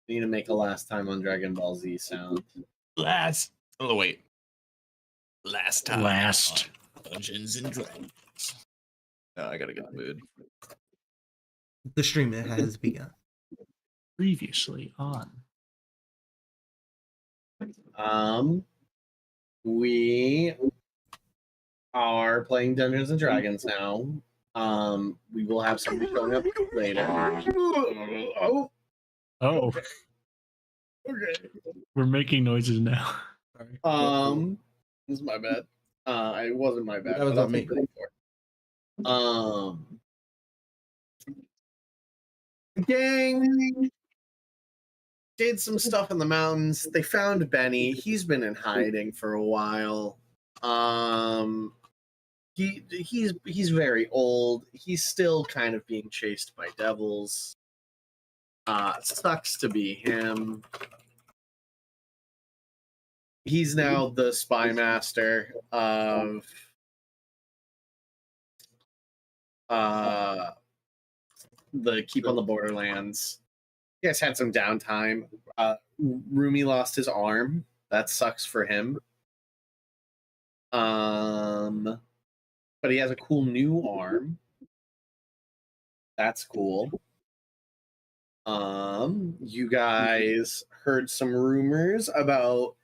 need to make a last time on Dragon Ball Z sound. Last time. Last. Dungeons and Dragons. Oh, I gotta get the mood. The stream has begun. Previously on. We are playing Dungeons and Dragons now. We will have somebody showing up later. Oh, Oh, okay. we're making noises now. This is my bad. It wasn't my bad. That was but I'll on me. take credit for it. Gang did some stuff in the mountains. They found Benny. He's been in hiding for a while. He's very old. He's still kind of being chased by devils. Sucks to be him. He's now the spy master of the Keep on the Borderlands. You guys had some downtime. Rumi lost his arm. That sucks for him. But he has a cool new arm. That's cool. You guys heard some rumors about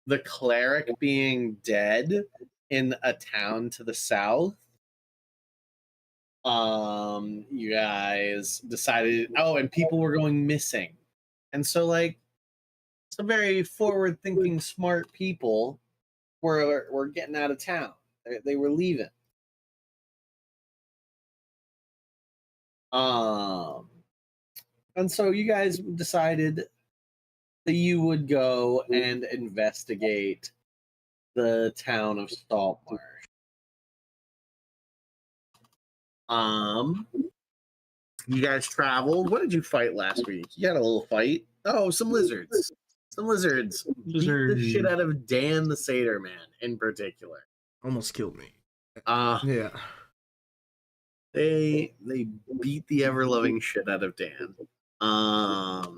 the cleric being dead in a town to the south. You guys decided, and people were going missing. And so, like, some very forward-thinking, smart people were getting out of town. They were leaving. And so you guys decided that you would go and investigate the town of Saltmarsh. You guys traveled. What did you fight last week? You had a little fight. Oh, some lizards. Some lizards. Beat the shit out of Dan the Satyr Man in particular. Almost killed me. Yeah. They beat the ever-loving shit out of Dan.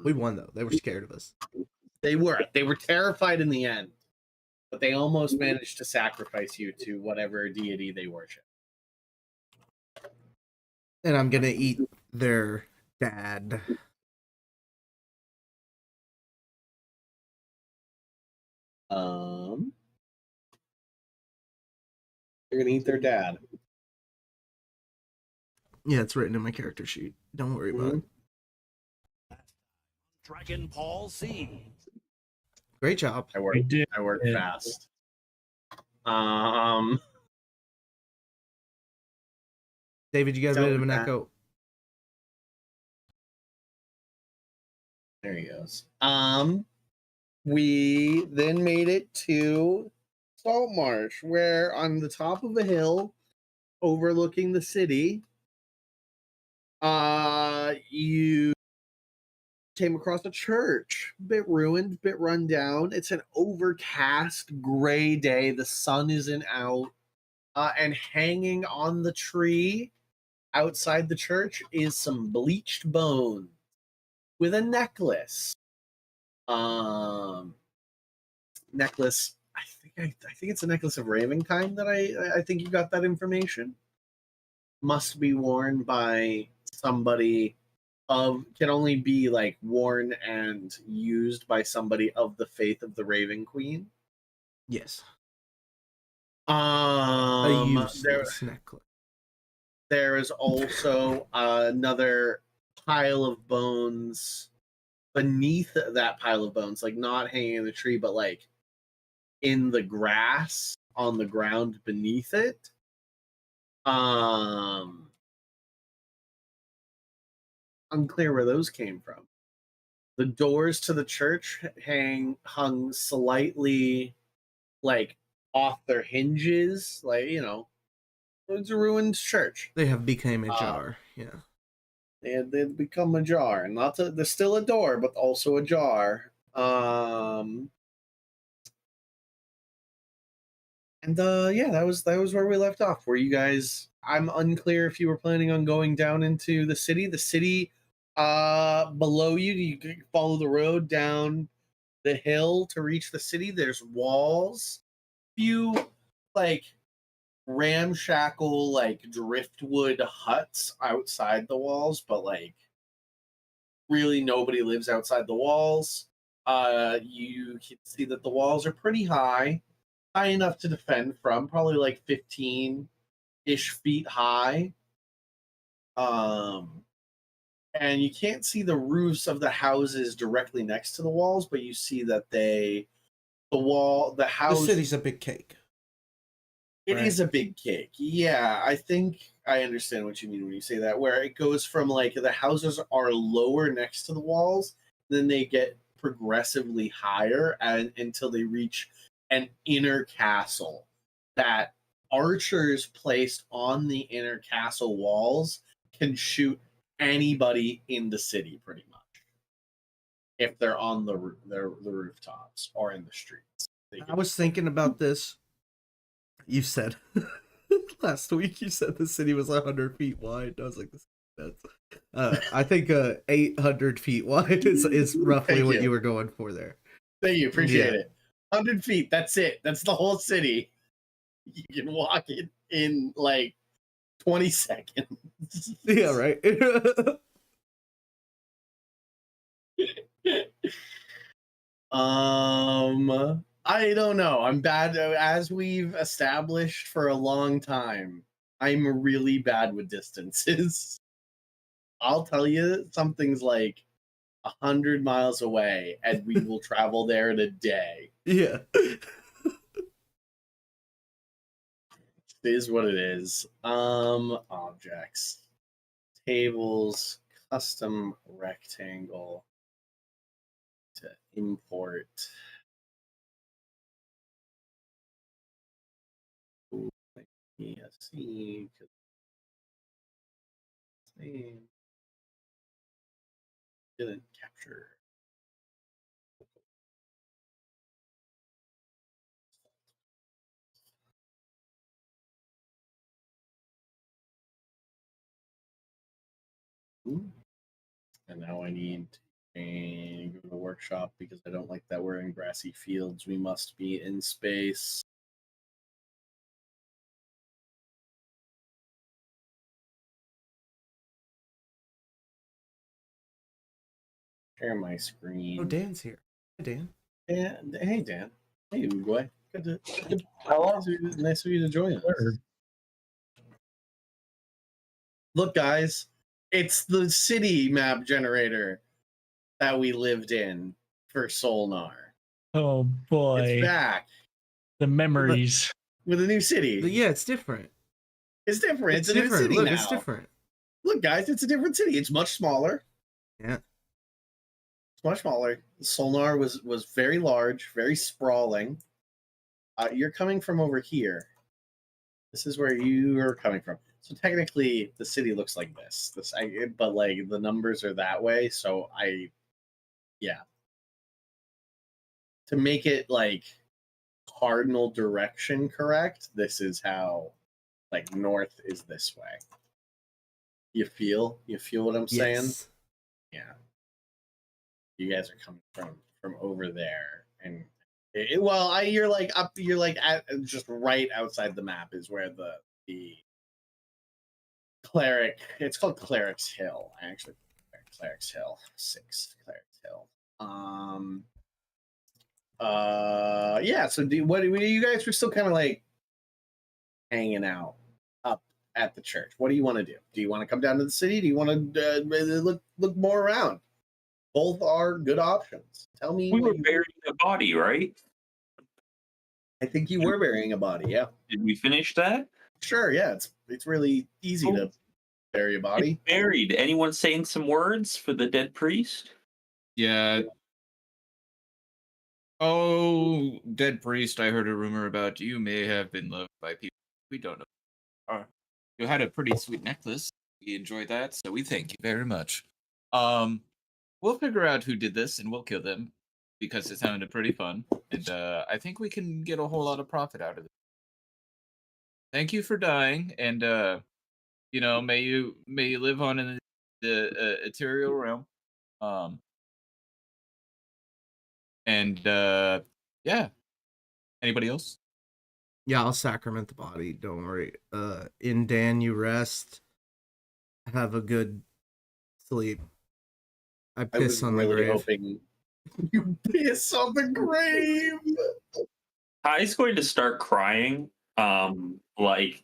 We won though. They were scared of us. They were terrified in the end, but they almost managed to sacrifice you to whatever deity they worship. And I'm gonna eat their dad. They're gonna eat their dad. Yeah, it's written in my character sheet. Don't worry about it. Dragon Ball Z. Great job. I worked fast. David, you got a bit of an echo. There he goes. We then made it to Saltmarsh, where on the top of a hill overlooking the city, you came across a church, bit ruined, bit run down. It's an overcast gray day. The sun isn't out. And hanging on the tree outside the church is some bleached bone with a necklace. Necklace. I think it's a necklace of Ravenkind that I think you got that information. Must be worn by somebody can only be like worn and used by somebody of the faith of the Raven Queen. Yes. A useless necklace. There is also another pile of bones beneath that pile of bones, like not hanging in the tree, but like in the grass on the ground beneath it. Unclear where those came from. The doors to the church hung slightly like off their hinges, like, you know, it's a ruined church. They have become a jar. Yeah. They've become ajar. There's still a door, but also ajar. That was where we left off. Where you guys? I'm unclear if you were planning on going down into the city. The city Below you, you can follow the road down the hill to reach the city. There's walls, few like ramshackle like driftwood huts outside the walls, but like really nobody lives outside the walls. You can see that the walls are pretty high enough to defend from, probably like 15-ish feet high. And you can't see the roofs of the houses directly next to the walls, but you see that the The house, city's a big cake. it right? is a big cake. Yeah, I think I understand what you mean when you say that, where it goes from like the houses are lower next to the walls, then they get progressively higher and until they reach an inner castle that archers placed on the inner castle walls can shoot anybody in the city pretty much if they're on the rooftops or in the streets. I was thinking about this. You said last week. You said the city was 100 feet wide. I was like, that's. I think 800 feet wide is roughly Thank what you. you were going for there. Thank you, appreciate Yeah. it. 100 feet, that's it. That's the whole city. You can walk it in like 20 seconds. Yeah, right. I don't know. I'm bad, as we've established for a long time. I'm really bad with distances. I'll tell you something's like 100 miles away, and we will travel there in a day. Yeah. It is what it is. Objects, tables, custom rectangle to import. ESC, didn't capture. And now I need to go to the workshop because I don't like that we're in grassy fields. We must be in space. Share my screen. Oh, Dan's here. Hi, Dan. Dan, hey, Dan. Hey, boy. Good. Hello. Nice of you to join us. Sure. Look, guys, it's the city map generator that we lived in for Solnar. Oh boy, It's back the memories. with a new city. Yeah, it's different. It's different. It's a new different. city Look, now. it's different. Look, guys, it's a different city. It's much smaller. Yeah. It's much smaller. Solnar was very large, very sprawling. You're coming from over here. This is where you are coming from. So technically, the city looks like this. But like the numbers are that way. So yeah. To make it like cardinal direction correct, this is how, like, north is this way. You feel what I'm saying? Yes. Yeah. You guys are coming from over there, and you're like up, you're like at just right outside the map is where the cleric. It's called Cleric's Hill. Actually, Cleric's Hill 6, Cleric's Hill. Yeah. So what you guys were still kind of like hanging out up at the church? What do you want to do? Do you want to come down to the city? Do you want to look more around? Both are good options. Tell me. We were burying a body, right? I think you were burying a body. Yeah. Did we finish that? Sure. Yeah. It's really easy to bury a body. It's buried. Anyone saying some words for the dead priest? Yeah. Oh, dead priest, I heard a rumor about you may have been loved by people we don't know. You had a pretty sweet necklace. We enjoyed that, so we thank you very much. We'll figure out who did this and we'll kill them because it sounded pretty fun. And I think we can get a whole lot of profit out of it. Thank you for dying, and may you live on in the the ethereal realm. And yeah. Anybody else? Yeah, I'll sacrament the body. Don't worry. In Dan, you rest. Have a good sleep. I I piss was on the really grave. hoping you piss on the grave. Ty's going to start crying. Like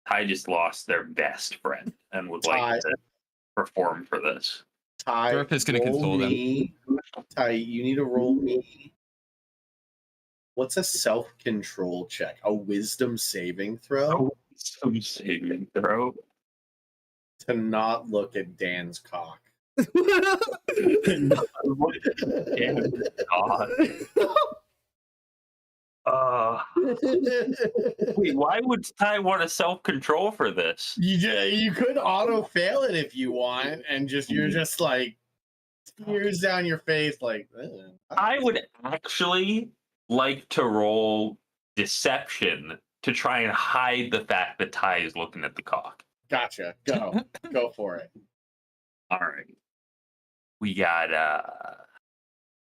Ty just lost their best friend and would Ty. like to perform for this. Ty, Thorpe is gonna roll console them. me. Ty, you need to roll me. What's a self-control check? A wisdom saving throw Some saving throw. to not look at Dan's cock. Damn God. Wait, why would Ty want to self-control for this? You could auto fail it if you want, and you're just like tears down your face, like. I would actually like to roll deception to try and hide the fact that Ty is looking at the cock. Gotcha. Go for it. All right. We got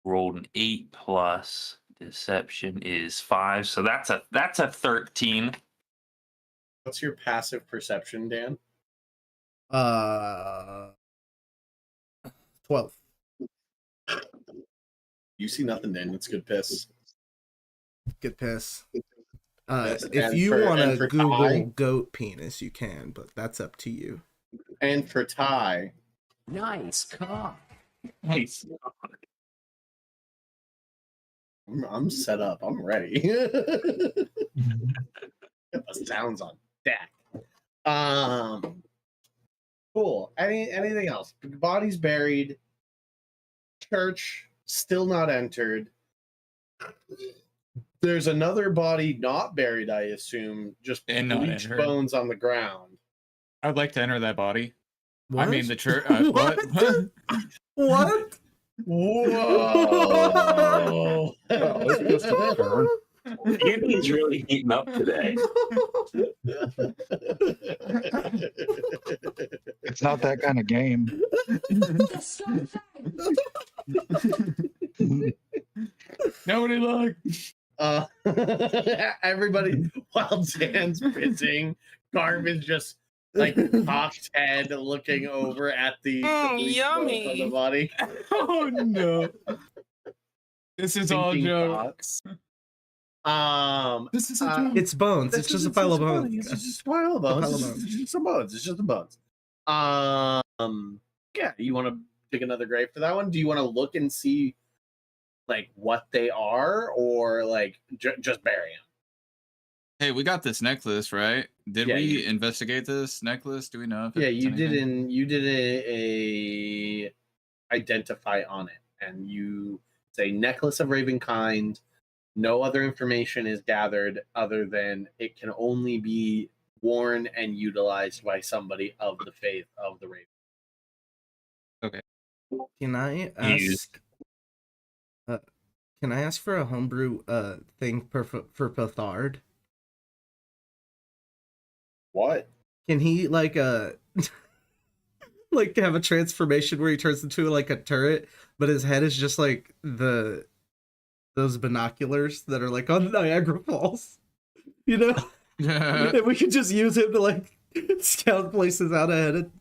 rolled an 8 plus deception is 5, so that's a 13. What's your passive perception, Dan? 12. You see nothing, Dan. It's good piss. Good piss. Yes, If and you for- want and to for Google Ty? goat penis, you can, but that's up to you. And for Ty, Nice cock. Nice. I'm set up. I'm ready. Get the sounds on deck. Cool. Anything else? Body's buried. Church still not entered. There's another body not buried, I assume, just And not bleached entered. bones on the ground. I would like to enter that body. What? I mean, the church. What? What? What? Whoa! it's just a turn. Andy's really heating up today. It's not that kind of game. Nobody look. Everybody, while Dan's pissing, Garvin's just like cocked head looking over at the bleached bones on the body. Oh no. This is all Thinking joke. thoughts. This is a joke. It's bones. It's just a pile of bones. It's just a pile of bones. pile of It's just some bones. It's just the bones. Yeah, you want to dig another grave for that one? Do you want to look and see like what they are, or like just bury them? Hey, we got this necklace, right? Did Yeah, we investigate this necklace? Do we know if Yeah, it's you anything? did a identify on it, and you say necklace of Ravenkind. No other information is gathered other than it can only be worn and utilized by somebody of the faith of the Raven. Can I Use. ask? Can I ask for a homebrew thing for Pathard? What? Can he like like have a transformation where he turns into like a turret, but his head is just like those binoculars that are like on Niagara Falls, you know? And we could just use him to like scout places out ahead of,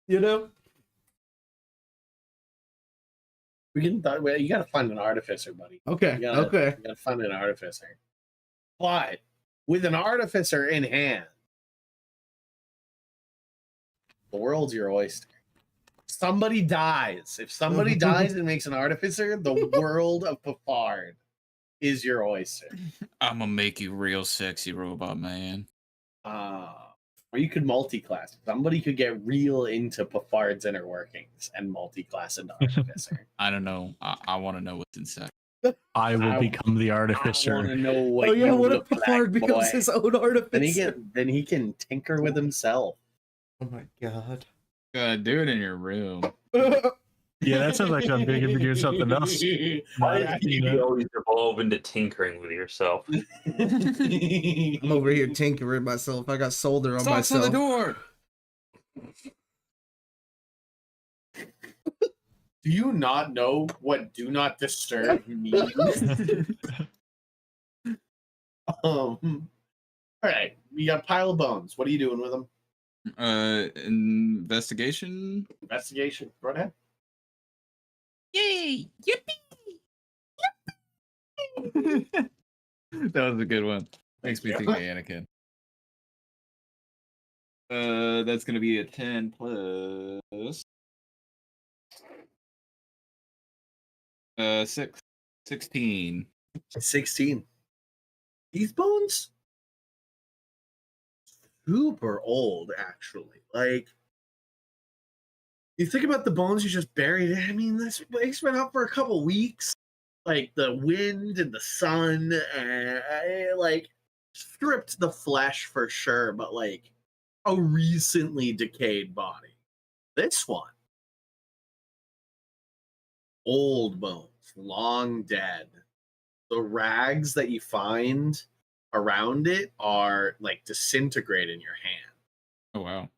you know? We can. Well, you got to find an artificer, buddy. Okay, You gotta, okay. You got to find an artificer. But with an artificer in hand, the world's your oyster. Somebody dies. If somebody dies and makes an artificer, the world of Pafard is your oyster. I'm gonna make you real sexy, robot man. Or you could multi-class. Somebody could get real into Pafard's inner workings and multi-class into artificer. I don't know. I want to know what's inside. I will I- become the I want artificer. to know what. Oh yeah, you what if look like, Pafard becomes boy. his own artificer? Then he can tinker with himself. Oh my god. Do it in your room. Yeah, that sounds like I'm big if you're doing something else. Why Not, do you always evolve into tinkering with yourself? I'm over here tinkering myself. I got solder on Socks on myself. the door. Do you not know what "do not disturb" means? All right, you got a pile of bones. What are you doing with them? Investigation. Investigation. Go ahead. Yay! Yippee! That was a good one. Makes me think of Anakin. That's gonna be a 10 plus 16. 16. These bones? Super old, actually. Like, you think about the bones you just buried. I mean, this place been up for a couple weeks. Like, the wind and the sun, like, stripped the flesh for sure, but, like, a recently decayed body. This one, old bones, long dead. The rags that you find around it are like disintegrate in your hand. Oh wow.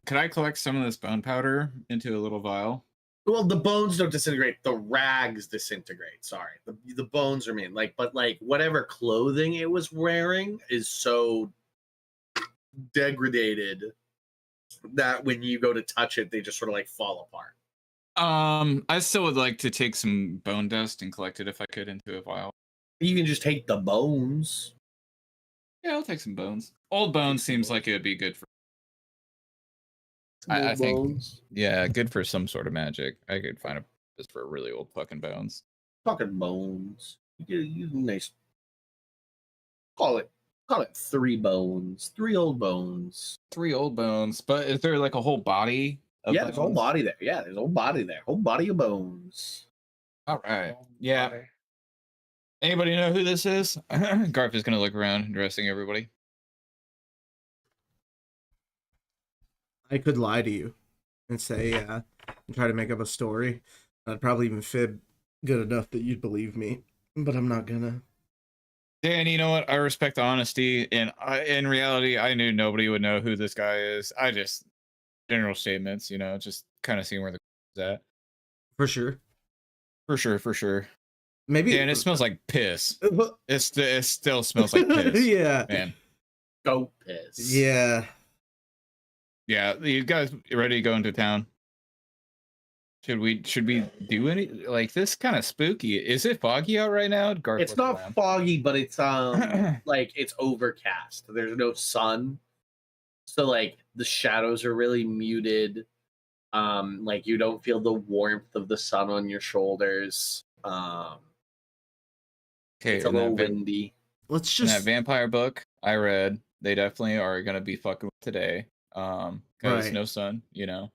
Could I collect some of this bone powder into a little vial? Well, the bones don't disintegrate; the rags disintegrate. Sorry, the bones remain. Like, but like whatever clothing it was wearing is so degraded that when you go to touch it, they just sort of like fall apart. I still would like to take some bone dust and collect it if I could into a vial. You can just take the bones. Yeah, I'll take some bones. Old bones seems like it would be good for. I think, bones. yeah, good for some sort of magic. I could find a purpose for really old fucking bones. Fucking bones. You nice. Call it 3 bones. 3 old bones. 3 old bones, but is there like a whole body? Yeah, there's a whole body there. Yeah, there's a whole body there. Whole body of bones. All right. Yeah. Anybody know who this is? Garth is gonna look around, addressing everybody. I could lie to you and say, yeah, and try to make up a story. I'd probably even fib good enough that you'd believe me, but I'm not gonna. Dan, you know what? I respect the honesty, and in reality, I knew nobody would know who this guy is. I just general statements, just kind of seeing where the at. For sure. For sure. Maybe. Dan, it smells like piss. It still smells like piss. Yeah. Man. Goat piss. Yeah. Yeah, you guys ready to go into town? Should we do any like this? Kind of spooky. Is it foggy out right now? Garth, It's not foggy, but it's like it's overcast. There's no sun. So like the shadows are really muted. Like you don't feel the warmth of the sun on your shoulders. Okay, it's a little windy. Let's in that just vampire book I read, they definitely are gonna be fucking with today. Because Right. no sun, So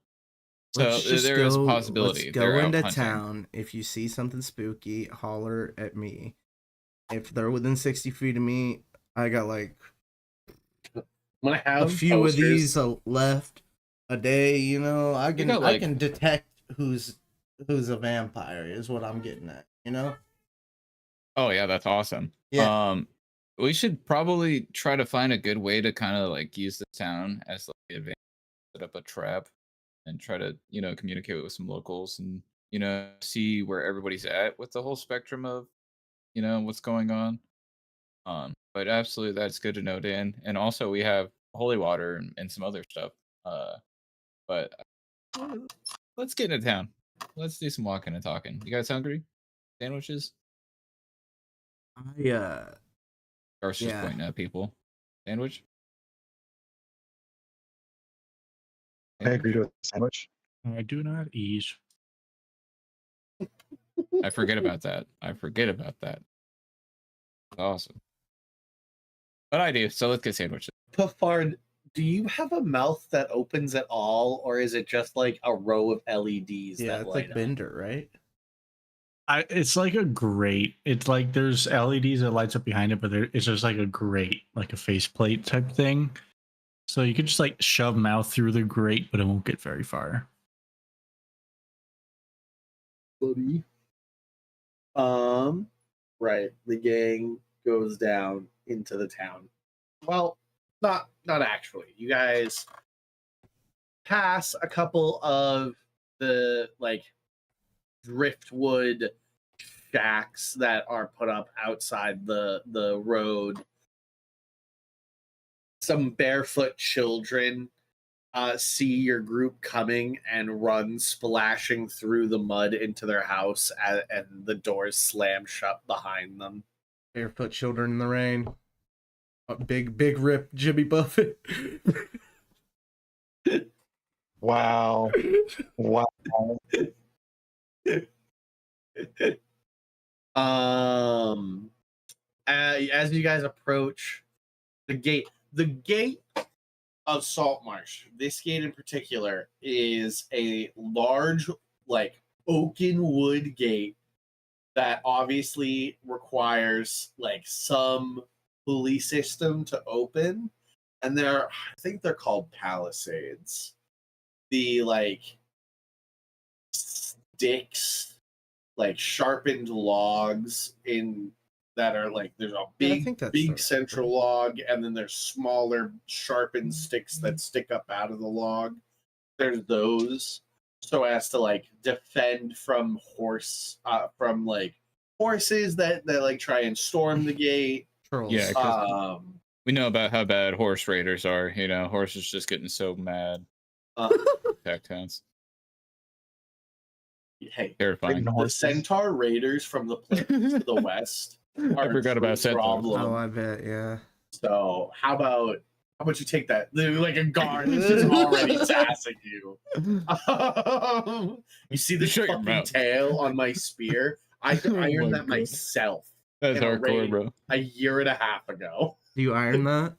let's just there go, is a possibility. Let's go they're out into hunting. town. If you see something spooky, holler at me. If they're within 60 feet of me, I got like When I have a few posters, of these left a day. I can got, I like- can detect who's a vampire. Is what I'm getting at. Oh yeah, that's awesome. Yeah. We should probably try to find a good way to kind of like use the town as like the advantage, set up a trap, and try to communicate with some locals and see where everybody's at with the whole spectrum of what's going on. But absolutely, that's good to know, Dan. And also, we have holy water and some other stuff. But let's get into town. Let's do some walking and talking. You guys hungry? Sandwiches? Garth's just Yeah. pointing at people. Sandwich? I agree to a sandwich. I do not eat. I forget about that. Awesome. But I do, so let's get sandwiches. Puffard, do you have a mouth that opens at all, or is it just like a row of LEDs Yeah, that it's light like up? Bender, right? It's like a grate. It's like there's LEDs that lights up behind it, but it's just like a grate, like a faceplate type thing. So you could just like shove mouth through the grate, but it won't get very far. Buddy. Right. The gang goes down into the town. Well, not actually. You guys pass a couple of the like driftwood shacks that are put up outside the road. Some barefoot children see your group coming and run splashing through the mud into their house, and the doors slam shut behind them. Barefoot children in the rain. Big rip Jimmy Buffett. Wow. Wow. As you guys approach the gate of Saltmarsh, this gate in particular is a large, like, oaken wood gate that obviously requires like some pulley system to open, and I think they're called palisades. The like sticks, like sharpened logs in that are like, there's a Yeah, I big think that's big the- central log, and then there's smaller sharpened sticks that stick up out of the log. There's those, so as to like defend from horses that like try and storm the gate. Trolls. Yeah, Um, we know about how bad horse raiders are. You know, horses just getting so mad. uh, Attack towns. hey, Terrifying. the Centaur Raiders from the plains to the west I are forgot a about true Centaur. problem. Oh, I bet, yeah. So how about you take that? Like a guard is just already tassing you. You see this Shut your fucking mouth. tail on my spear? I Oh ironed my that God. myself That's in a hardcore, raid bro. a year and a half ago. Do you iron that?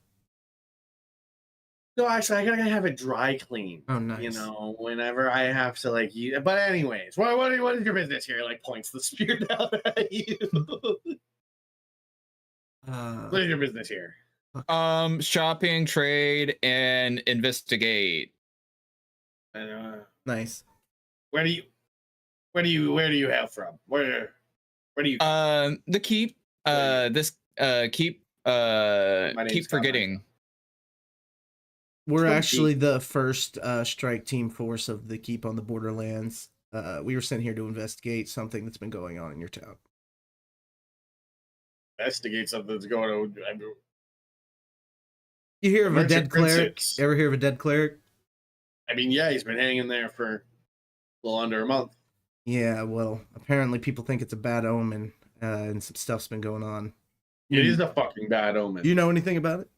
No, actually, I gotta have it dry cleaned. Oh, nice. You know, whenever I have to like use. But anyways, what is your business here? Like points the spear down at you. What is your business here? Shopping, trade, and investigate. Nice. Where do you hail from? Where do you? The keep. This keep. name's Keep forgetting. We're From actually the first strike team force of the Keep on the Borderlands. We were sent here to investigate something that's been going on in your town. Investigate something that's going on. You hear of a Merchant dead cleric? Princess. Ever hear of a dead cleric? I mean, yeah, he's been hanging there for a little under a month. Yeah, well, apparently people think it's a bad omen, and some stuff's been going on. It is a fucking bad omen. Do you know anything about it?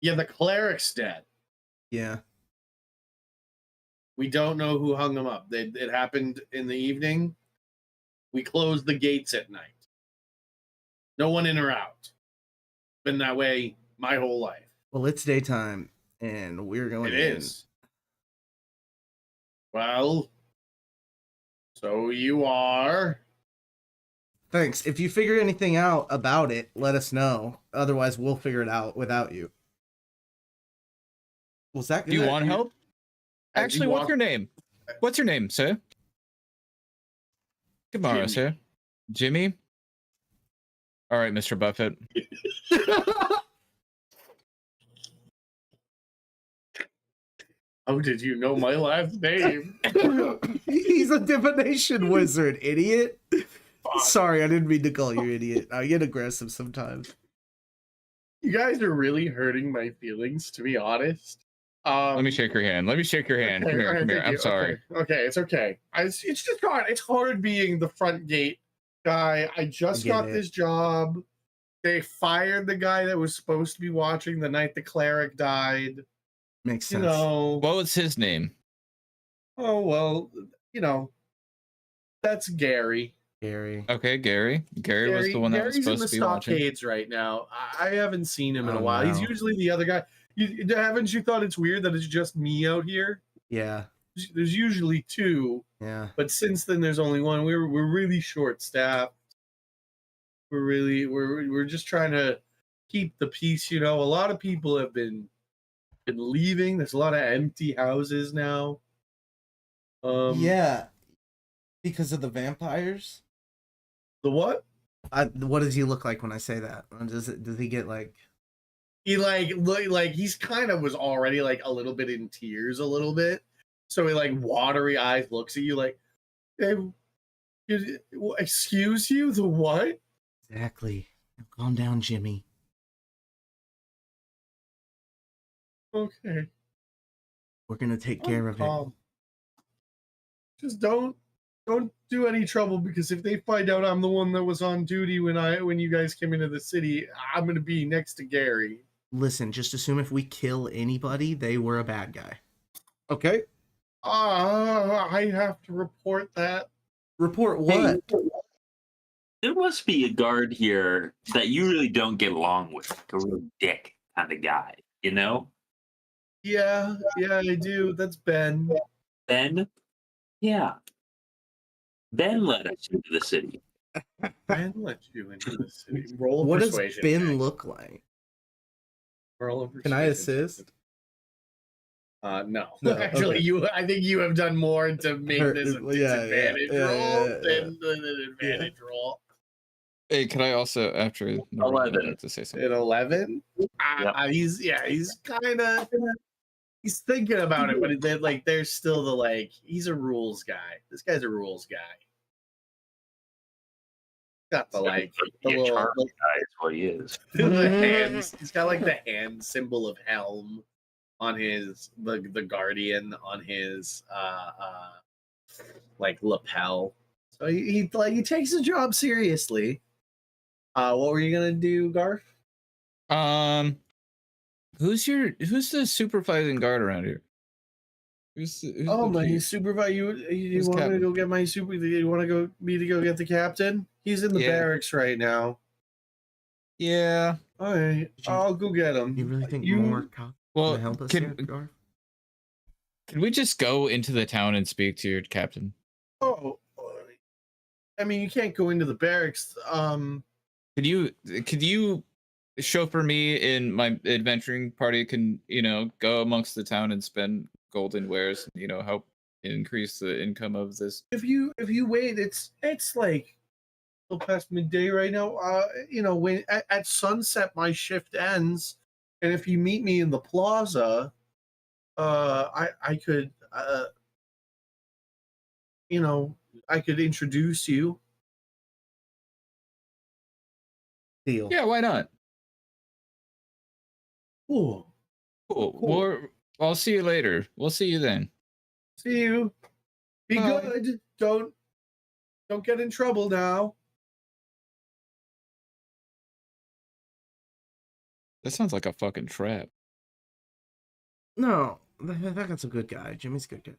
Yeah, the cleric's dead. Yeah. We don't know who hung him up. It happened in the evening. We closed the gates at night. No one in or out. Been that way my whole life. Well, it's daytime, and we're going It is. Well, so you are. Thanks. If you figure anything out about it, let us know. Otherwise, we'll figure it out without you. Was that Do you good? want help? As Actually, you what's walk- your name? What's your name, sir? Good morrow, Jimmy. sir. Jimmy? All right, Mr. Buffett. How did you know my last name? He's a divination wizard, idiot. Fuck. Sorry, I didn't mean to call you idiot. I get aggressive sometimes. You guys are really hurting my feelings, to be honest. Let me shake your hand. Let me shake your hand. Okay, Come here, alright, come here. thank I'm you. sorry. Okay, it's okay. It's just hard. It's hard being the front gate guy. I just get got it. this job. They fired the guy that was supposed to be watching the night the cleric died. Makes You sense. know. What was his name? Oh well, you know. That's Gary. Gary. Okay, Gary. Gary was the one that was Gary's in supposed the to be watching. stockades right now. I haven't seen him in a Oh, while. He's no. usually the other guy. Haven't you thought it's weird that it's just me out here? Yeah. There's usually two, Yeah. but since then there's only one. We're really short staffed. We're just trying to keep the peace. You know, a lot of people have been leaving. There's a lot of empty houses now. Yeah. Because of the vampires? The what? What does he look like when I say that? Does he get like he like he's kind of was already like a little bit in tears a little bit. So he like watery eyes looks at you like, hey, excuse you, the what? Exactly. Now calm down, Jimmy. Okay. We're gonna take I'm care of it. calm. Just don't do any trouble, because if they find out I'm the one that was on duty when you guys came into the city, I'm gonna be next to Gary. Listen, just assume if we kill anybody, they were a bad guy. Okay? I have to report that. Report Hey, what? there must be a guard here that you really don't get along with, like a real dick kind of guy, you know? Yeah, I do. That's Ben. Ben? Yeah. Ben led us into the city. Ben let you into the city. Roll a What does persuasion. Ben check. look like? Roll a persuasion. Can I assist? check. No. No, Actually, okay. I think you have done more to make this a disadvantage roll than an advantage roll. Hey, can I also, after Noreen, I'd 11. like to say something? At 11, Yep. he's kind of he's thinking about it, but like there's still the like he's a rules guy. This guy's a rules guy. Got the like the Be a little charming guy is what he is. the hands. He's got like the hand symbol of helm on his the guardian on his like lapel. So he takes his job seriously. What were you gonna do, Garth? Who's the supervising guard around here? Who's Oh, the my chief? supervisor. You Who's want me to captain? go get my super? You want to go me to go get the captain? He's in the Yeah. barracks right now. Yeah. All right, I'll go get him. You really think You- more cops Well, gonna help us can here, Garth? can we just go into the town and speak to your captain? Oh, I mean, you can't go into the barracks. Could you chauffeur me in my adventuring party? Can go amongst the town and spend golden wares? Help increase the income of this. if you wait, it's like still past midday right now. When at sunset my shift ends, and if you meet me in the plaza, I could I could introduce you. Deal. Yeah, why not? Cool. Cool. Cool. I'll see you later. We'll see you then. See you. Be Bye. good. Don't get in trouble now. That sounds like a fucking trap. No, that guy's a good guy. Jimmy's a good guy.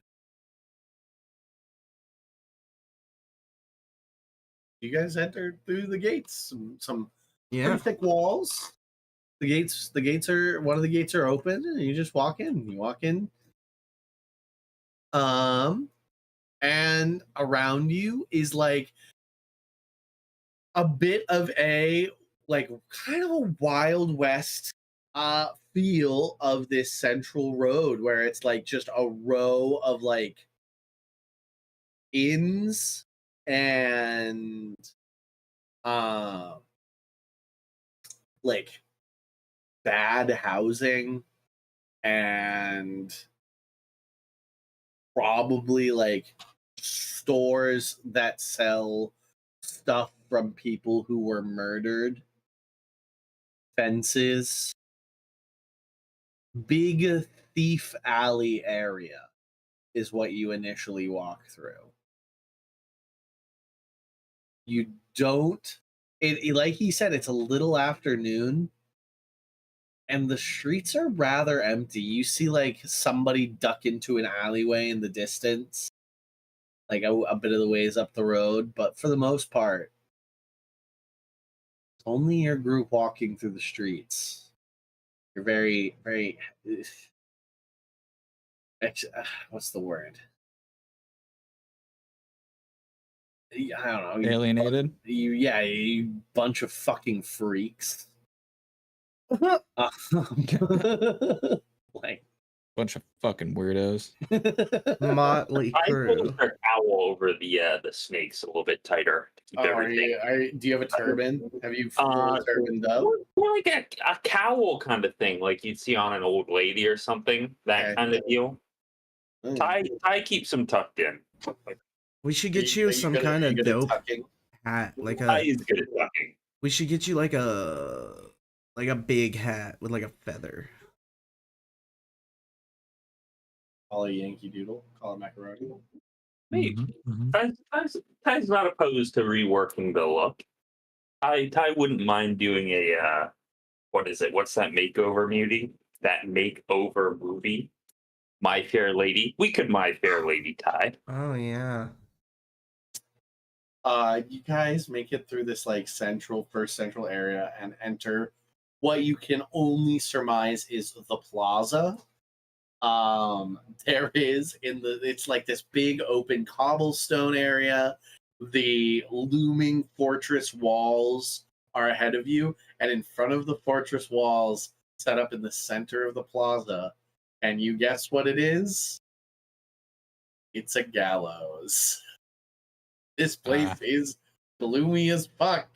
You guys enter through the gates. Some Yeah. pretty thick walls. The gates are one of the gates are open, and you just walk in. You walk in. And around you is like a bit of a like kind of a Wild West feel of this central road, where it's like just a row of like inns and like bad housing and probably like stores that sell stuff from people who were murdered, fences, big thief alley area is what you initially walk through. You don't like he said, it's a little afternoon and the streets are rather empty. You see like somebody duck into an alleyway in the distance, like a bit of the ways up the road, but for the most part, only your group walking through the streets. You're very, very. What's the word? I don't know. Alienated. You bunch of fucking freaks. Like Bunch of fucking weirdos. Motley I crew. think they're cowl over the snakes a little bit tighter to keep everything. Do you have a turban? Have you full Uh, turbaned up? More like a cowl kind of thing, like you'd see on an old lady or something. That Okay. kind of deal. Mm. Ty keeps them tucked in. We should get Are you some good at- kind are of you good at dope tucking? hat, like Ty a. is good at tucking. We should get you like a big hat with like a feather. Call it Yankee Doodle. Call it macaroni. Hey, Mhm, mhm. Ty's not opposed to reworking the look. Ty wouldn't mind doing a what is it? What's that makeover movie? That makeover movie? My Fair Lady. We could My Fair Lady Ty. Oh yeah. You guys make it through this like first central area and enter what you can only surmise is the plaza. There is it's like this big open cobblestone area. The looming fortress walls are ahead of you, and in front of the fortress walls, set up in the center of the plaza. And you guess what it is? It's a gallows. This place is gloomy as fuck.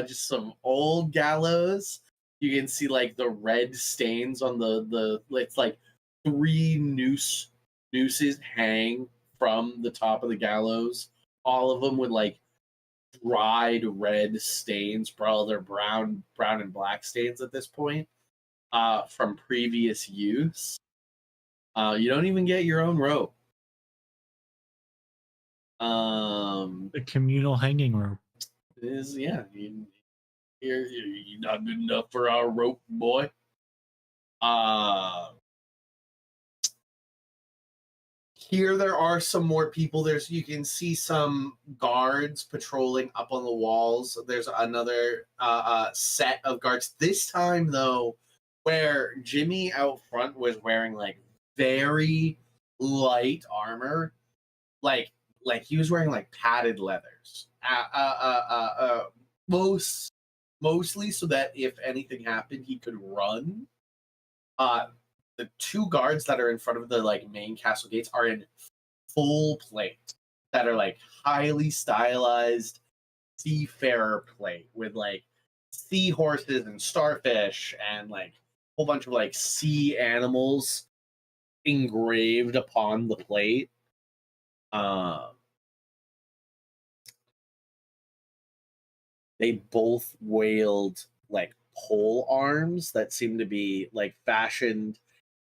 Just some old gallows. You can see like the red stains on the it's like three nooses hang from the top of the gallows. All of them with like dried red stains, probably they're brown and black stains at this point, from previous use. You don't even get your own rope. The communal hanging rope. You're not good enough for our rope, boy. Here there are some more people. You can see some guards patrolling up on the walls. There's another set of guards. This time though, where Jimmy out front was wearing like very light armor, like he was wearing like padded leathers. Mostly so that if anything happened, he could run. The two guards that are in front of the like main castle gates are in full plate that are like highly stylized seafarer plate with like seahorses and starfish and like a whole bunch of like sea animals engraved upon the plate. They both wield like pole arms that seem to be like fashioned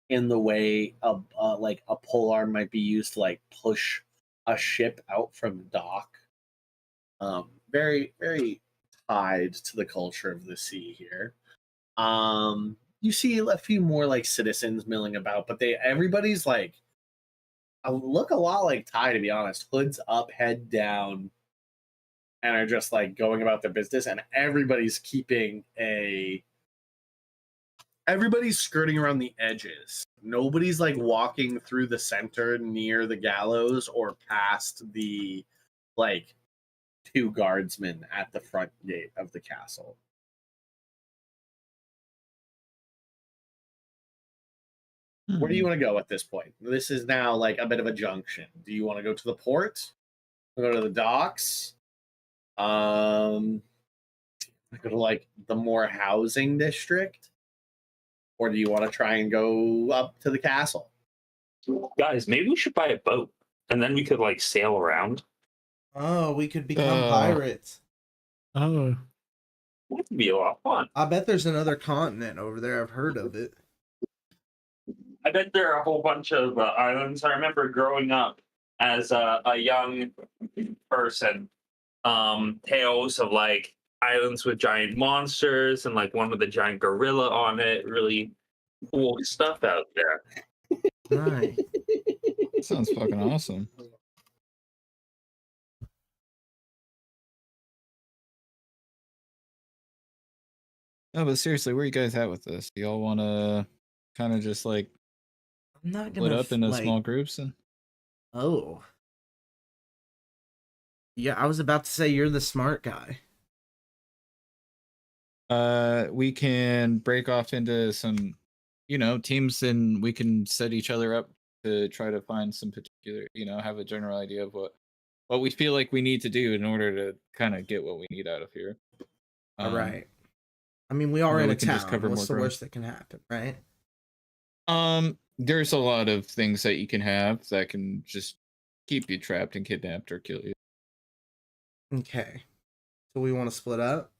in the way of like a pole arm might be used to like push a ship out from dock. Very very tied to the culture of the sea here. You see a few more like citizens milling about, but everybody's like look a lot like Ty, to be honest. Hoods up, head down, and are just like going about their business, and everybody's skirting around the edges. Nobody's like walking through the center near the gallows or past the like two guardsmen at the front gate of the castle. Where do you want to go at this point? This is now like a bit of a junction. Do you want to go to the port? Go to the docks? Go to like the more housing district? Or do you want to try and go up to the castle? Guys, maybe we should buy a boat and then we could like sail around. Oh, we could become pirates. Oh, That would be a lot of fun. I bet there's another continent over there. I've heard of it. I bet there are a whole bunch of islands. I remember growing up as a young person, tales of like islands with giant monsters and like one with a giant gorilla on it. Really cool stuff out there. Nice. That sounds fucking awesome. No, but seriously, where you guys at with this? Do y'all want to kind of just like I'm not split gonna up into like. small groups? And Oh. Yeah, I was about to say you're the smart guy. we can break off into some, teams, and we can set each other up to try to find some particular have a general idea of what we feel like we need to do in order to kind of get what we need out of here. All right. I mean, we are then in we a can just town. cover What's more the ground. worst that can happen, right? There's a lot of things that you can have that can just keep you trapped and kidnapped or kill you. Okay. So we want to split up?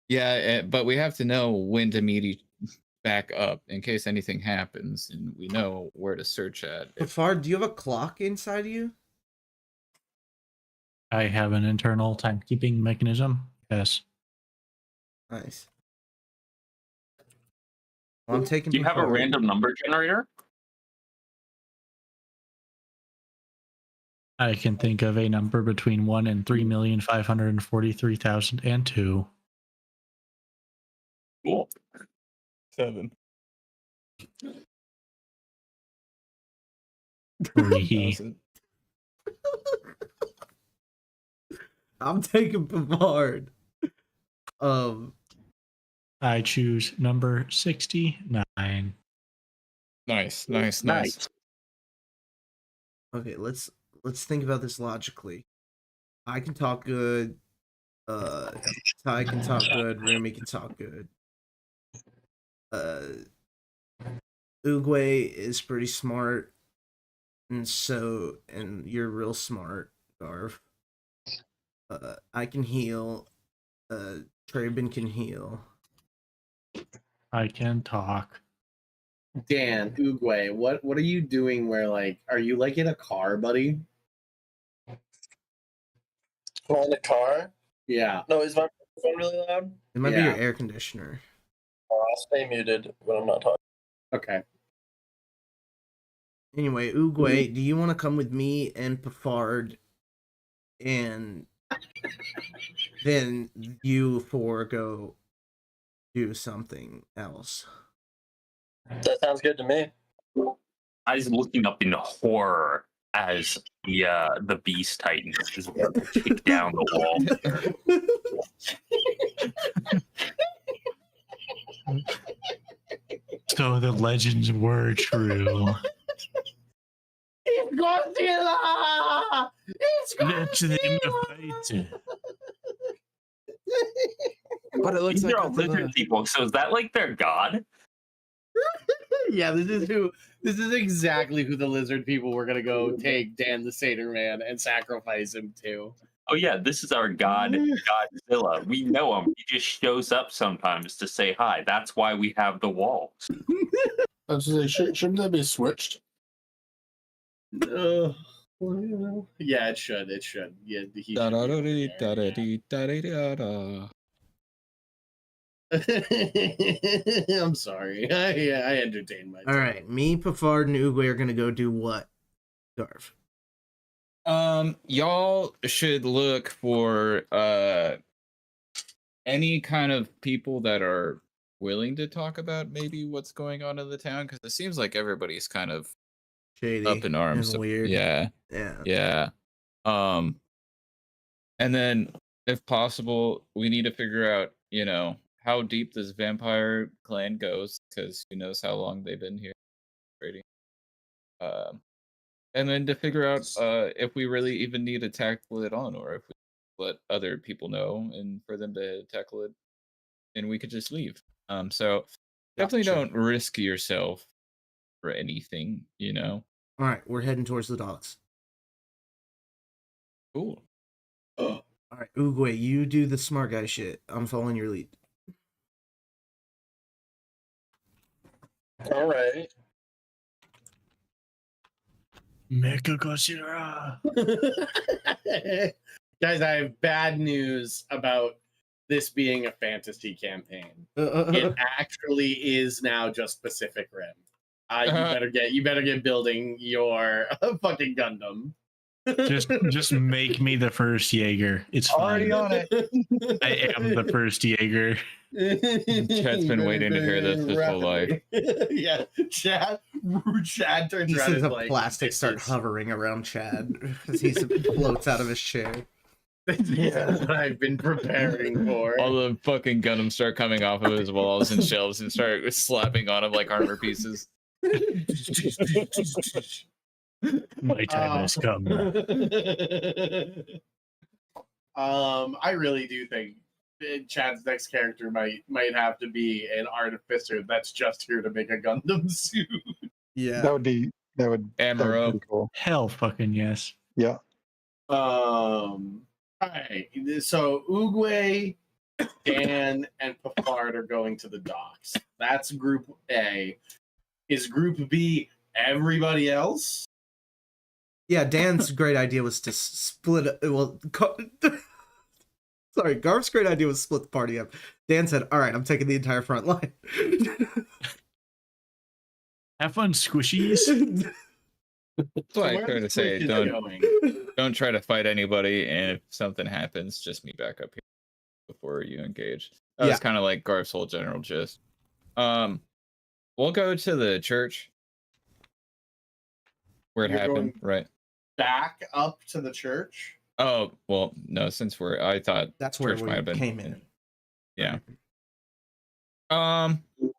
Yeah, but we have to know when to meet back up in case anything happens, and we know where to search at. Pafard, do you have a clock inside of you? I have an internal timekeeping mechanism. Yes. Nice. Well, I'm taking Do you have a Pafard. random number generator? I can think of a number between 1 and 3,543,002. Cool. 7. 3. I'm taking Pavard. I choose number 69. Nice. Okay, let's think about this logically. I can talk good. Ty can talk good. Rumi can talk good. Uguay is pretty smart, and you're real smart, Garv. I can heal. Traben can heal. I can talk. Dan, Uguay, what are you doing where, like, are you, like, in a car, buddy? Am I in the car? Yeah. No, is my phone really loud? It might be your Yeah. air conditioner. Oh, I'll stay muted when I'm not talking. Okay. Anyway, Uguay, do you want to come with me and Pafard, and then you four go do something else? That sounds good to me. I was looking up in horror as the Beast Titan is about to kick down the wall. So the legends were true. It's Godzilla! It's Let them Godzilla! fight. But it looks These are all lizard people, so is that like their god? Yeah, this is exactly who the lizard people were gonna go take Dan the Satyr Man and sacrifice him to. Oh yeah, this is our god, Godzilla. We know him. He just shows up sometimes to say hi. That's why we have the walls. Shouldn't that be switched? Yeah, it should. Yeah, he I'm sorry. I entertained myself. All right, me, Pafard, and Uguay are gonna go do what, Garv? Y'all should look for any kind of people that are willing to talk about maybe what's going on in the town, because it seems like everybody's kind of Shady up in arms. and weird. Yeah. And then if possible, we need to figure out, how deep this vampire clan goes, because who knows how long they've been here trading. And then to figure out if we really even need to tackle it on, or if we let other people know and for them to tackle it, and we could just leave. So definitely don't risk yourself for anything, All right, we're heading towards the docks. Cool. All right, Uguay, you do the smart guy shit. I'm following your lead. All right. Mecha Godzilla. Guys, I have bad news about this being a fantasy campaign. It actually is now just Pacific Rim. You better get building your fucking Gundam. Just make me the first Jaeger. It's Already fine. on it. I am the first Jaeger. Chad's been waiting to hear this his whole life. Yeah, Chad turns He around sees and a is like, plastic start hovering around Chad as he floats out of his chair. This is what I've been preparing for. All the fucking Gundams start coming off of his walls and shelves and start slapping on him like armor pieces. My time has come. I really do think Chad's next character might have to be an artificer that's just here to make a Gundam suit. Yeah. That would be Amaro. pretty cool. Hell fucking yes. Yeah. All right. So Oogway, Dan, and Pafard are going to the docks. That's Group A. Is Group B everybody else? Yeah, Dan's great idea was to split it. Well, sorry, Garf's great idea was split the party up. Dan said, all right, I'm taking the entire front line. Have fun, squishies. That's why I where try the to say, switch is don't going? don't try to fight anybody, and if something happens, just meet back up here before you engage. That Yeah. was kind of like Garf's whole general gist. We'll go to the church where it You're happened, going- right? Back up to the church? Oh, well, no, I thought That's where church might we have been came in. Yeah.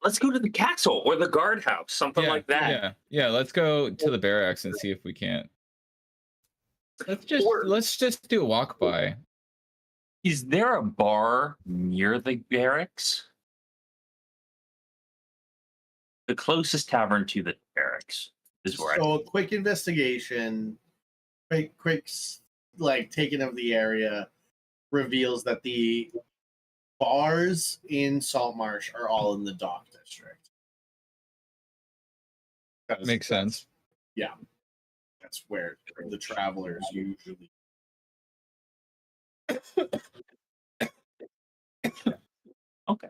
Let's go to the castle or the guardhouse, something Yeah, like that. Yeah, let's go to the barracks and see if we can't. Let's just do a walk by. Is there a bar near the barracks? The closest tavern to the barracks is where So a quick investigation, quick like taking of the area reveals that the bars in Saltmarsh are all in the dock district. Makes sense. Yeah. That's where the travelers usually. Okay.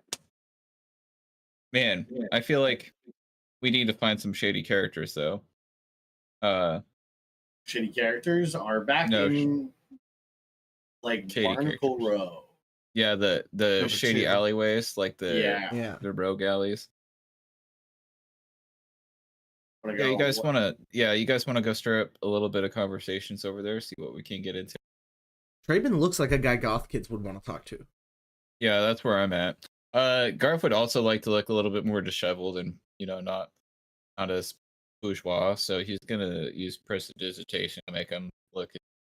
Man, I feel like we need to find some shady characters though. Shitty characters are back No, in like shady Barnacle characters. Row. Yeah, the Number shady 2. alleyways, like the Yeah. the rogue alleys. Wanna Yeah, go- you guys want to go stir up a little bit of conversations over there, see what we can get into. Traven looks like a guy goth kids would want to talk to. Yeah, that's where I'm at. Garth would also like to look a little bit more disheveled and not as bourgeois, so he's gonna use prestidigitation to make him look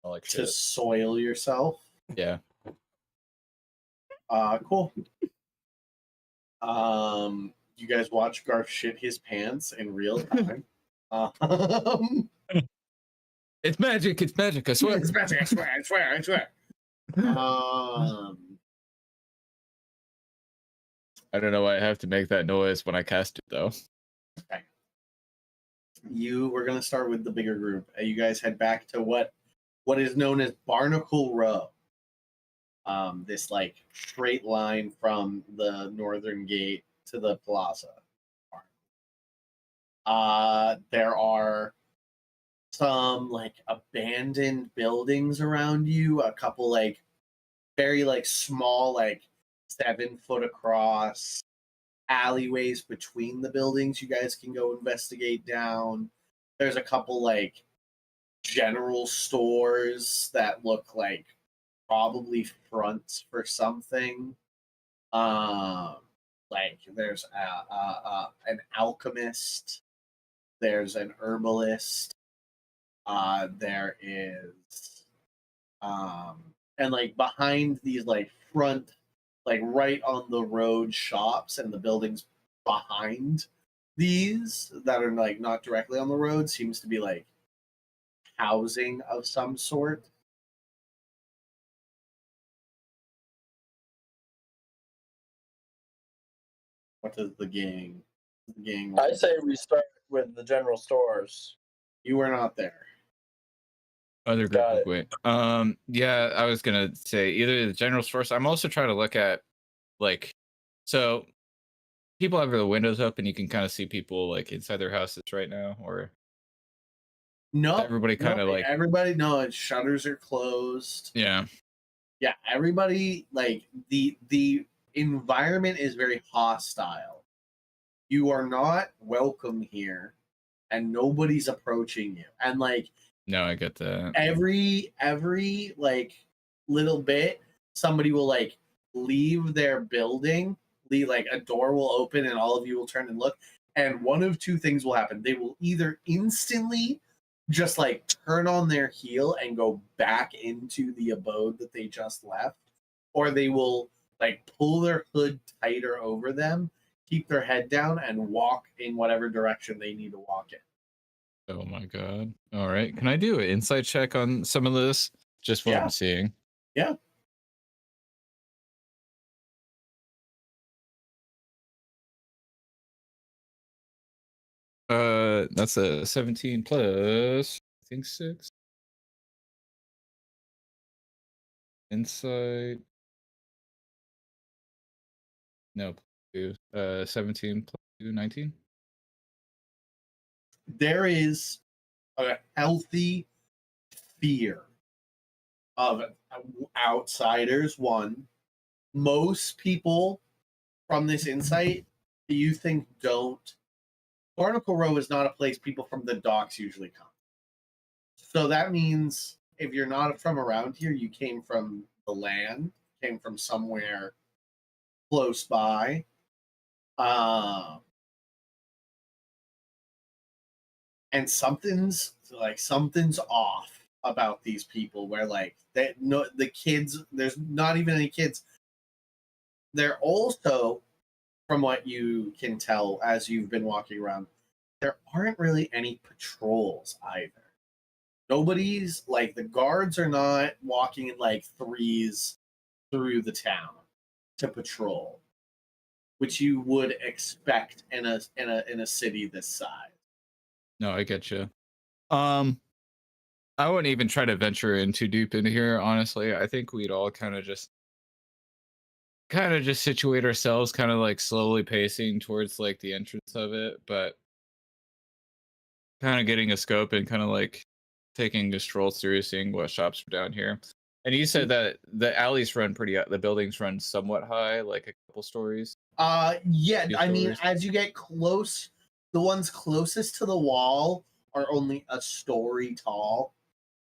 like to shit. soil yourself. Yeah. Cool. You guys watch Garth shit his pants in real time. It's magic, I swear. It's magic, I swear. I don't know why I have to make that noise when I cast it though. Okay. We're gonna start with the bigger group. You guys head back to what is known as Barnacle Row. This like straight line from the northern gate to the plaza. There are some like abandoned buildings around you, a couple like very like small, like 7-foot across alleyways between the buildings you guys can go investigate down. There's a couple like general stores that look like probably fronts for something. Like there's an alchemist, there's an herbalist, there is and like behind these like front, like right on the road shops and the buildings behind these that are like not directly on the road seems to be like housing of some sort. What does the gang I want? say we start with the general stores. You were not there. Other group Got of it. wait. Yeah, I was gonna say either the general source. I'm also trying to look at like so people have the windows open, you can kind of see people like inside their houses right now, or No, everybody kind of like everybody. No, its shutters are closed. yeah. Yeah, everybody like the environment is very hostile. You are not welcome here, and nobody's approaching you. And like No, I get that. every like little bit, somebody will like leave their building. Like a door will open, and all of you will turn and look. And one of two things will happen: they will either instantly just like turn on their heel and go back into the abode that they just left, or they will like pull their hood tighter over them, keep their head down, and walk in whatever direction they need to walk in. Oh my god. All right. Can I do an insight check on some of this? Just what Yeah. I'm seeing. Yeah. That's a 17 plus, I think 6. Insight. No, 2. 17 plus 2, 19. There is a healthy fear of outsiders. One, most people from this insight you think don't. Barnacle Row is not a place people from the docks usually come. So that means if you're not from around here, you came from the land, came from somewhere close by. And something's off about these people where like the kids, there's not even any kids. They're also, from what you can tell as you've been walking around, there aren't really any patrols either. Nobody's like, the guards are not walking in like threes through the town to patrol, which you would expect in a city this size. No, I get you. I wouldn't even try to venture in too deep into here, honestly. I think we'd all kind of just situate ourselves, kind of like slowly pacing towards like the entrance of it, but kind of getting a scope and kind of like taking a stroll through, seeing what shops are down here. And you said that the alleys run the buildings run somewhat high, like a couple stories. Yeah, Few I mean, stories. as you get close, the ones closest to the wall are only a story tall.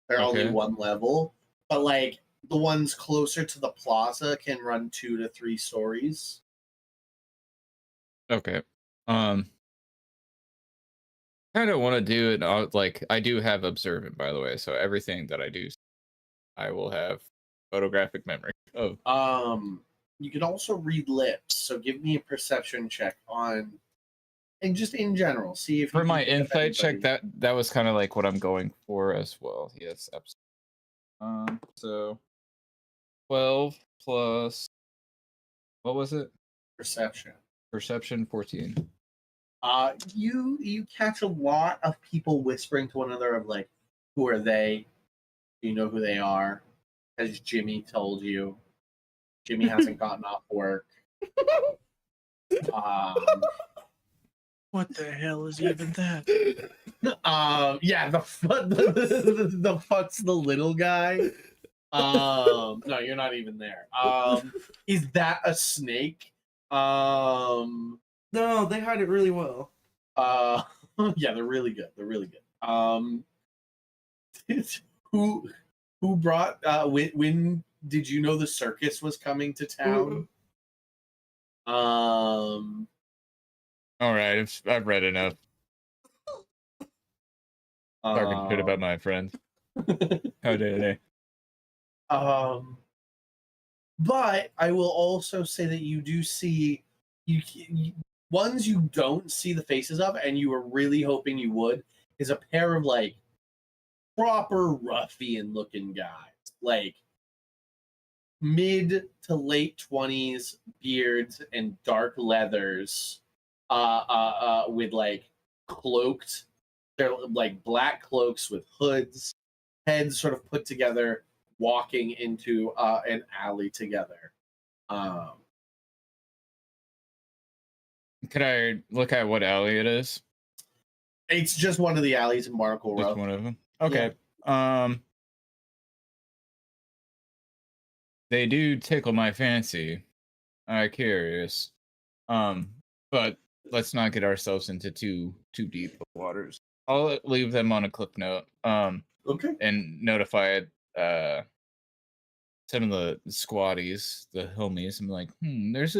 They're only Okay. one level, but like the ones closer to the plaza can run 2 to 3 stories. Okay. Kind of want to do it like I do have observant, by the way, so everything that I do, I will have photographic memory of. You can also read lips, so give me a perception check on, and just in general, see if For you my can pick up insight check, anybody. that was kind of like what I'm going for as well. Yes, absolutely. So 12 plus, what was it? Perception. Perception 14. You catch a lot of people whispering to one another of like, who are they? Do you know who they are? Has Jimmy told you? Jimmy hasn't gotten off work. What the hell is even that? Yeah, the fuck's the little guy. No, you're not even there. Is that a snake? No, they hide it really well. Yeah, they're really good. They're really good. Who brought? When did you know the circus was coming to town? All right, I've read enough. Talking shit about my friend. How dare they? But I will also say that you do see ones you don't see the faces of, and you were really hoping you would, is a pair of like proper ruffian looking guys, like mid to late 20s, beards and dark leathers, with like cloaked, they're like black cloaks with hoods, heads sort of put together, walking into an alley together. Could I look at what alley it is? It's just one of the alleys in Barnacle Just Row. one of them. Okay. They do tickle my fancy. I'm curious. But let's not get ourselves into too deep of waters. I'll leave them on a clip note. Okay. And notify some of the squatties, the homies. I'm like, there's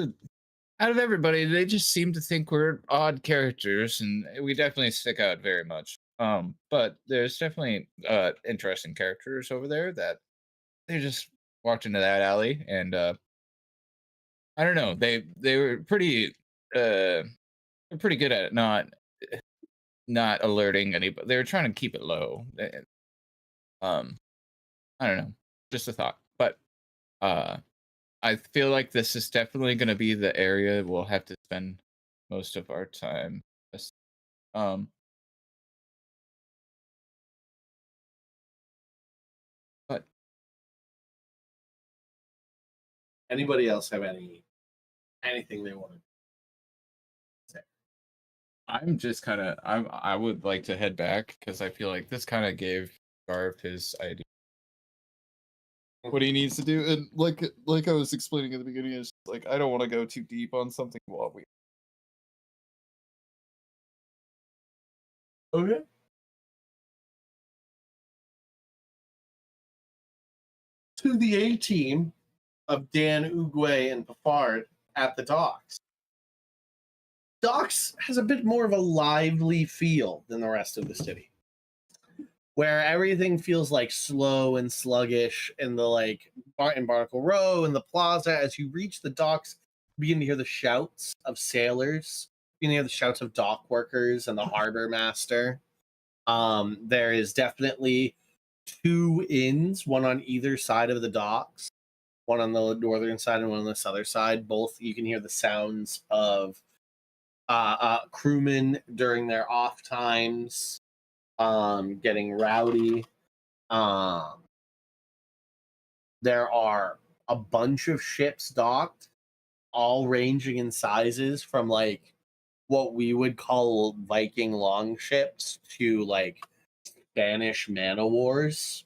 out of everybody, they just seem to think we're odd characters, and we definitely stick out very much. But there's definitely interesting characters over there that they just walked into that alley, and I don't know, they were pretty good at not alerting anybody. They were trying to keep it low. Um, I don't know, just a thought, but I feel like this is definitely going to be the area we'll have to spend most of our time. Um, but Anybody else have anything they want to say? I'm just kind of I would like to head back because I feel like this kind of gave Garv his idea what he needs to do, and like I was explaining at the beginning, is like I don't want to go too deep on something while we. Okay. To the A team of Dan, Uguay, and Pafard at the docks. Docks has a bit more of a lively feel than the rest of the city, where everything feels like slow and sluggish in the in Barnacle Row and the plaza. As you reach the docks, you begin to hear the shouts of sailors, you can hear the shouts of dock workers and the harbor master. There is definitely two inns, one on either side of the docks, one on the northern side and one on the southern side. Both you can hear the sounds of crewmen during their off times, getting rowdy. There are a bunch of ships docked, all ranging in sizes from what we would call Viking longships to Spanish man o' wars.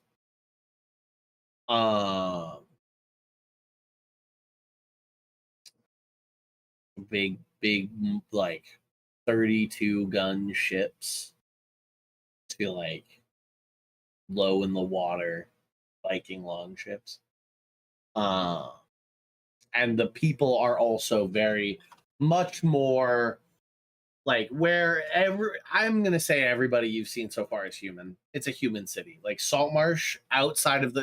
Big 32 gun ships to low in the water Viking longships. And the people are also very much more I'm gonna say everybody you've seen so far is human. It's a human city. Like Saltmarsh, outside of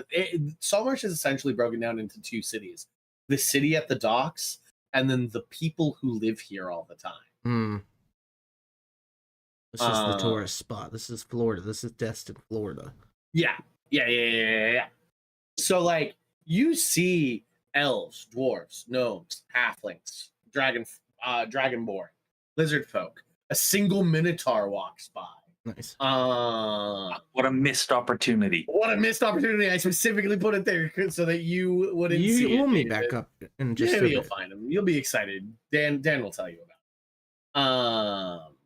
Saltmarsh is essentially broken down into two cities: the city at the docks, and then the people who live here all the time. This is the tourist spot. This is Florida. This is Destin, Florida. Yeah. So you see elves, dwarves, gnomes, halflings, dragonborn, lizard folk. A single minotaur walks by. Nice. What a missed opportunity. What a missed opportunity. I specifically put it there so that you wouldn't see it. You will me back up and just maybe you'll find him. You'll be excited. Dan will tell you about it.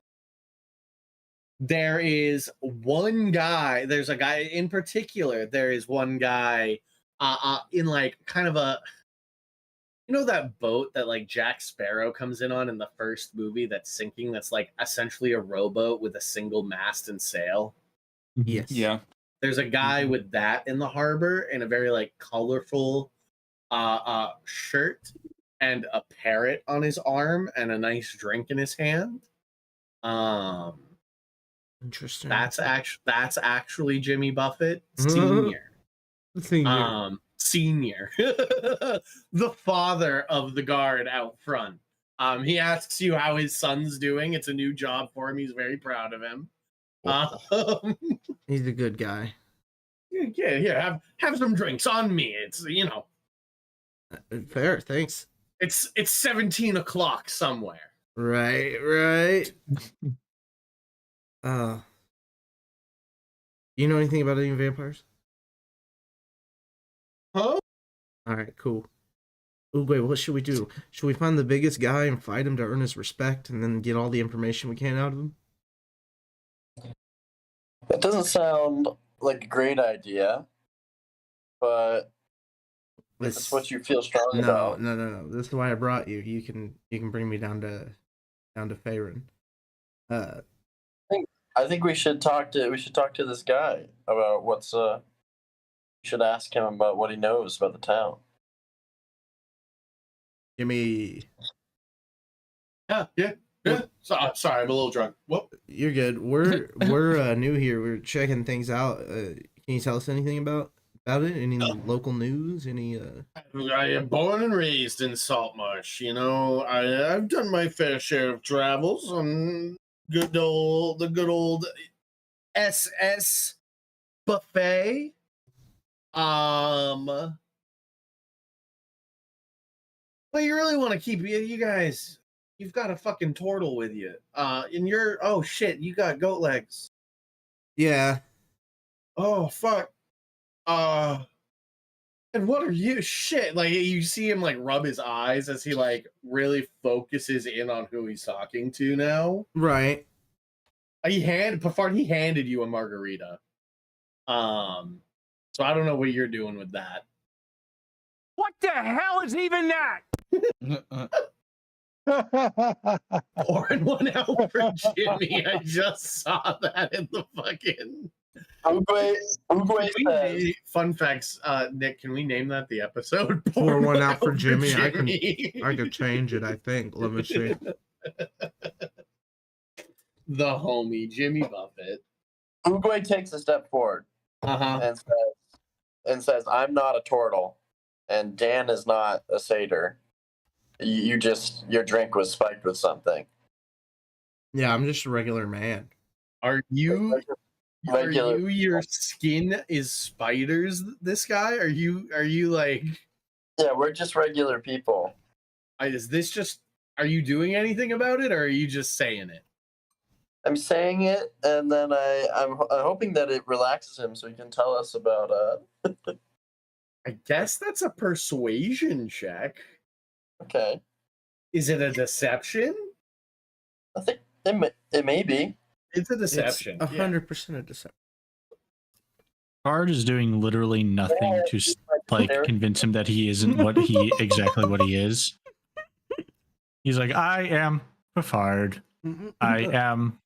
There is one guy. There's a guy in particular. There is one guy in kind of a, that boat that Jack Sparrow comes in on in the first movie that's sinking, that's essentially a rowboat with a single mast and sail. Yes. Yeah. There's a guy with that in the harbor in a very colorful shirt and a parrot on his arm and a nice drink in his hand. Interesting. That's actually Jimmy Buffett Senior. Senior. The father of the guard out front. He asks you how his son's doing. It's a new job for him. He's very proud of him. He's a good guy. Yeah, have some drinks on me. It's Fair, thanks. It's 17 o'clock somewhere. Right. You know anything about any vampires? Huh? Alright, cool. Oogway, what should we do? Should we find the biggest guy and fight him to earn his respect and then get all the information we can out of him? That doesn't sound like a great idea, but it's what you feel strong about. No. This is why I brought you. You can bring me down to Faerun. I think we should talk to this guy about what's we should ask him about what he knows about the town. Jimmy. Yeah. Sorry, I'm a little drunk. Whoop. You're good. We're new here. We're checking things out. Can you tell us anything about it? Any local news? Any I am born and raised in Saltmarsh. You know, I've done my fair share of travels on the good old SS buffet. But you really want to keep you guys. You've got a fucking turtle with you. And you're oh shit, you got goat legs. Yeah. Oh fuck. And what are you? Shit, like you see him like rub his eyes as he like really focuses in on who he's talking to now. Right. He handed you a margarita. So I don't know what you're doing with that. What the hell is even that? Pouring one out for Jimmy. I just saw that in the fucking. Fun facts, Nick. Can we name that the episode? Pour one out for Jimmy. I could change it. I think. Let me see. The homie Jimmy Buffett. Uguay takes a step forward and says, "I'm not a turtle, and Dan is not a satyr. Your drink was spiked with something." Yeah, I'm just a regular man. Are you? Your skin is spiders? This guy? Are you like? Yeah, we're just regular people. Is this just? Are you doing anything about it, or are you just saying it? I'm saying it, and then I'm hoping that it relaxes him, so he can tell us about. I guess that's a persuasion check. Okay. Is it a deception? I think it may be. It's a deception. 100% a deception. Card is doing literally nothing to like convince him that he isn't exactly what he is. He's like, I am Pafard. I am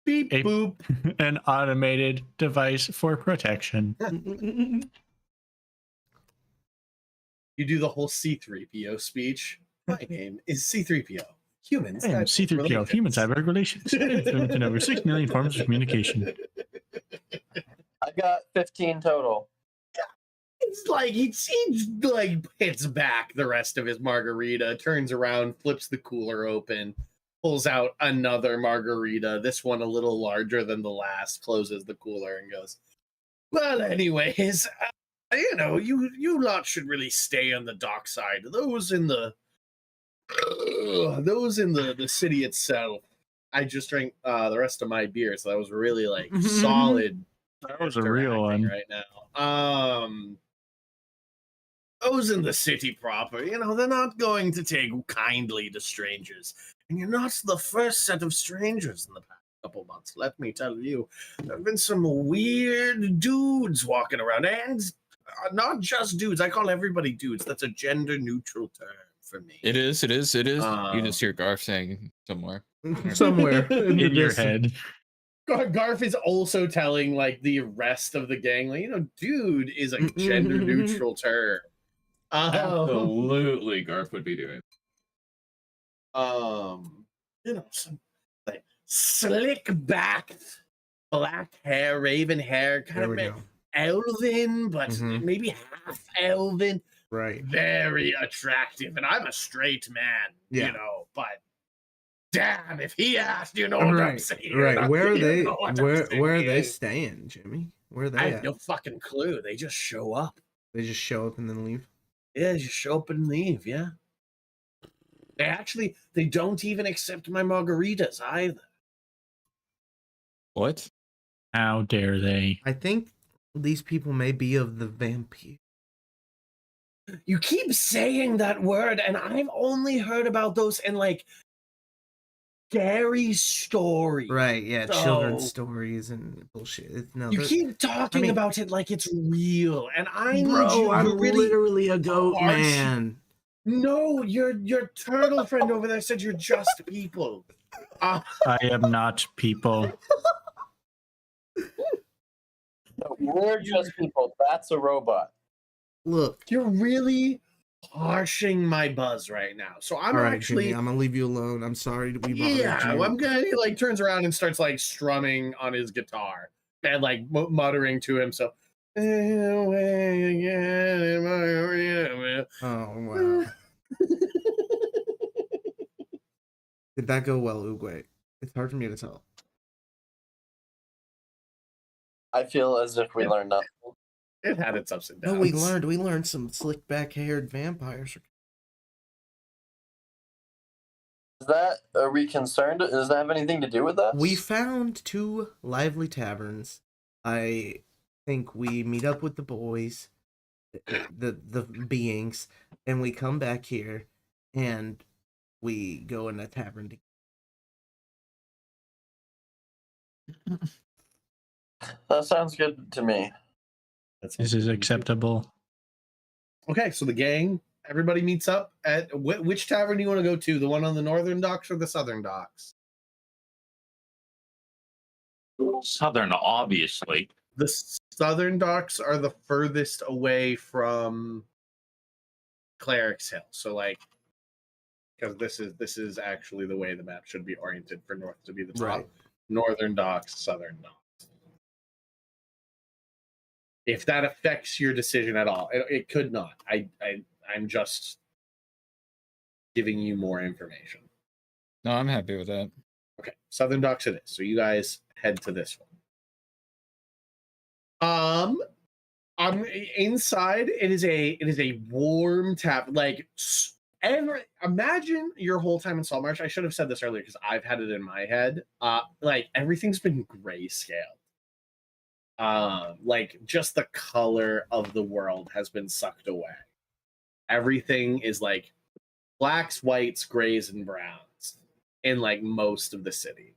beep boop, an automated device for protection. You do the whole C3PO speech. My name is C3PO. Humans. I am C3PO. Humans have regulations. Influent in over 6 million forms of communication. I got 15 total. It's like he like hits back the rest of his margarita, turns around, flips the cooler open, pulls out another margarita, this one a little larger than the last, closes the cooler and goes, well, anyways, you know, you lot should really stay on the dock side. Those in the city itself. I just drank the rest of my beer, so that was really like solid. That was a real one right now. Those in the city proper, you know, they're not going to take kindly to strangers. And you're not the first set of strangers in the past couple months, let me tell you. There have been some weird dudes walking around, and not just dudes. I call everybody dudes. That's a gender-neutral term for me. It is. You just hear Garf saying somewhere in your head. Garf is also telling like the rest of the gang, like, you know, dude is a gender neutral term. Absolutely, Garf would be doing. You know, some like slick backed, black hair, raven hair, kind of elven, but maybe half elven. Right. Very attractive, and I'm a straight man, you know, but damn, if he asked, you know what I'm saying. Right. Where are they? Where are they staying, Jimmy? Where are they? I have no fucking clue. They just show up. They just show up and then leave. Yeah, they just show up and leave. Yeah. They don't even accept my margaritas either. What? How dare they? I think these people may be of the vampire. You keep saying that word, and I've only heard about those in like scary stories. Right, yeah, children's stories and bullshit. You keep talking about it like it's real, and I need you. I'm really literally a goat man. No, your turtle friend over there said you're just people. I am not people. No, we're just people. That's a robot. Look, you're really harshing my buzz right now. So I'm All right, actually Jimmy, I'm gonna leave you alone. I'm sorry to be bothered yeah, you. I'm gonna he like turns around and starts like strumming on his guitar and like muttering to himself. Oh wow. Did that go well, Uguay? It's hard for me to tell. I feel as if we learned nothing. It had its ups and downs. No, we learned some slick back haired vampires. Are we concerned? Does that have anything to do with us? We found 2 lively taverns. I think we meet up with the boys, the beings, and we come back here and we go in a tavern together. That sounds good to me. This is acceptable. Okay, so the gang, everybody meets up at which tavern do you want to go to? The one on the northern docks or the southern docks? Southern, obviously. The southern docks are the furthest away from Cleric's Hill. So like, because this is actually the way the map should be oriented for north to be the top. Right. Northern docks, southern docks. If that affects your decision at all, it could not. I'm just giving you more information. No, I'm happy with that. Okay, southern docks it is. So you guys head to this one. I'm inside. It is a warm tap. Like imagine your whole time in Saltmarsh. I should have said this earlier because I've had it in my head. Like everything's been grayscale. Like just the color of the world has been sucked away. Everything is like blacks, whites, grays, and browns in like most of the city.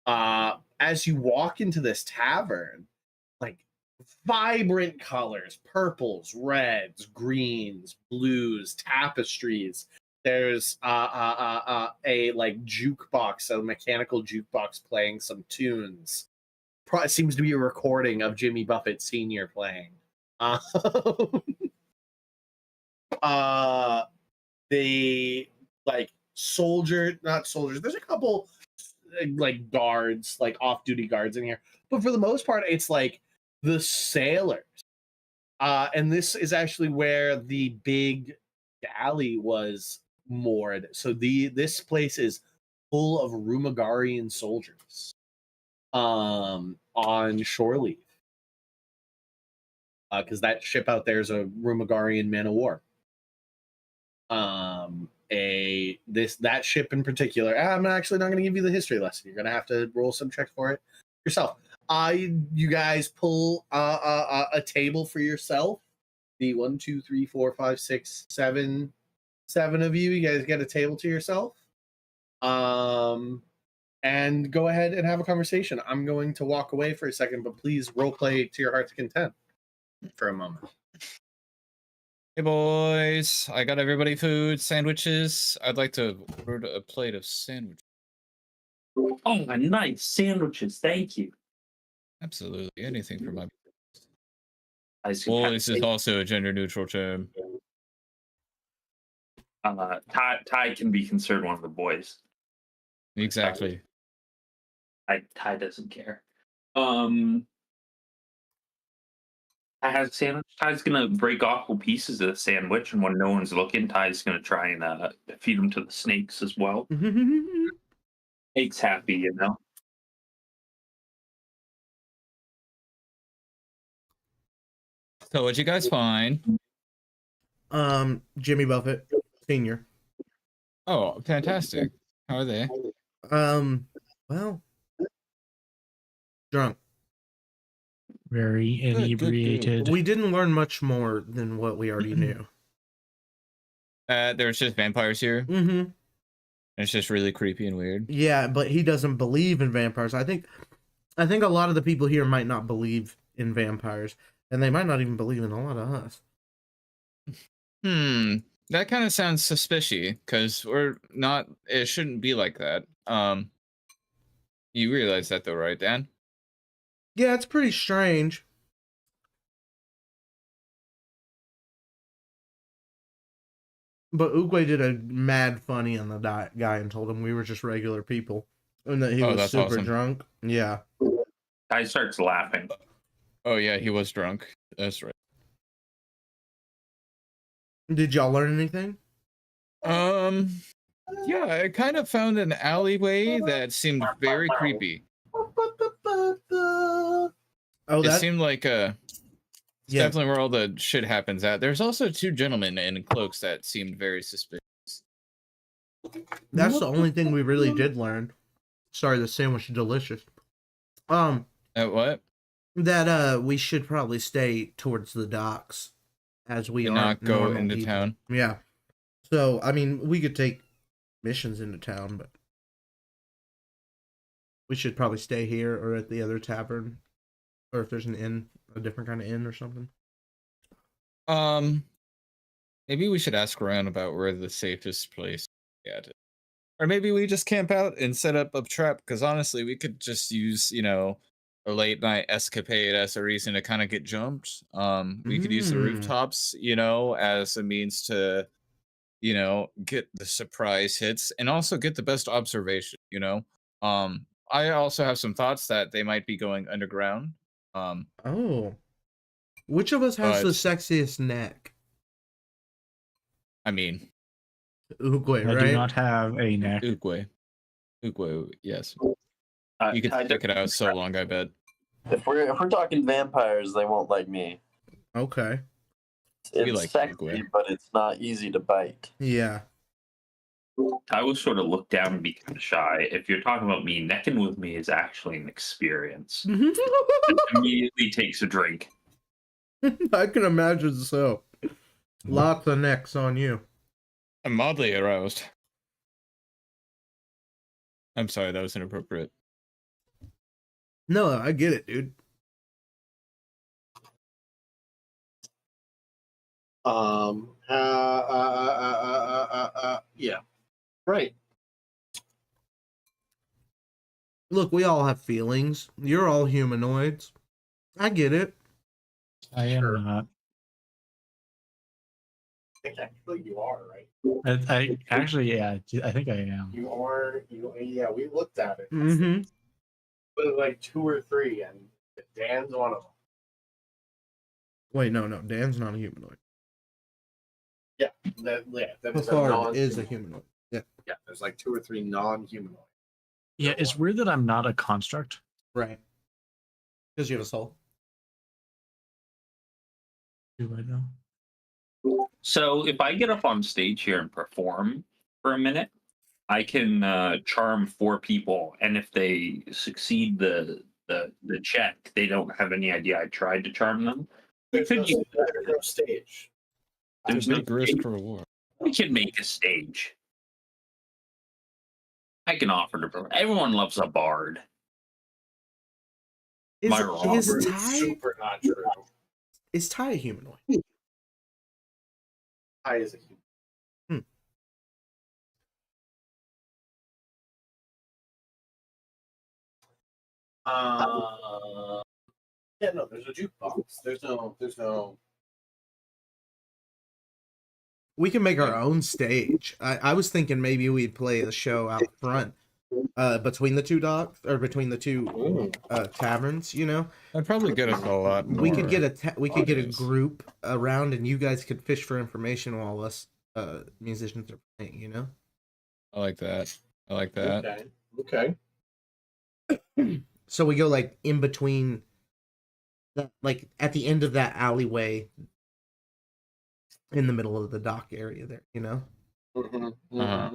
As you walk into this tavern, like vibrant colors, purples, reds, greens, blues, tapestries. There's a like jukebox, a mechanical jukebox playing some tunes. It seems to be a recording of Jimmy Buffett Sr. playing. The like not soldiers. There's a couple like guards, like off-duty guards in here, but for the most part, it's like the sailors. And this is actually where the big galley was moored. So this place is full of Rumagarian soldiers. On shore leave. Because that ship out there is a Rumagarian man of war. That ship in particular. I'm actually not going to give you the history lesson. You're going to have to roll some checks for it yourself. You guys pull a table for yourself. The 1, 2, 3, 4, 5, 6, 7 of you. You guys get a table to yourself. And go ahead and have a conversation. I'm going to walk away for a second, but please role play to your heart's content for a moment. Hey boys, I got everybody food, sandwiches. I'd like to order a plate of sandwiches. Oh, nice sandwiches. Thank you. Absolutely, anything for my. Boys is also a gender-neutral term. Ty can be considered one of the boys. Exactly. Ty doesn't care. I have a sandwich. Ty's gonna break off little pieces of the sandwich, and when no one's looking, Ty's gonna try and feed them to the snakes as well. Snake's happy, you know. So what'd you guys find? Jimmy Buffett Sr. Oh, fantastic. How are they? Well, drunk. Very good. inebriated. We didn't learn much more than what we already knew. There's just vampires here. Mm-hmm. It's just really creepy and weird. Yeah, but he doesn't believe in vampires. I think a lot of the people here might not believe in vampires, and they might not even believe in a lot of us. That kind of sounds suspicious, because we're not. It shouldn't be like that. You realize that though, right, Dan? Yeah, it's pretty strange. But Uguay did a mad funny on the guy and told him we were just regular people and that he was that's super awesome. drunk. Yeah. Guy starts laughing. Oh yeah, he was drunk. That's right. Did y'all learn anything? Yeah, I kind of found an alleyway that seemed very creepy. Oh, It that seemed like it's yeah. definitely where all the shit happens at. There's also two gentlemen in cloaks that seemed very suspicious. That's the only thing we really did learn. Sorry, the sandwich is delicious. What? That we should probably stay towards the docks as we And are not go normal into people. town. Yeah. So, I mean, we could take missions into town, but we should probably stay here or at the other tavern, or if there's an inn, a different kind of inn or something. Maybe we should ask around about where the safest place. Yeah. Or maybe we just camp out and set up a trap. Because honestly, we could just use a late night escapade as a reason to kind of get jumped. We could use the rooftops, as a means to get the surprise hits and also get the best observation. I also have some thoughts that they might be going underground. Oh, which of us has the But- sexiest neck? I mean, Uguay, I right? do not have a neck. Uguay, yes. I- You could I stick it don't- out so long, I bet. If we're talking vampires, they won't like me. Okay. We It's like sexy, Uguay. but it's not easy to bite. Yeah. I will sort of look down and be kind of shy. If you're talking about me, necking with me is actually an experience. Immediately takes a drink. I can imagine so. Lots of necks on you. I'm mildly aroused. I'm sorry, that was inappropriate. No, I get it, dude. Yeah. Right. Look, we all have feelings. You're all humanoids. I get it. I am not. Technically, you are, right? I actually, yeah, I think I am. You are. Yeah, we looked at it. Mm-hmm. But like 2 or 3, and Dan's one of them. Wait, no, Dan's not a humanoid. That is a Picard is a humanoid. Yeah. Yeah, there's like 2 or 3 non-humanoid. Yeah, it's weird that I'm not a construct. Right. Because you have a soul. Do I know? So if I get up on stage here and perform for a minute, I can charm 4 people, and if they succeed the check, they don't have any idea I tried to charm them. There's no stage. There's no Big risk reward. We can make a stage. I can offer to. Everyone loves a bard. Is, My wrong. is Super, Ty super not true. is Ty a humanoid? Ty is a human. Yeah, no, there's a jukebox. There's no. We can make our own stage. I was thinking maybe we'd play the show out front, between the two docks or between the two taverns. You know, That'd probably get us a lot more. we could get a audience. group around, and you guys could fish for information while us musicians are playing. You know. I like that. I like that. Okay. So we go like in between, like at the end of that alleyway, in the middle of the dock area there. You know. Mm-hmm. Uh-huh.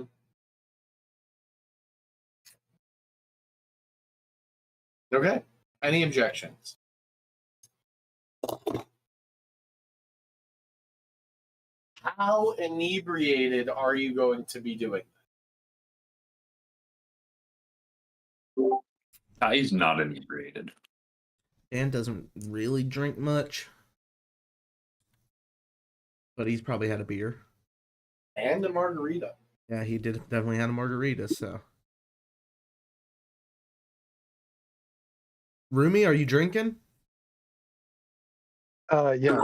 Okay. Any objections? How inebriated are you going to be doing He's not inebriated. Dan doesn't really drink much, but he's probably had a beer. and a margarita? Yeah, he did definitely had a margarita. So, Rumi, are you drinking? Yeah.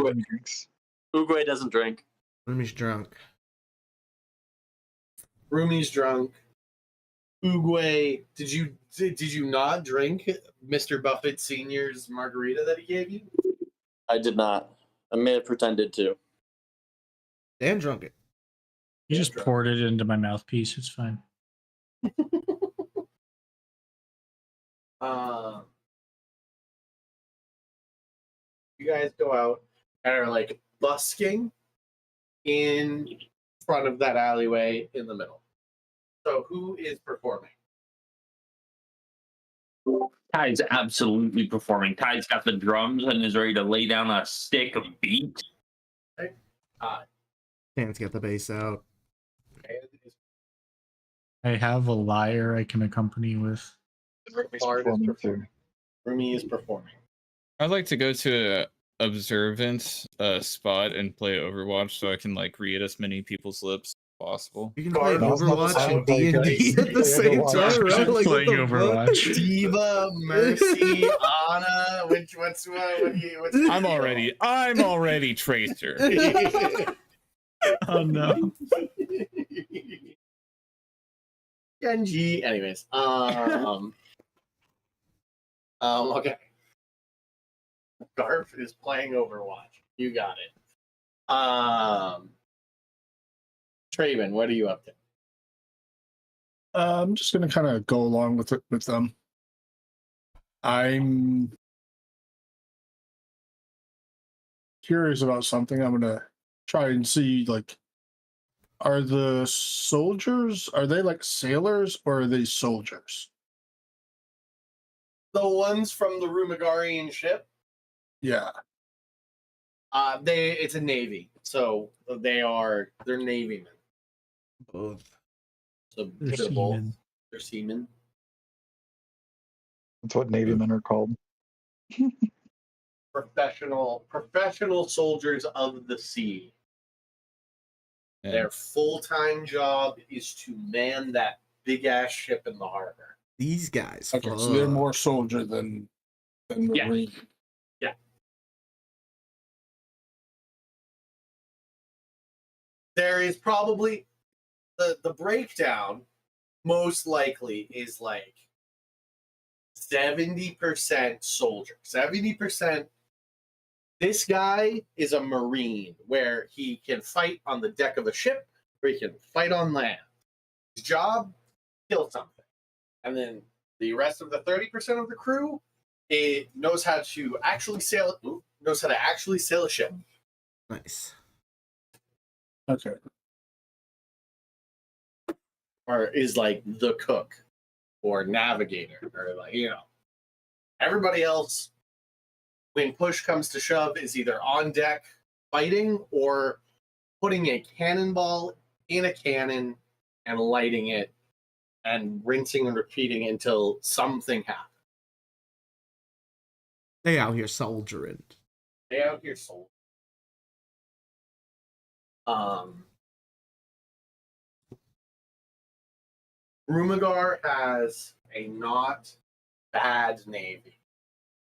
Uguay doesn't drink. Rumi's drunk. Rumi's drunk. Oogway, did you not drink Mr. Buffett Sr.'s margarita that he gave you? I did not. I may have pretended to. Dan drunk it. You just poured it into my mouthpiece. It's fine. You guys go out and are like busking in front of that alleyway in the middle. So who is performing? Ty's absolutely performing. Ty's got the drums and is ready to lay down a stick of beat. Dan's got the bass out. I have a lyre I can accompany with. Rumi is performing. I'd like to go to a observant spot and play Overwatch so I can like read as many people's lips as possible. You can play Overwatch and Like, D&D at the same time, right? Like, what Playing the fuck? Overwatch. Diva, Mercy, Anna. What's I'm already Tracer. Oh no. Genji. Anyways, okay. Garf is playing Overwatch. You got it. Traven, what are you up to? I'm just gonna kind of go along with it with them. I'm curious about something. I'm gonna try and see, like, are the soldiers, are they like sailors or are they soldiers? The ones from the Rumagarian ship. Yeah. It's a navy, so they're navy men. Both. So They're they're both. seamen. They're seamen. That's what Navy men are called. Professional soldiers of the sea. Yeah. Their full-time job is to man that big ass ship in the harbor. These guys. Okay, so they're more soldier than Yeah. marine. There is probably the breakdown most likely is like 70% soldier. 70%. This guy is a marine where he can fight on the deck of a ship or he can fight on land. His job, kill something. And then the rest of the 30% of the crew, it knows how to actually sail a ship. Nice. Okay. Or is like the cook or navigator or like, everybody else, when push comes to shove, is either on deck fighting or putting a cannonball in a cannon and lighting it and rinsing and repeating until something happens. They out here soldiering. They out here sold. Rumagar has a not bad navy,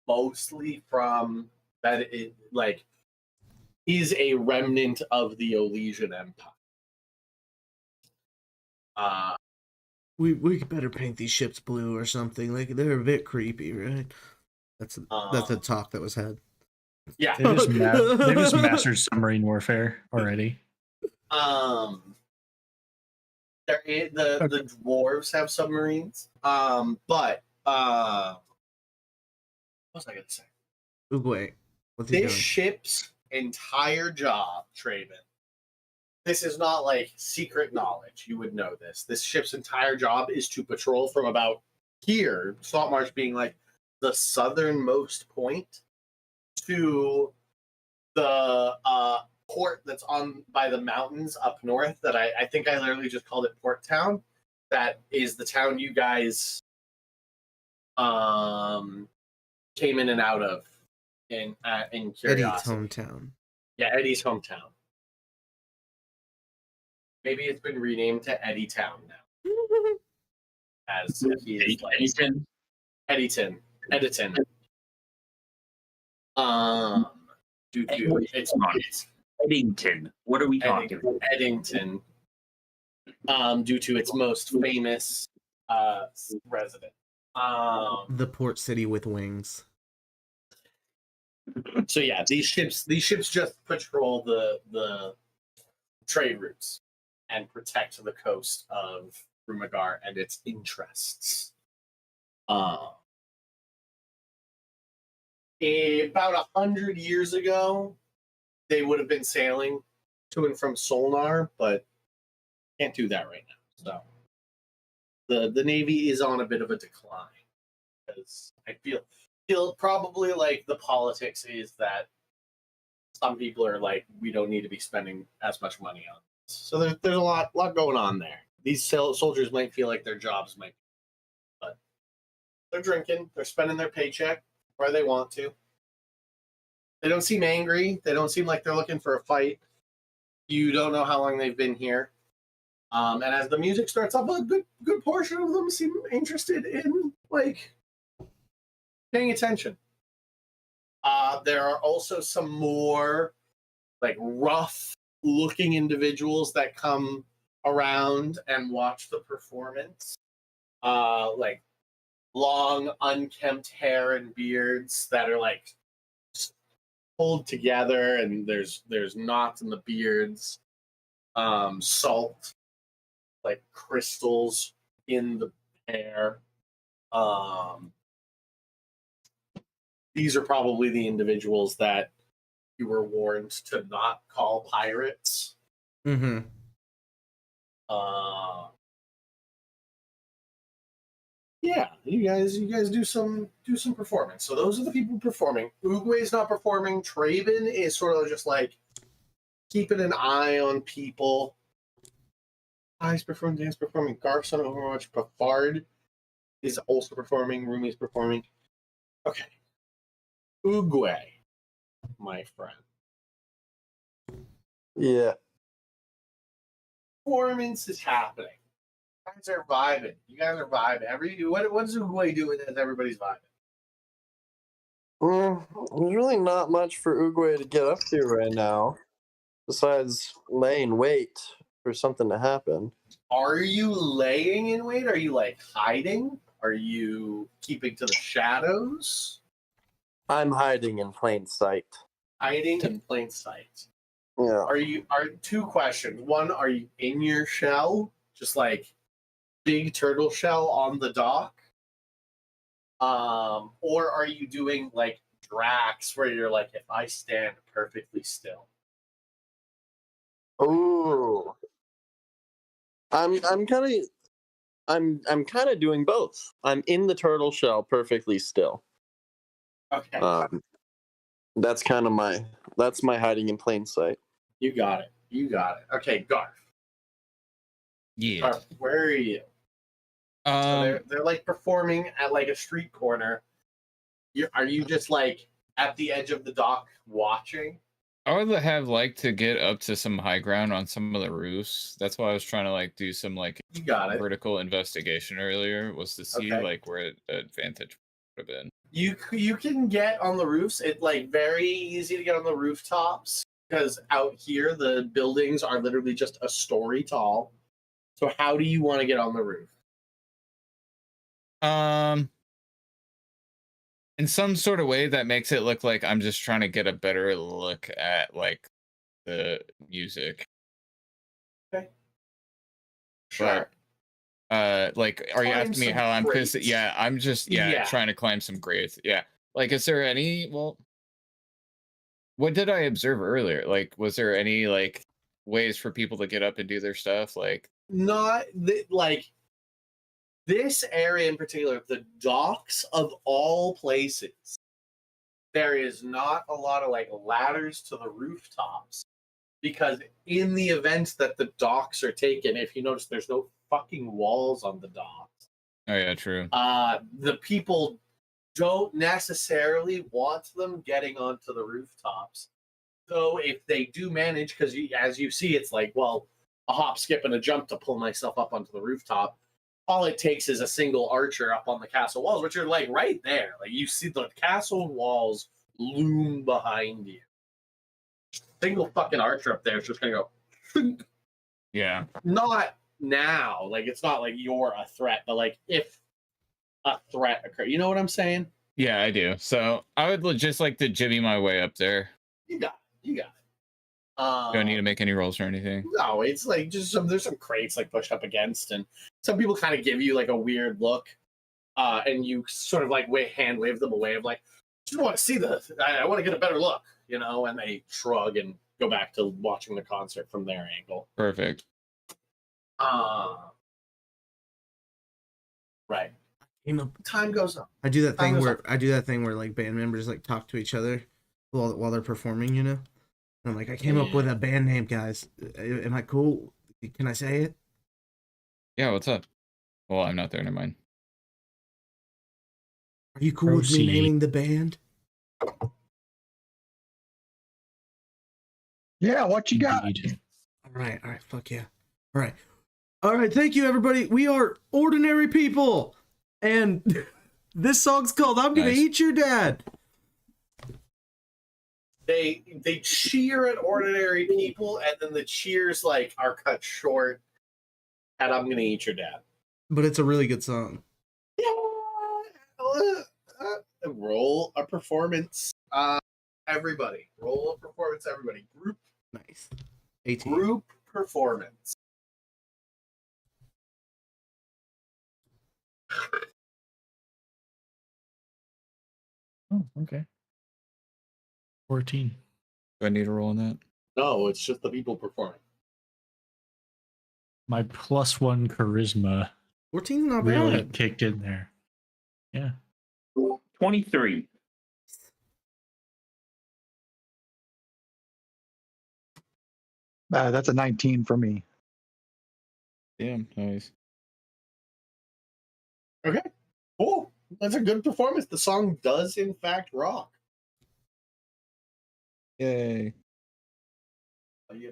mostly from that. He's a remnant of the Elysian Empire. We better paint these ships blue or something. Like, they're a bit creepy, right? That's a talk that was had. Yeah, They just mastered submarine warfare already. The dwarves have submarines. But what was I gonna say? Oogway, what's he This doing? ship's entire job, Traven. This is not like secret knowledge. You would know this. This ship's entire job is to patrol from about here, Saltmarsh being like the southernmost point, to the port that's on by the mountains up north that I think I literally just called it Port Town. That is the town you guys came in and out of in Curiosity. Eddie's hometown. Yeah, Eddie's hometown. Maybe it's been renamed to Eddie Town now. As he is like Eddington. It's Eddington. What are we talking about? Eddington. due to its most famous resident. The port city with wings. So yeah, these ships just patrol the trade routes and protect the coast of Rumagar and its interests. About 100 years ago, they would have been sailing to and from Solnar, but can't do that right now. So the Navy is on a bit of a decline because I feel probably like the politics is that some people are like, we don't need to be spending as much money on this. So there's a lot going on there. These soldiers might feel like their jobs might, but they're drinking, they're spending their paycheck where they want to. They don't seem angry. They don't seem like they're looking for a fight. You don't know how long they've been here. And as the music starts up, a good portion of them seem interested in like paying attention. There are also some more like rough-looking individuals that come around and watch the performance. Like long, unkempt hair and beards that are like pulled together, and there's knots in the beards. Salt, like crystals in the hair. These are probably the individuals that you were warned to not call pirates. Mm-hmm. Yeah, you guys do some performance. So those are the people performing. Oogway's not performing. Traven is sort of just like keeping an eye on people. He's performing, Dan's performing. Garth's on Overwatch. Bafard is also performing. Rumi's performing. Okay. Oogway, my friend. Yeah. Performance is happening. You guys are vibing. What's Oogway doing as everybody's vibing? There's really not much for Uguay to get up to right now, besides laying wait for something to happen. Are you laying in wait? Are you like hiding? Are you keeping to the shadows? I'm hiding in plain sight. Hiding in plain sight. Yeah. Are two questions. One, are you in your shell? Just like big turtle shell on the dock? Or are you doing like Drax where you're like, if I stand perfectly still? Ooh. I'm kind of doing both. I'm in the turtle shell perfectly still. Okay. That's kind of my hiding in plain sight. You got it. Okay, Garth. Yeah. Garth, where are you? So they're like performing at like a street corner. Are you just like at the edge of the dock watching? I would have liked to get up to some high ground on some of the roofs. That's why I was trying to like do some like You got it. vertical investigation earlier, was to see Okay. like where the advantage would have been. You can get on the roofs. It's like very easy to get on the rooftops because out here the buildings are literally just a story tall. So how do you want to get on the roof? In some sort of way that makes it look like I'm just trying to get a better look at like the music. Okay. Sure. Like, are you Climb asking me some how I'm crates. pissed? Yeah, I'm just Yeah. trying to climb some grates. Yeah. Like, is there any? Well, what did I observe earlier? Like, was there any like ways for people to get up and do their stuff? Like, Like this area in particular, the docks of all places, there is not a lot of like ladders to the rooftops because in the event that the docks are taken, if you notice, there's no fucking walls on the docks. oh yeah, true. The people don't necessarily want them getting onto the rooftops. So if they do manage, because as you see, it's like, well, a hop, skip, and a jump to pull myself up onto the rooftop. All it takes is a single archer up on the castle walls, which are like right there. Like you see the castle walls loom behind you. Single fucking archer up there is just gonna go. Yeah. Not now. Like it's not like you're a threat, but like if a threat occurs, you know what I'm saying? Yeah, I do. So I would just like to jimmy my way up there. You got it. You got it. Do I need to make any rolls or anything? No, it's like just there's some crates like pushed up against, and some people kind of give you like a weird look, and you sort of like hand wave them away of like, just want to see this. I want to get a better look, you know, and they shrug and go back to watching the concert from their angle. Perfect. Right. You know, Time goes on. I do that Time thing goes where on. like band members like talk to each other while they're performing, you know. And I'm like, I came up with a band name, guys. Am I cool? Can I say it? Yeah, what's up? Well, I'm not there. Never mind. Are you cool with me naming the band? Yeah, what you got? All right, fuck yeah. All right, thank you everybody. We are Ordinary People. And this song's called I'm Gonna Eat Your Dad. They cheer at Ordinary People, and then the cheers like are cut short at I'm Gonna Eat Your Dad. But it's a really good song. Roll a performance. Everybody. Roll a performance, everybody. Group. Nice. 18. Group performance. Oh, okay. 14. Do I need a roll on that? No, it's just the people performing. My +1 charisma 14's not really bad. kicked in there. Yeah. 23. That's a 19 for me. Damn, nice. Okay. Cool. That's a good performance. The song does in fact rock. Yay.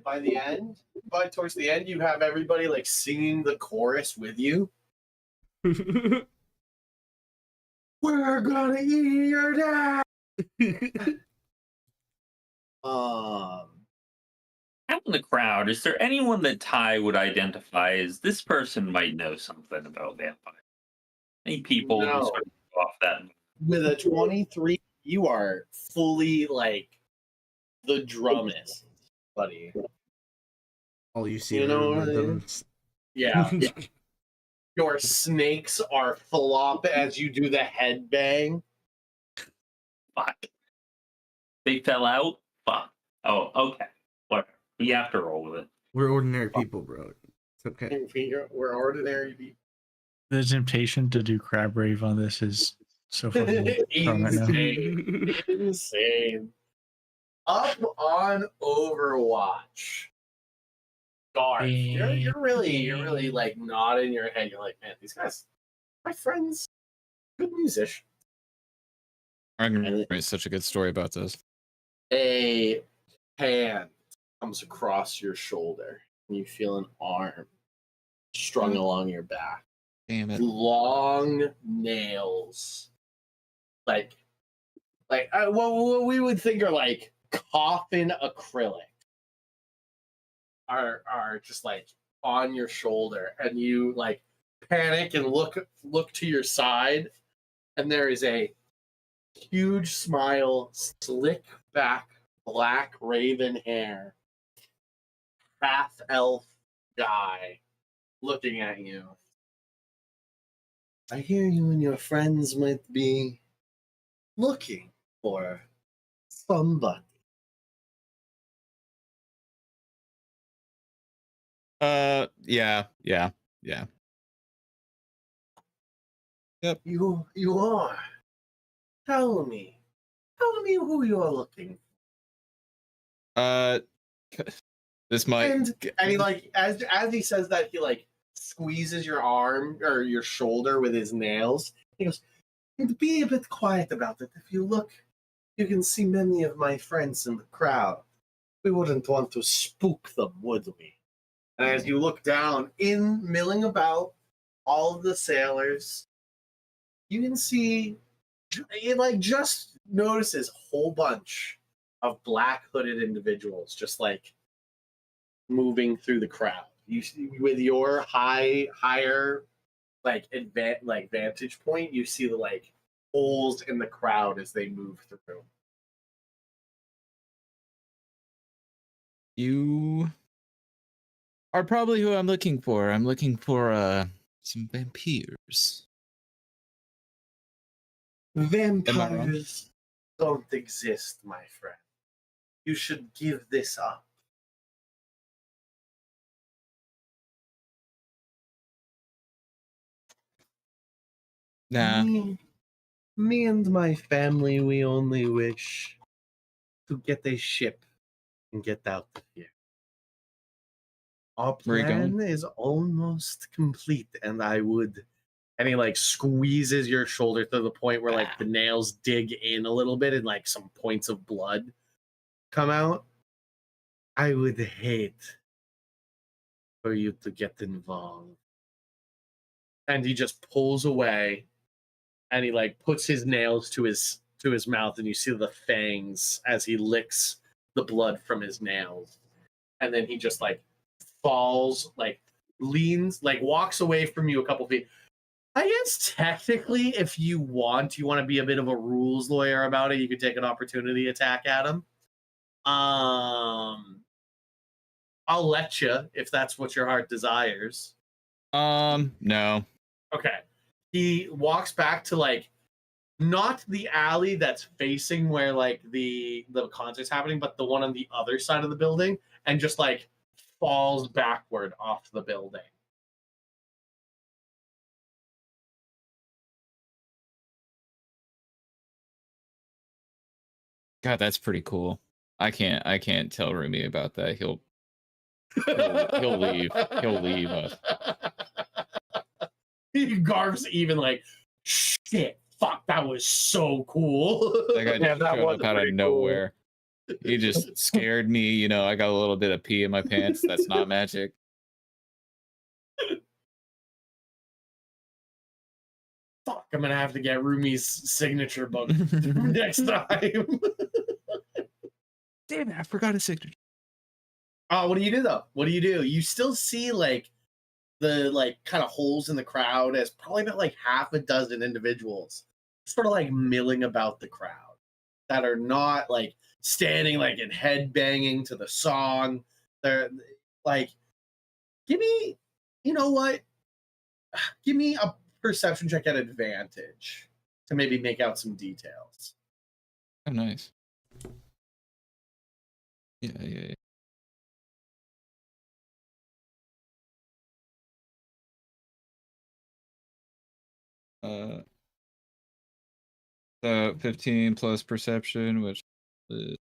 By the end, towards the end, you have everybody like singing the chorus with you. We're gonna eat your dad. Out in the crowd, is there anyone that Ty would identify as this person might know something about vampires? Any people who No. sort of go off that? With a 23, you are fully like the drummist, buddy. All you see You are know what I mean? rhythms. Yeah. Your snakes are flop as you do the headbang. Fuck. They fell out? Fuck. Oh, okay. Whatever. We have to roll with it. We're ordinary people, bro. It's okay. We're ordinary people. The temptation to do crab rave on this is so fucking strong right now. Insane. Insane. Up on Overwatch. Garth, you're really like nodding your head. You're like, man, these guys, my friends, good musician. It's such a good story about this. A hand comes across your shoulder, and you feel an arm strung along your back. Damn it. Long nails, like what we would think are like coffin acrylic, are just like on your shoulder, and you like panic and look to your side, and there is a huge smile, slick back, black raven hair, half elf guy looking at you. I hear you and your friends might be looking for somebody. Yeah. Yep. You are. Tell me who you are looking This for. might. And he like as he says that, he like squeezes your arm or your shoulder with his nails. He goes, and be a bit quiet about it. If you look, you can see many of my friends in the crowd. We wouldn't want to spook them, would we? And as you look down, milling about all of the sailors, you can see, it like just notices a whole bunch of black hooded individuals just like moving through the crowd. You see, with your higher like vantage point, you see the like holes in the crowd as they move through. You are probably who I'm looking for. I'm looking for some vampires. Vampires don't exist, my friend. You should give this up. Nah. Me and my family, we only wish to get a ship and get out of here. Our Where you plan going? is almost complete, and I would. And he like squeezes your shoulder to the point where like the nails dig in a little bit and like some points of blood come out. I would hate for you to get involved. And he just pulls away and he like puts his nails to his mouth, and you see the fangs as he licks the blood from his nails. And then he just like falls, like leans, like walks away from you a couple feet. I guess technically, if you want to be a bit of a rules lawyer about it, you could take an opportunity attack at him. I'll let you if that's what your heart desires. No. Okay. He walks back to like not the alley that's facing where like the concert's happening, but the one on the other side of the building, and just like falls backward off the building. God, that's pretty cool. I can't tell Rumi about that. He'll leave. He'll leave us. Garf's even like, shit, fuck, that was so cool. That guy just showed up out of nowhere. He just scared me. You know, I got a little bit of pee in my pants. That's not magic. Fuck, I'm gonna have to get Rumi's signature book next time. Damn it, I forgot his signature. Oh, what do you do though? What do? You still see like the like kind of holes in the crowd as probably about like half a dozen individuals sort of like milling about the crowd that are not like standing like and head banging to the song. They're like, give me, you know what? Give me a perception check at advantage to maybe make out some details. Oh, nice. Yeah. 15 plus perception, which is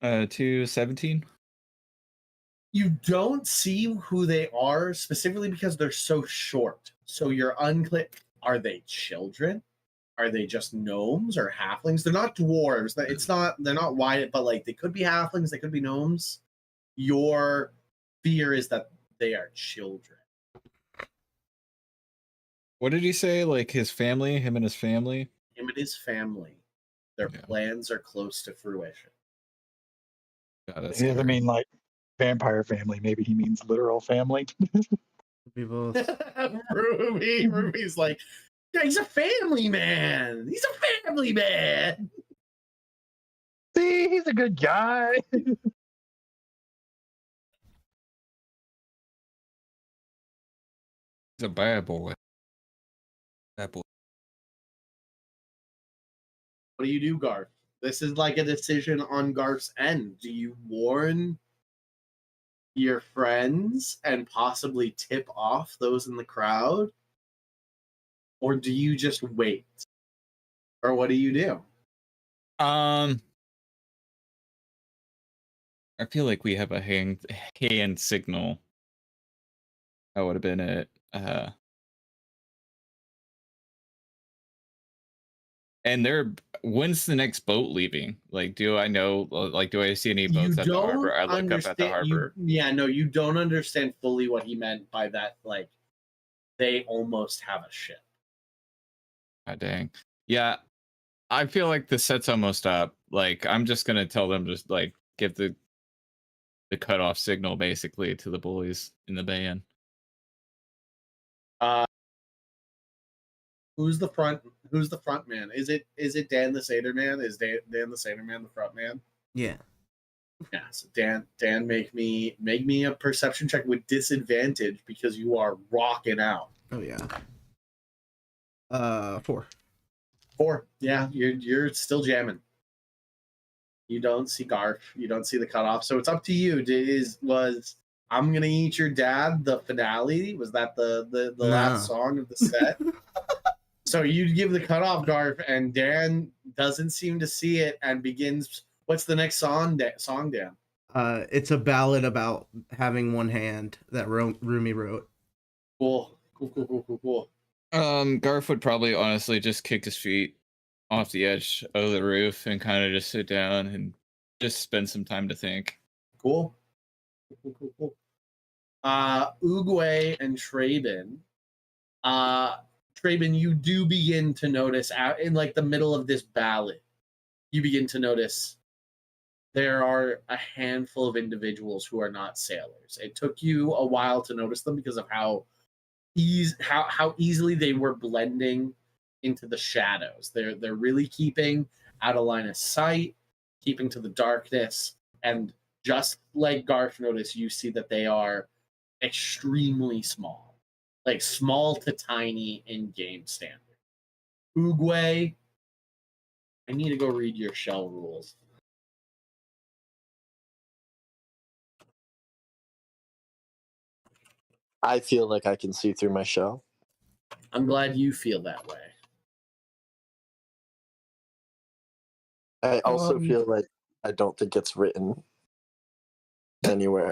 17. You don't see who they are specifically because they're so short. So you're unclear. Are they children? Are they just gnomes or halflings? They're not dwarves. They're not wide, but like they could be halflings, they could be gnomes. Your fear is that they are children. What did he say? Like his family, him and his family? Him and his family. Their plans are close to fruition. God, that's He doesn't mean like vampire family. Maybe he means literal family. People. Ruby's like, yeah, he's a family man. He's a family man. See, he's a good guy. He's a bad boy. Bad boy. What do you do, Garth? This is like a decision on Garth's end. Do you warn your friends and possibly tip off those in the crowd? Or do you just wait? Or what do you do? I feel like we have a hand signal. That would have been it. And when's the next boat leaving? Like, do I know? Like, do I see any boats at the harbor? I look up at the harbor. You don't understand fully what he meant by that. Like, they almost have a ship. God dang. Yeah, I feel like the set's almost up. Like, I'm just gonna tell them just like give the cutoff signal basically to the bullies in the band. Who's the front man? Is it Dan the Satyr Man? Is Dan the Satyr Man the front man? Yeah. Yeah, so Dan, make me a perception check with disadvantage because you are rocking out. Oh yeah. 4. 4. Yeah, you're still jamming. You don't see Garf. You don't see the cutoff. So it's up to you. Was I'm Gonna Eat Your Dad the finale? Was that the last song of the set? So you give the cutoff, Garf, and Dan doesn't seem to see it and begins. What's the next song, Dan? It's a ballad about having one hand that Rumi wrote. Cool. Garf would probably honestly just kick his feet off the edge of the roof and kind of just sit down and just spend some time to think. Cool. Uguay and Traben. Traben, you do begin to notice out in like the middle of this ballad, you begin to notice there are a handful of individuals who are not sailors. It took you a while to notice them because of how easily they were blending into the shadows. They're really keeping out of line of sight, keeping to the darkness, and just like Garth noticed, you see that they are extremely small, like small to tiny in game standard. Uguay, I need to go read your shell rules. I feel like I can see through my shell. I'm glad you feel that way. I also feel like I don't think it's written anywhere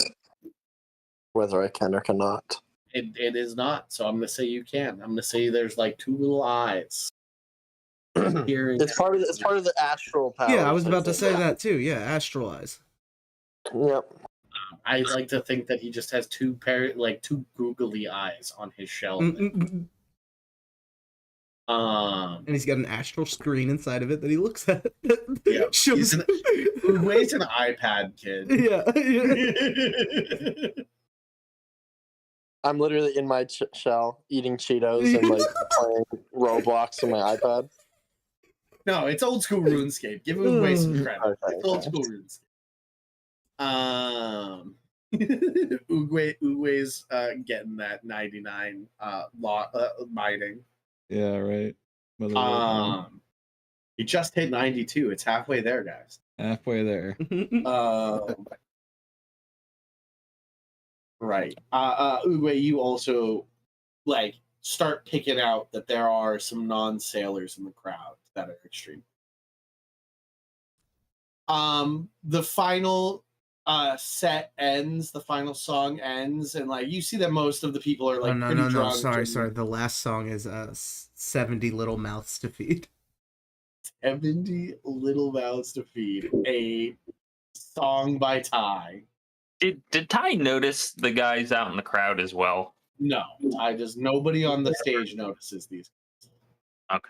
whether I can or cannot. It is not, so I'm gonna say you can. I'm gonna say there's like 2 little eyes. It's part of the astral power. Yeah, I was about to say that too. Yeah, astral eyes. Yep. I like to think that he just has 2 googly eyes on his shell. And he's got an astral screen inside of it that he looks at. Yeah, Shows... Uguay's an iPad kid. Yeah. I'm literally in my shell eating Cheetos and like playing Roblox on my iPad. No, it's old school RuneScape. Give Uguay some credit. Okay, it's old school RuneScape. Uguay's getting that 99 mining. Yeah, right. He just hit 92. It's halfway there, guys. Halfway there. Right. Uguay, you also like start picking out that there are some non-sailors in the crowd that are extreme. The final set ends, the final song ends, and like you see that most of the people are like pretty drunk. Sorry. The last song is 70 Little Mouths to Feed. 70 Little Mouths to Feed, a song by Ty. Did Ty notice the guys out in the crowd as well? No, nobody on the stage notices these. Okay.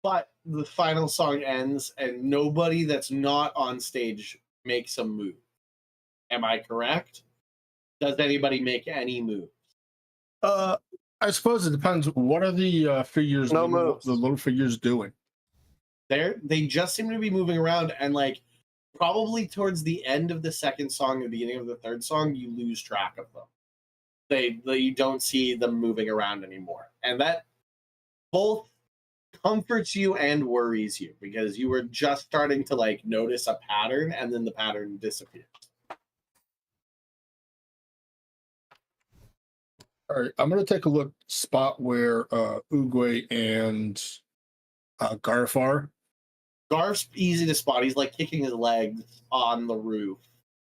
But the final song ends, and nobody that's not on stage makes a move. Am I correct? Does anybody make any moves? I suppose it depends. What are the figures? No moves. The little figures doing? They just seem to be moving around, and like probably towards the end of the second song, the beginning of the third song, you lose track of them. You don't see them moving around anymore, and that both comforts you and worries you because you were just starting to like notice a pattern, and then the pattern disappears. All right, I'm gonna take a look spot where Uguay and Garf are. Garf's easy to spot. He's like kicking his legs on the roof.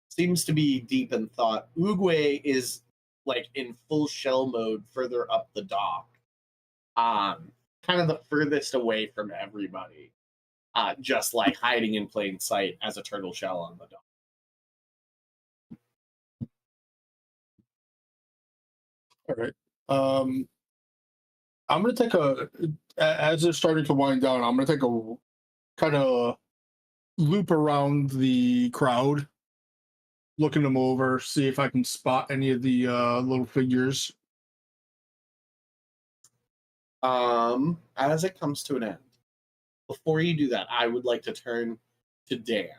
Seems to be deep in thought. Uguay is like in full shell mode further up the dock. Kind of the furthest away from everybody. Just like hiding in plain sight as a turtle shell on the dock. All right. I'm gonna take as it's starting to wind down. I'm gonna take a kind of loop around the crowd, looking them over, see if I can spot any of the little figures. As it comes to an end, before you do that, I would like to turn to Dan.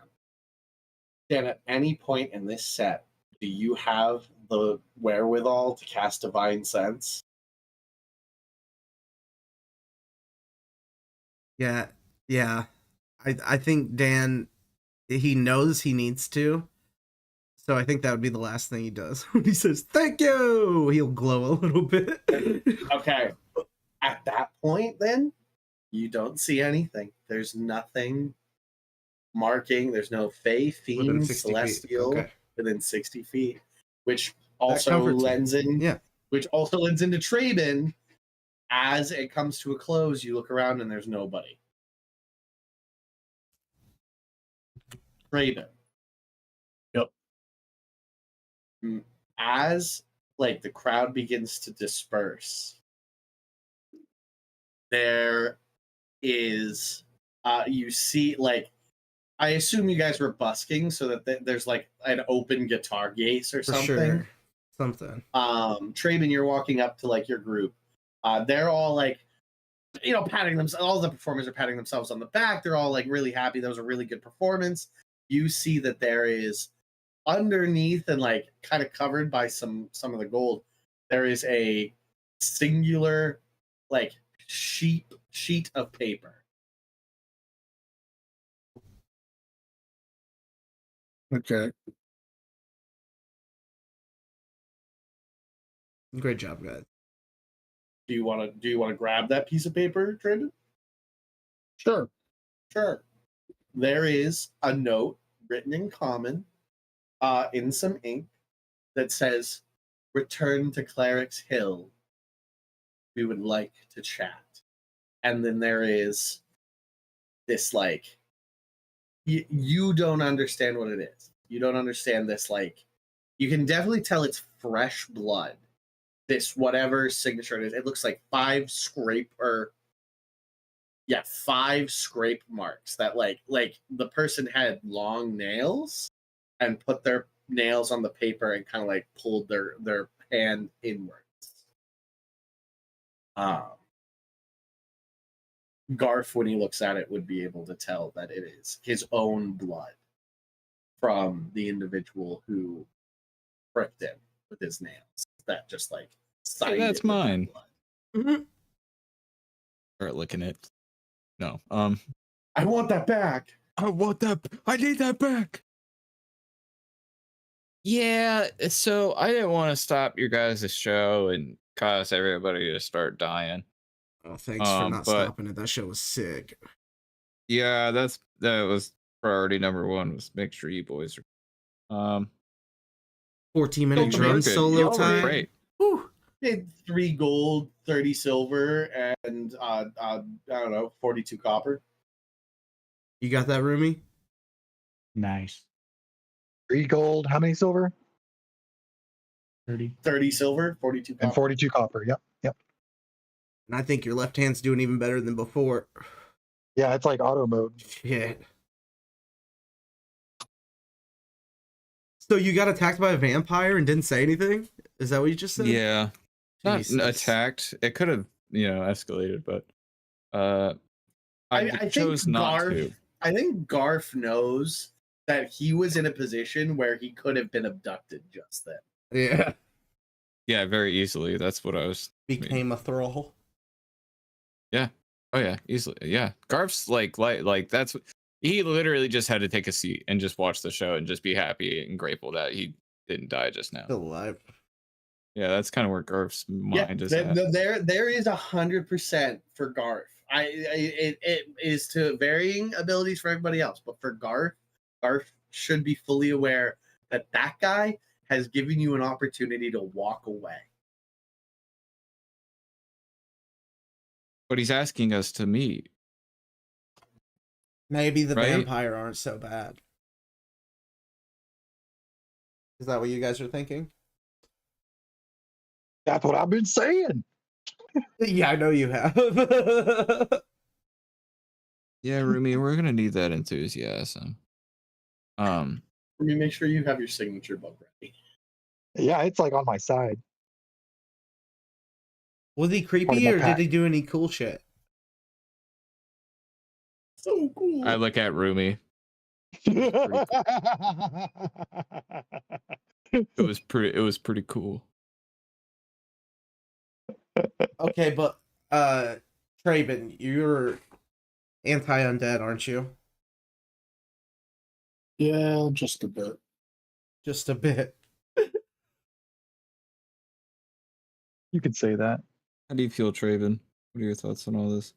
Dan, at any point in this set, do you have the wherewithal to cast Divine Sense? Yeah, yeah. I think Dan, he knows he needs to, so I think that would be the last thing he does. When he says "thank you," he'll glow a little bit. Okay. At that point, then, you don't see anything. There's nothing marking. There's no Fey, Within Fiend, 60 feet. Celestial Okay. within 60 feet, which also comforts me. lends in. Yeah. Which also lends into Traben. As it comes to a close, you look around and there's nobody. Traben. Yep. As like the crowd begins to disperse, there is you see, like, I assume you guys were busking so that there's like an open guitar case or For something. sure. Something. Traben, you're walking up to like your group. They're all like, you know, patting themselves. All the performers are patting themselves on the back. They're all like really happy. That was a really good performance. You see that there is underneath and like kind of covered by some of the gold, there is a singular like sheet of paper. Okay. Great job, guys. Do you want to grab that piece of paper, Traben? Sure. Sure. There is a note written in common, in some ink, that says, "Return to Cleric's Hill. We would like to chat." And then there is this, like, you don't understand what it is. You don't understand this, like, you can definitely tell it's fresh blood. This whatever signature it is, it looks like five scrape marks that like the person had long nails and put their nails on the paper and kind of like pulled their hand inwards. Garf, when he looks at it, would be able to tell that it is his own blood from the individual who pricked him with his nails. That just like Hey, that's it with their mine. blood. Mhm. Start licking it. No. I want that back. I want that. I need that back. Yeah, so I didn't want to stop your guys' show and cause everybody to start dying. Oh, thanks for not but stopping it. That show was sick. yeah, that was priority number one, was make sure you boys are 14-minute Y'all drum were good. solo Y'all were time. great. Whew. Paid 3 gold, 30 silver, and I don't know, 42 copper. You got that, Rumi? Nice. 3 gold. How many silver? 30. 30 silver, 42 copper. And 42 copper. Yep. Yep. And I think your left hand's doing even better than before. Yeah, it's like auto mode. Shit. So you got attacked by a vampire and didn't say anything? Is that what you just said? Yeah, not Jesus. attacked. It could have, escalated, but I chose think not Garf, to. I think Garf knows that he was in a position where he could have been abducted just then. Yeah. Yeah, very easily. That's what I was. Became a thrall. Oh yeah, easily. Yeah, Garf's like that's. He literally just had to take a seat and just watch the show and just be happy and grateful that he didn't die just now. Still alive. Yeah, that's kind of where Garf's mind is at. There is 100% for Garf. It is to varying abilities for everybody else, but for Garf should be fully aware that that guy has given you an opportunity to walk away. But he's asking us to meet. Maybe the Right? vampire aren't so bad. Is that what you guys are thinking? That's what I've been saying. Yeah, I know you have. Yeah, Rumi, we're gonna need that enthusiasm. Let me make sure you have your signature book ready. Yeah, it's like on my side. Was he Part of creepy my or did pack. he do any cool shit? So cool. I look at Rumi. It It was pretty cool. Okay, but Traven, you're anti-undead, aren't you? Yeah, just a bit. Just a bit. You could say that. How do you feel, Traven? What are your thoughts on all this?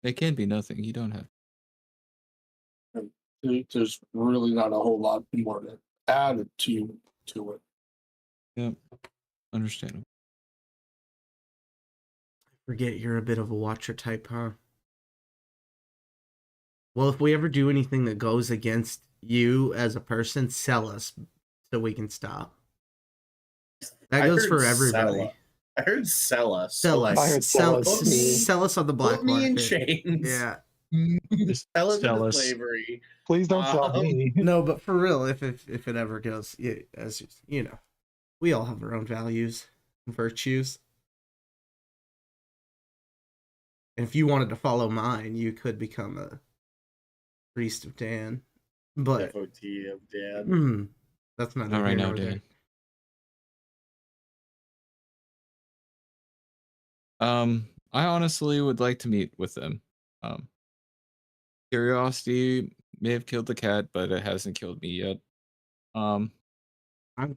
It can be nothing. You don't have. There's really not a whole lot more to add to it. Yep. Understandable. Forget you're a bit of a watcher type, huh? Well, if we ever do anything that goes against you as a person, sell us so we can stop. That I goes heard for everybody. sell. I heard sell us. Sell I us. heard Sell, sell us. sell us on the black Put me in market. chains. Yeah. Sell us Sell into us. slavery. Please don't sell me. No, but for real, if it ever goes, as you know, we all have our own values and virtues. And if you wanted to follow mine, you could become a priest of Dan. But Devotee of Dan. that's not Not right here now, nor there. Dan. I honestly would like to meet with them. Curiosity may have killed the cat, but it hasn't killed me yet. I'm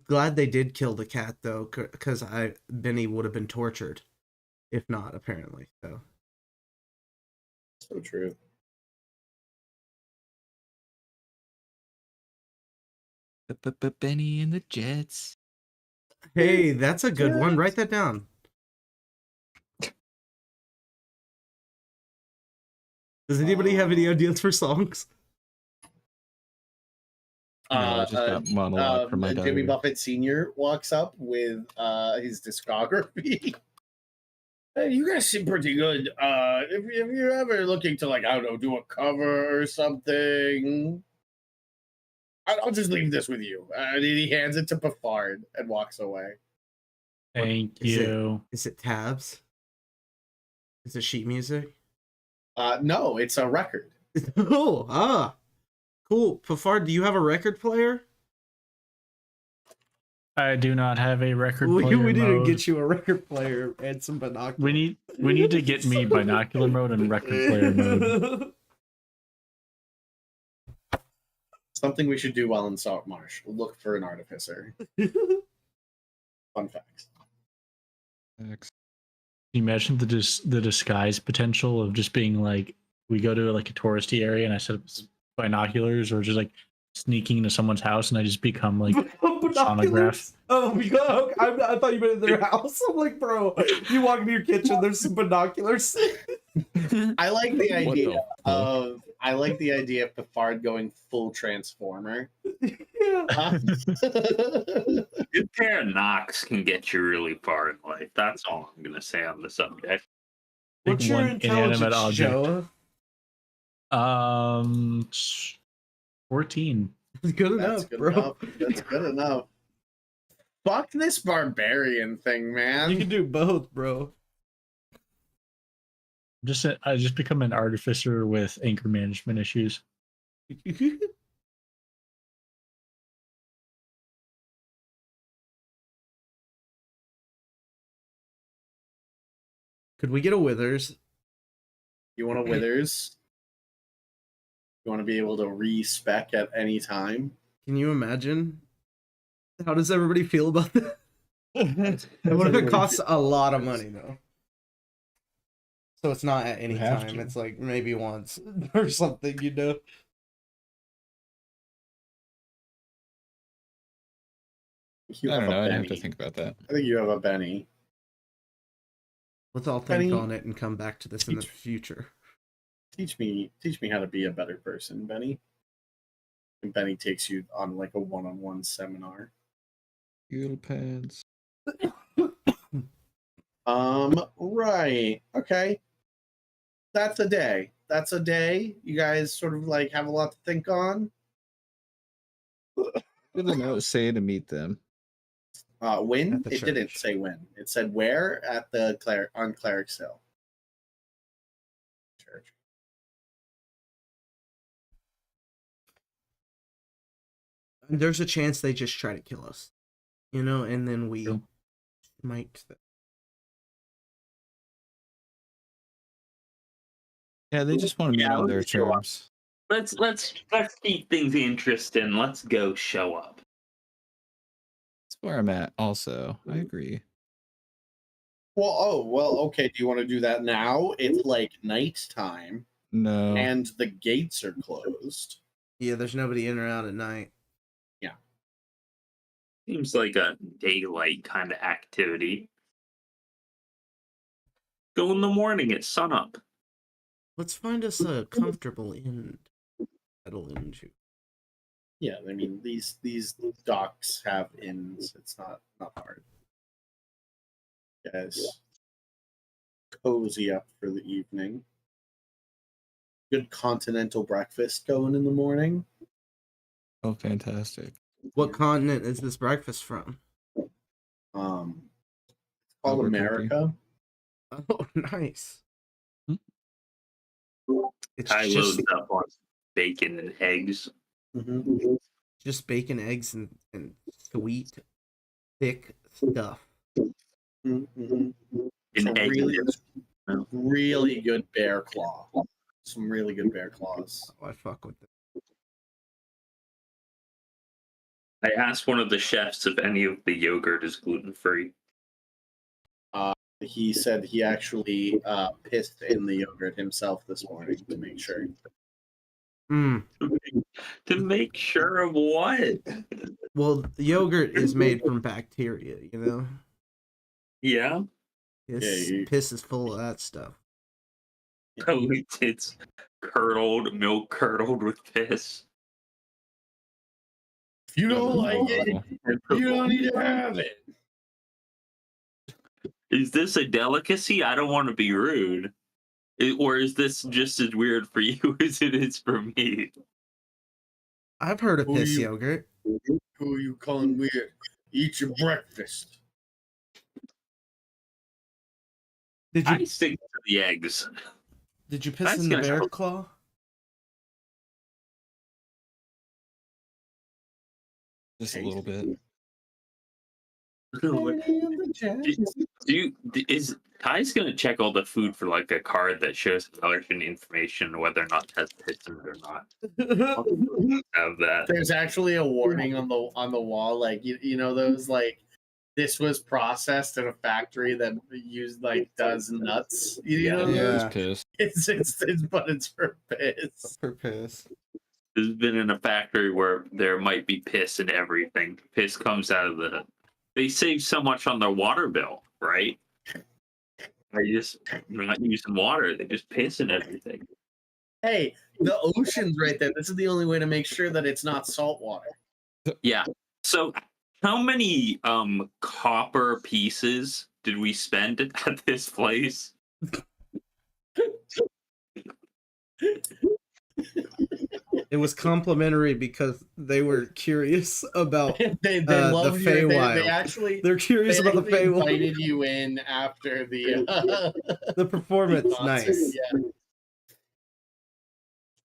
glad they did kill the cat though, because Benny would have been tortured, if not apparently. So true. Benny and the Jets. Hey, that's a good one. Write that down. Does anybody have any ideas for songs? No, I just got monologue from my Jimmy diary. Buffett Sr. walks up with his discography. Hey, you guys seem pretty good. If you're ever looking to, like, I don't know, do a cover or something, I'll just leave this with you. And he hands it to Pafard and walks away. Thank Is you. Is it tabs? Is it sheet music? No, it's a record. Oh, cool. Pafard, do you have a record player? I do not have a record We player need to mode. get you a record player and some binoculars. We need to get me binocular mode and record player mode. Something we should do while in Salt Marsh. Look for an artificer. Fun facts. Thanks. Can you imagine the disguise potential of just being like, we go to like a touristy area and I set up binoculars, or just like sneaking into someone's house and I just become like sonograph. Oh my god! I thought you meant in their house. I'm like, bro, you walk into your kitchen, there's some binoculars. I like the What idea the fuck? of Pafard going full Transformer. Yeah. Good pair of knocks can get you really far in life. That's all I'm gonna say on the subject. Pick What's your one inanimate intelligence, object. Joe? 14. Good That's enough, good bro. enough. That's good enough. Fuck this barbarian thing, man. You can do both, bro. I just become an artificer with anger management issues. Could we get a Withers? You want a Withers? You want to be able to respec at any time? Can you imagine? How does everybody feel about that? What if it costs a lot of money though? So it's not at any You have time. to. It's like maybe once or something, you know. You I have don't know. a I'd have to Benny. think about that. I think you have a Benny. Let's all think Penny- on it and come back to this in the future. Teach me how to be a better person, Benny. And Benny takes you on like a one-on-one seminar. Fuel pads. Right. Okay. That's a day. That's a day. You guys sort of like have a lot to think on. What did the note say to meet them? When? At the It didn't church. say when. It said where at the on Cleric's Hill. Church. There's a chance they just try to kill us, you know, and then we True. might. Yeah, they just want to meet Yeah, on their let's show up. terms. Let's keep things interesting. Let's go show up. That's where I'm at. Also, I agree. Well, okay. Do you want to do that now? It's like nighttime No. and the gates are closed. Yeah, there's nobody in or out at night. Seems like a daylight kind of activity. Go in the morning at sunup. Let's find us a comfortable inn to settle into. Yeah, I mean these docks have inns. It's not hard. Guys, cozy up for the evening. Good continental breakfast going in the morning. Oh, fantastic. What continent is this breakfast from? It's called Albuquerque. America. Oh, nice. Hmm. It's I just, loaded up on bacon and eggs. Mm-hmm. just bacon, eggs, and sweet, thick stuff. Mm-hmm. An Some egg really good bear claw. Some really good bear claws. Oh, I fuck with it. I asked one of the chefs if any of the yogurt is gluten free. He said he actually pissed in the yogurt himself this morning to make sure. Mm. To make sure of what? Well, yogurt is made from bacteria, you know? Yeah. Piss is full of that stuff. Oh, it's curdled, milk curdled with piss. If you don't like it, you don't need to have it. Is this a delicacy? I don't want to be rude. Or is this just as weird for you as it is for me? I've heard of Who piss you- yogurt. Who are you calling weird? Eat your breakfast. Did I you stick to the eggs. did you piss that's in the gonna bear help. claw? Just a little bit. Is Ty's gonna check all the food for like a card that shows allergen information, whether or not it has piss in it or not? Have that. There's actually a warning on the wall, like you know those like this was processed in a factory that used like does nuts. You know Yeah. those? Just pissed. It's for piss. For piss. This has been in a factory where there might be piss in everything. Piss comes out of the. They save so much on their water bill, right? They just not using water. They just piss in everything. Hey, the ocean's right there. This is the only way to make sure that it's not salt water. Yeah. So, how many copper pieces did we spend at this place? It was complimentary because they were curious about they the love you. They Feywild. actually They're curious they about the actually Feywild. invited you in after the The performance, concert. nice. Yeah.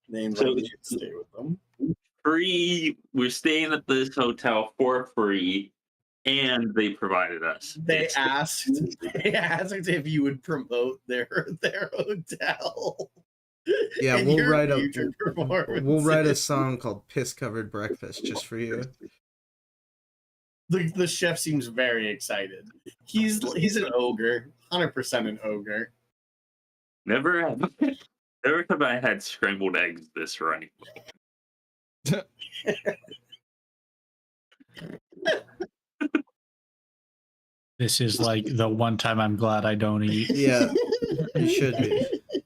They invited you to stay with them. Free. We're staying at this hotel for free, and they provided us. They this. asked if you would promote their hotel. Yeah, in we'll your write future a performances. song called "Piss Covered Breakfast" just for you. The chef seems very excited. He's an ogre, 100% an ogre. Never have I had scrambled eggs this right. This is like the one time I'm glad I don't eat. Yeah, you should be.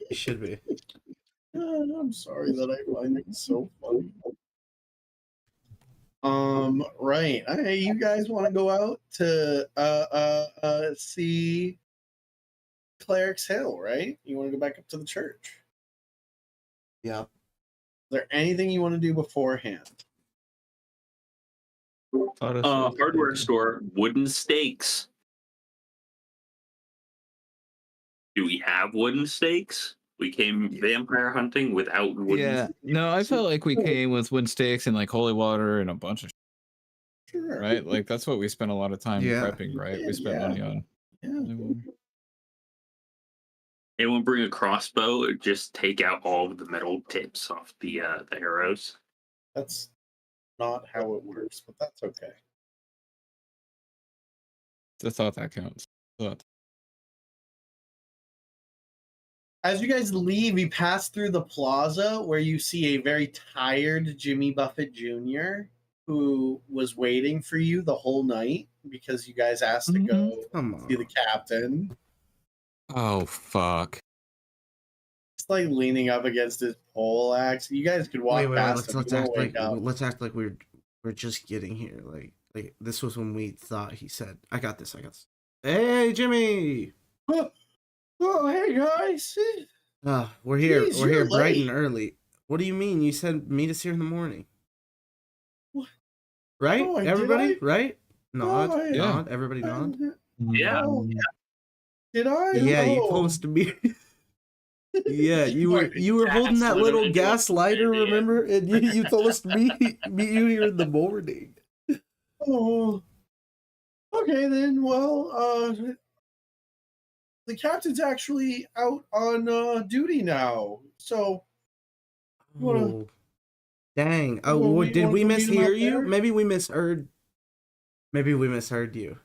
You should be. I'm sorry that I find it so funny. Right. Hey, you guys want to go out to see Cleric's Hill, right? You want to go back up to the church. Yeah. Is there anything you want to do beforehand? Hardware store, wooden stakes. Do we have wooden stakes? We came vampire hunting without wooden Yeah, no, I felt like we came with wind stakes and like holy water and a bunch of Sure. right. Like that's what we spent a lot of time Yeah. prepping, right? We spent money on. Yeah. Anyone bring a crossbow or just take out all of the metal tips off the arrows? That's not how it works, but that's okay. It's a thought that counts. Thought. As you guys leave, you pass through the plaza where you see a very tired Jimmy Buffett Jr. who was waiting for you the whole night because you guys asked to go see the captain. Oh fuck! It's like leaning up against his pole axe. You guys could walk past him. Let's act like we're just getting here. Like this was when we thought he said, "I got this. I got this." Hey, Jimmy. Oh, hey guys. We're here. Jeez, we're here you're bright and late. early. What do you mean? You said meet us here in the morning. What? Right? Oh, Everybody? did I? Right? Nod. Oh, yeah. Nod. Everybody nod. Yeah. Oh, did I? Yeah, you Oh. told us to be. Yeah, you were holding that Gas little lighter gas lighter, remember? And you told us to meet you here in the morning. Oh. Okay then. Well, the captain's actually out on duty now. So you wanna, Oh, dang. you wanna meet- Did wanna we go meet him out mishear you? there? Maybe we misheard. Maybe we misheard you.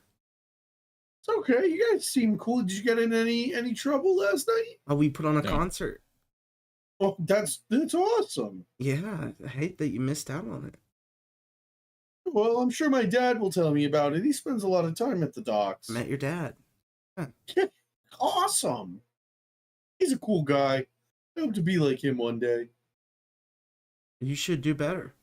It's okay. You guys seem cool. Did you get in any trouble last night? Oh, we put on a No. concert. Oh, that's awesome. Yeah, I hate that you missed out on it. Well, I'm sure my dad will tell me about it. He spends a lot of time at the docks. Met your dad. Awesome. He's a cool guy. I hope to be like him one day. You should do better.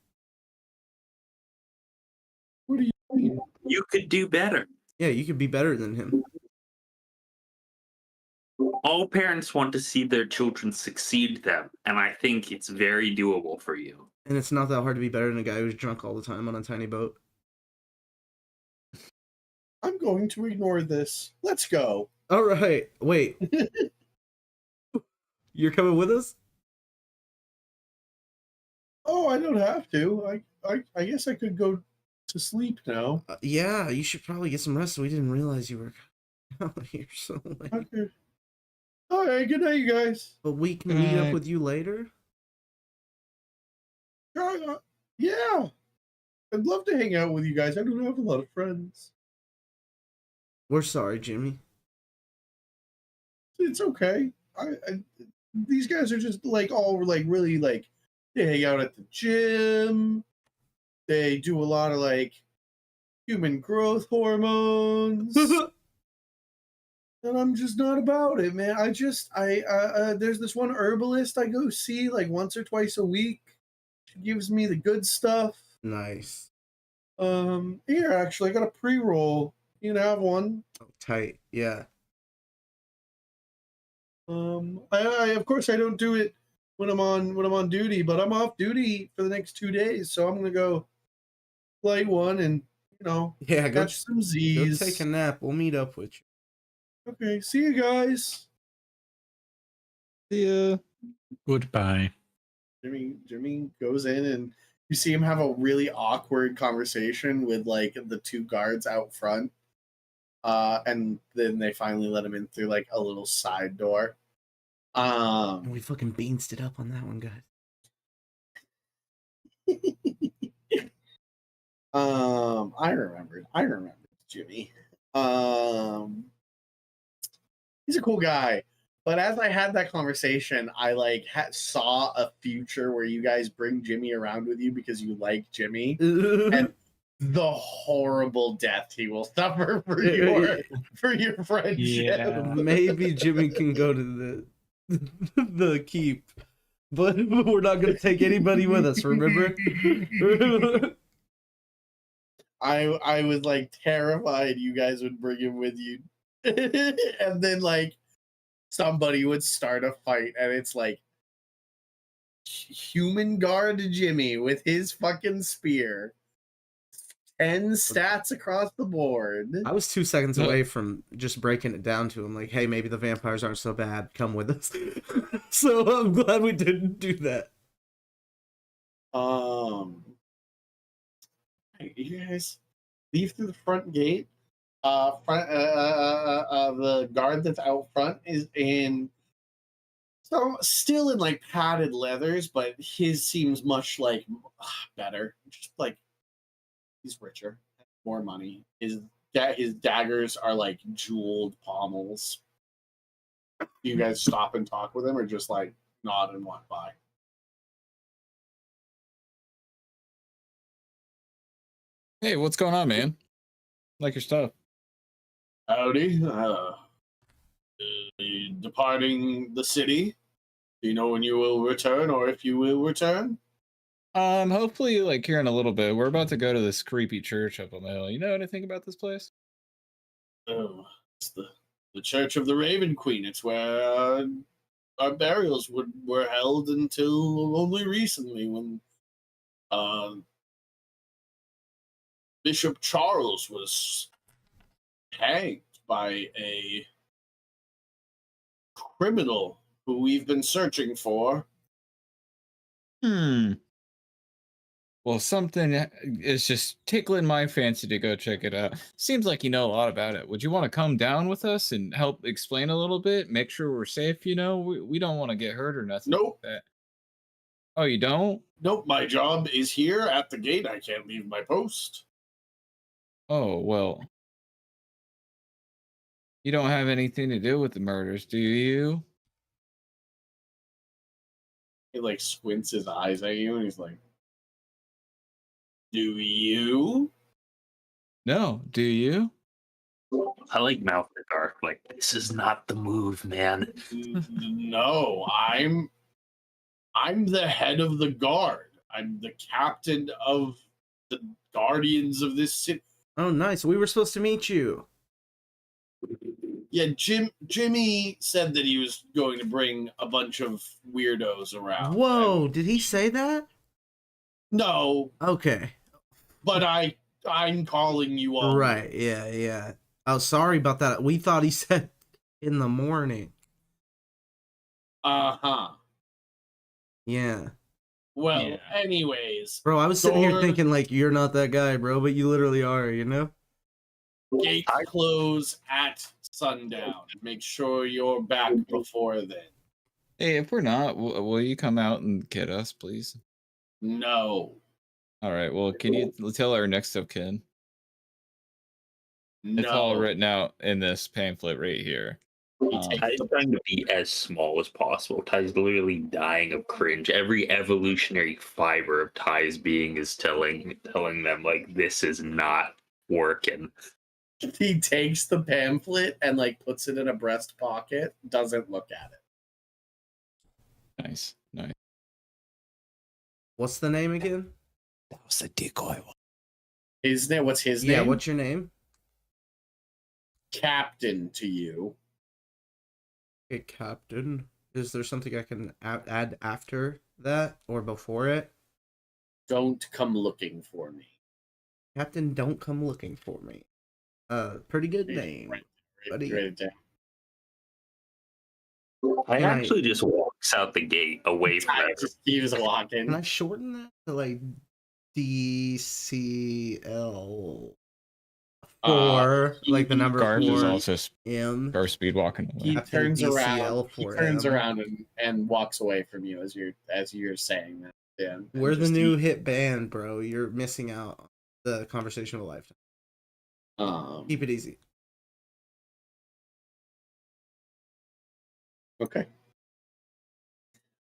What do you mean? You could do better. Yeah, you could be better than him. All parents want to see their children succeed them, and I think it's very doable for you. And it's not that hard to be better than a guy who's drunk all the time on a tiny boat. I'm going to ignore this. Let's go. All right. Wait. You're coming with us? Oh, I don't have to. I guess I could go to sleep now. Yeah, you should probably get some rest. We didn't realize you were out here so late. Okay. All right. Good night, you guys. But we can meet up with you later. Yeah. I'd love to hang out with you guys. I don't have a lot of friends. We're sorry, Jimmy. It's okay. These guys are just like all like really like they hang out at the gym. They do a lot of like human growth hormones. And I'm just not about it, man. There's this one herbalist I go see like once or twice a week. She gives me the good stuff. Nice. Here actually I got a pre-roll. You can have one. Oh, tight. Yeah. I of course I don't do it when I'm on duty, but I'm off duty for the next 2 days, so I'm gonna go play one and Yeah, go catch some Z's. Go take a nap. We'll meet up with you. Okay, see you guys. See ya. Goodbye. Jimmy goes in and you see him have a really awkward conversation with like the two guards out front. And then they finally let him in through like a little side door. And we fucking beansed it up on that one, guys. I remembered Jimmy. He's a cool guy. But as I had that conversation, I like saw a future where you guys bring Jimmy around with you because you like Jimmy, and the horrible death he will suffer for your friendship. Yeah. Maybe Jimmy can go to the keep, but we're not gonna take anybody with us. Remember? I was like terrified you guys would bring him with you. And then like somebody would start a fight and it's like human guard Jimmy with his fucking spear. 10 stats across the board. I was 2 seconds away from just breaking it down to him, like, hey, maybe the vampires aren't so bad. Come with us. So I'm glad we didn't do that. You guys leave through the front gate. The guard that's out front is in still in like padded leathers, but his seems much like better. Just like he's richer, more money. His daggers are like jeweled pommels. Do you guys stop and talk with him, or just like nod and walk by? Hey, what's going on, man? Like your stuff. Howdy. Departing the city. Do you know when you will return, or if you will return? Hopefully, like here in a little bit. We're about to go to this creepy church up on the hill. You know anything about this place? Oh, it's the Church of the Raven Queen. It's where our burials were held until only recently, when Bishop Charles was hanged by a criminal who we've been searching for. Well, something is just tickling my fancy to go check it out. Seems like you know a lot about it. Would you want to come down with us and help explain a little bit? Make sure we're safe, you know? We don't want to get hurt or nothing Nope. like that. Oh, you don't? Nope, my job is here at the gate. I can't leave my post. Oh, well. You don't have anything to do with the murders, do you? He like squints his eyes at you and he's like, do you? No, do you? I like mouth in the dark. Like, this is not the move, man. No, I'm the head of the guard. I'm the captain of the guardians of this city. Oh, nice. We were supposed to meet you. Yeah, Jimmy said that he was going to bring a bunch of weirdos around. Whoa, did he say that? No, Okay. but I'm calling you all. Right, yeah. Oh, sorry about that. We thought he said in the morning. Uh-huh. Yeah. Well, Yeah. anyways, Bro, I was sitting here Door- thinking, like, you're not that guy, bro, but you literally are, you know? gates close at sundown. Make sure you're back before then. Hey, if we're not, will you come out and get us, please? No. All right, well, can you tell our next of kin? No. It's all written out in this pamphlet right here. Ty's trying to be as small as possible. Ty's literally dying of cringe. Every evolutionary fiber of Ty's being is telling them, like, this is not working. He takes the pamphlet and like puts it in a breast pocket, doesn't look at it. Nice. What's the name again? That was a decoy one. His name, what's his name? Yeah, what's your name? Captain to you. Hey, Captain. Is there something I can add after that or before it? Don't come looking for me. Captain, don't come looking for me. Pretty good name. buddy. Write it down. I Can I- actually just walks out the gate away from I everyone. just keeps walking. Can I shorten that to like DCL? Four, like the number Garb is 4 also M. Garb speed walking away. He Captain turns around. He DCL turns 4M. around and walks away from you as you're saying that. Yeah, and We're the just new hit band, bro. You're missing out on the conversation of a lifetime. Keep it easy. Okay.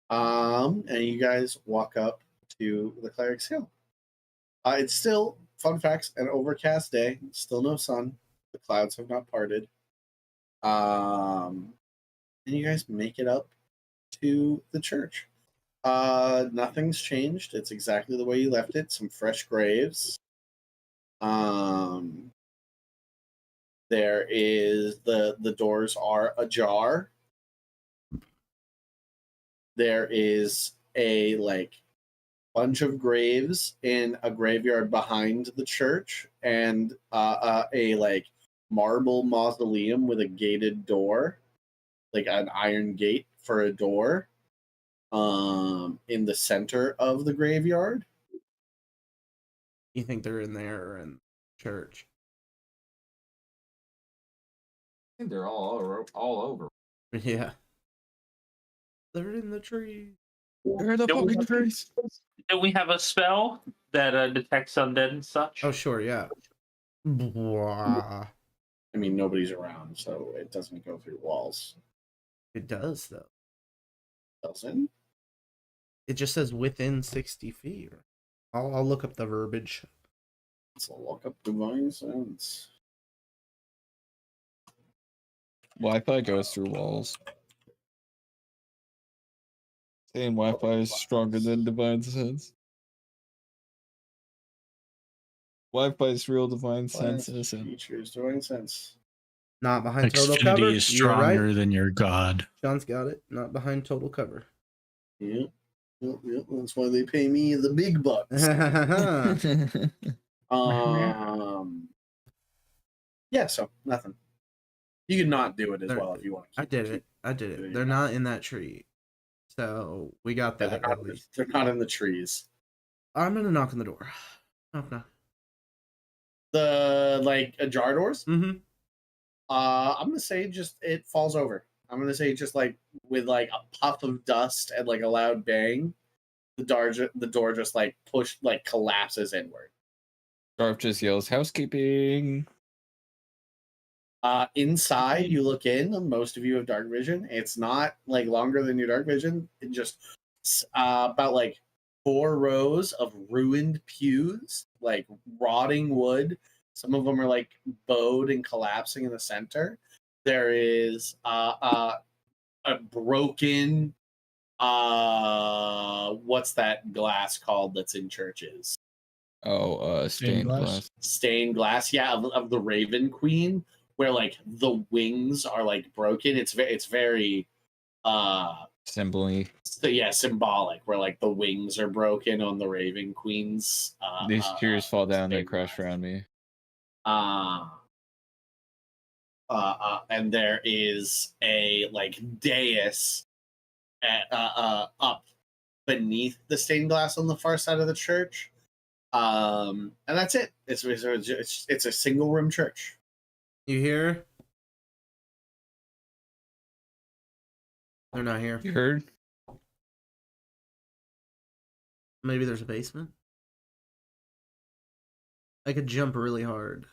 And you guys walk up to the Cleric's Hill. It's still, fun facts, an overcast day. Still no sun. The clouds have not parted. And you guys make it up to the church. Nothing's changed. It's exactly the way you left it. Some fresh graves. There is the doors are ajar. There is a like bunch of graves in a graveyard behind the church, and a like marble mausoleum with a gated door, like an iron gate for a door, in the center of the graveyard. You think they're in there or in church? I think they're all over. Yeah. They're in the tree. Where are the Don't we- fucking trees? Do we have a spell that detects undead and such? Oh, sure, yeah. Blah. I mean, nobody's around, so it doesn't go through walls. It does, though. Doesn't? It just says within 60 feet. I'll look up the verbiage. Let's look up divine sense. Wi-Fi goes through walls. Saying Wi-Fi is stronger than divine sense. Wi-Fi's real divine sense isn't. Features divine sense. Not behind total cover. Xfinity is You're right. stronger than your god. John's got it. Not behind total cover. Yep. Yep. That's why they pay me the big bucks. Yeah, so nothing. You can not do it as well if you want to. I did it. They're not in that tree. So we got Yeah, that. they're not in the trees. I'm gonna knock on the door. Knock, knock. The like ajar doors? Mm-hmm. I'm gonna say just it falls over. I'm gonna say just like with like a puff of dust and like a loud bang, the door just like collapses inward. Garf just yells, housekeeping. Inside, you look in. Most of you have dark vision. It's not like longer than your dark vision. It just about like 4 rows of ruined pews, like rotting wood. Some of them are like bowed and collapsing in the center. There is a broken what's that glass called that's in churches? Oh, stained glass. Stained glass, yeah, of the Raven Queen, where like the wings are like broken. It's very Symbol-y. so, yeah, symbolic, where like the wings are broken on the Raven Queen's. These tears fall down, they stained crash glass. around me. And there is a like dais up beneath the stained glass on the far side of the church. And that's it. It's a single room church. You hear? They're not here. You heard? Maybe there's a basement. I could jump really hard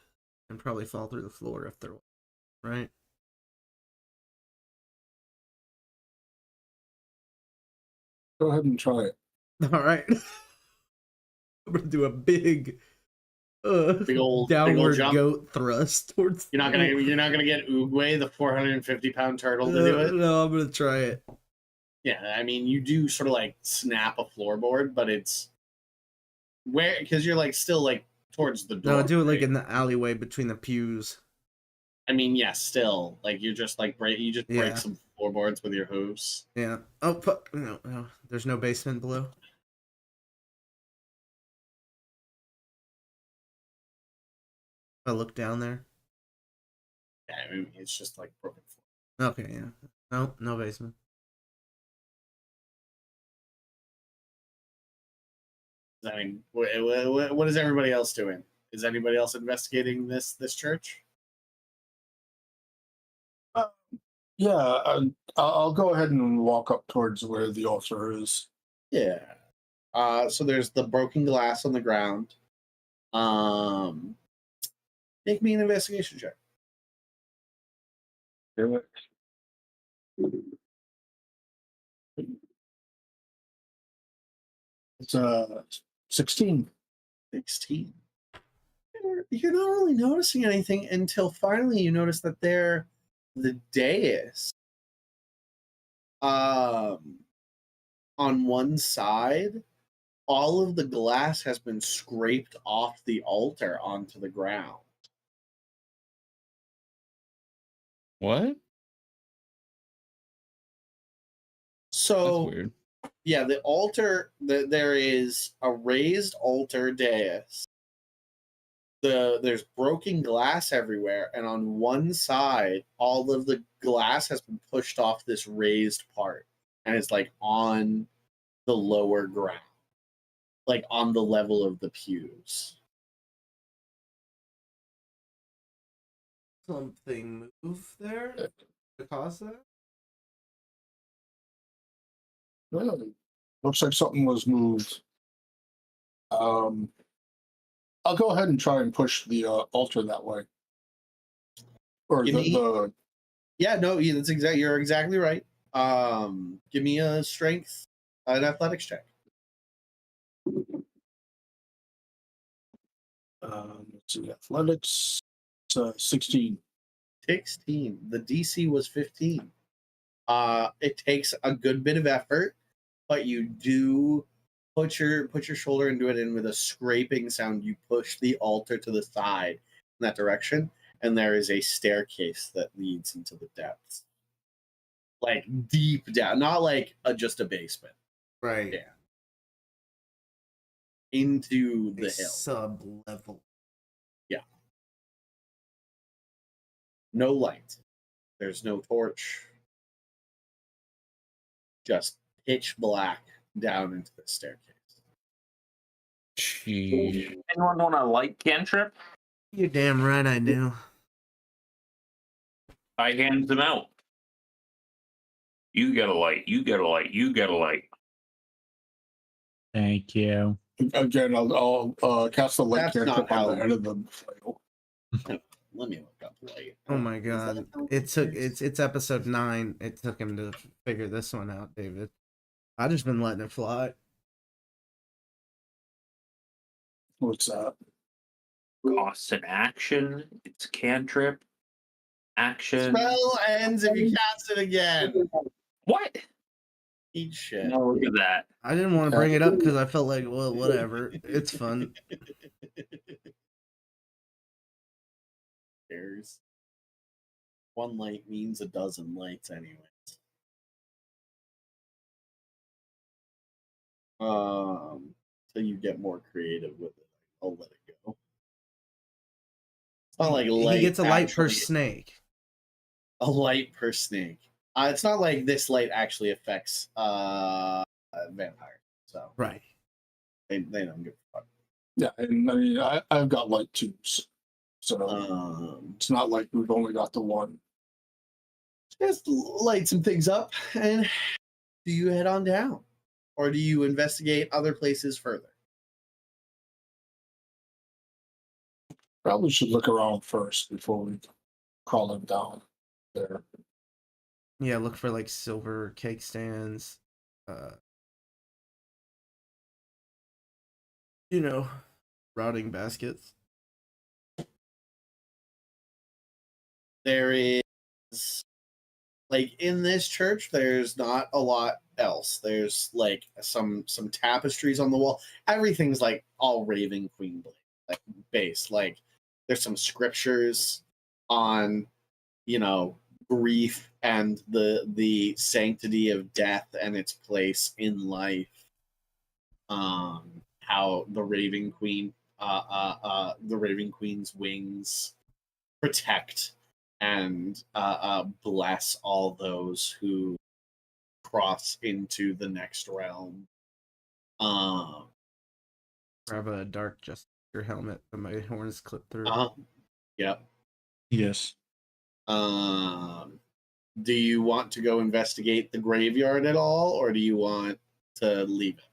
and probably fall through the floor if there was, right? Go ahead and try it. All right. I'm gonna do a big Big downward old jump. goat thrust towards. You're not gonna get Oogway, the 450-pound turtle, to do it. No, I'm gonna try it. Yeah, I mean, you do sort of like snap a floorboard, but it's where because you're like still like towards the door. No, do it like right? in the alleyway between the pews. I mean, yeah, still like you're just like break Yeah. some floorboards with your hooves. Yeah. Oh fuck! No, there's no basement below. I look down there. Yeah, I mean, it's just like broken floor. Okay, yeah. No basement. I mean, what is everybody else doing? Is anybody else investigating this church? Yeah, I'll go ahead and walk up towards where the altar is. Yeah. So there's the broken glass on the ground. Make me an investigation check. Do it. It's 16. 16. You're not really noticing anything until finally you notice that the dais on one side all of the glass has been scraped off the altar onto the ground. What? That's So weird. yeah, the altar, there is a raised altar dais. There's broken glass everywhere, and on one side, all of the glass has been pushed off this raised part, and it's like on the lower ground, like on the level of the pews. Something move there to cause that? Really? Looks like something was moved. I'll go ahead and try and push the altar that way. Or Give the, me- the Yeah, no, yeah, you're exactly right. Give me a strength, an athletics check. let's see, athletics. It's 16. 16. The DC was 15. It takes a good bit of effort, but you do put your shoulder into it, and with a scraping sound, you push the altar to the side in that direction, and there is a staircase that leads into the depths, like deep down, not like just a basement, Right. Yeah. Into A the hill. sub level. No light. There's no torch. Just pitch black down into the staircase. Sheesh. Anyone want a light cantrip? You're damn right I do. I hand them out. You get a light. You get a light. You get a light. Thank you. Again, I'll cast the light That's not cantrip on the how- end of the flail. Let me look up light. Oh my god. It's episode 9. It took him to figure this one out, David. I just been letting it fly. What's that? Costs an action. It's cantrip. Action. Spell ends if you cast it again. What? Eat shit. No, look at that. I didn't want to bring it up because I felt like, well, whatever. It's fun. Cares. One light means a dozen lights, anyways. Till you get more creative with it, I'll let it go. It's not like light. He gets a light per actually- snake. A light per snake. It's not like this light actually affects vampires. So Right. they don't give a fuck. Yeah, and I mean, I've got light tubes. So it's not like we've only got the one. Just light some things up, and do you head on down, or do you investigate other places further? Probably should look around first before we crawl him down there. Yeah, look for like silver cake stands. Routing baskets. There is, like, in this church, there's not a lot else. There's like some tapestries on the wall. Everything's like all Raven Queen Blade, like based. Like there's some scriptures on, grief and the sanctity of death and its place in life. How the Raven Queen, the Raven Queen's wings protect and bless all those who cross into the next realm. Grab a dark Jester helmet, but my horns clip through. Yep. Yes. Do you want to go investigate the graveyard at all, or do you want to leave it?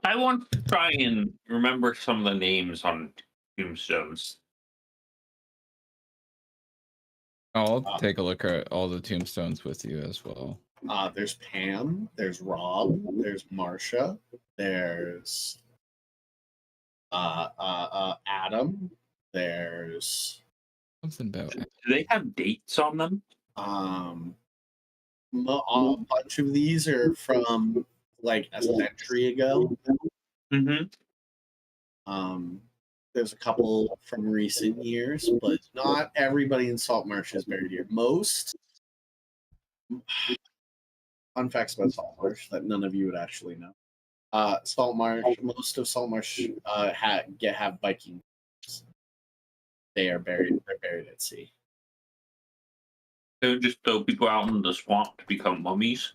I want to try and remember some of the names on tombstones. I'll take a look at all the tombstones with you as well. There's Pam, there's Rob, there's Marsha, there's Adam, there's Something about Do they have dates on them? A bunch of these are from like a century ago. Mm-hmm. There's a couple from recent years, but not everybody in Saltmarsh is buried here. Most fun facts about Saltmarsh that none of you would actually know. Most of Saltmarsh have Viking. They're buried at sea. They would just throw people out in the swamp to become mummies.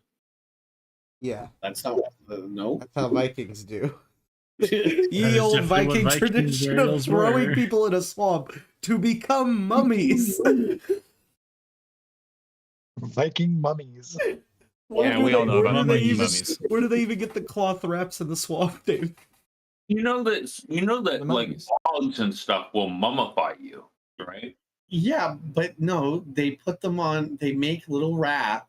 Yeah, That's not no. that's how Vikings do. That Ye is old definitely what Viking Viking tradition of burials throwing were. people in a swamp to become mummies. Viking mummies. Yeah, we all know about Viking mummies. Where do they even get the cloth wraps in the swamp, Dave? You know that The like mummies. dogs and stuff will mummify you, right? Yeah, but no, they put them on. They make little wraps,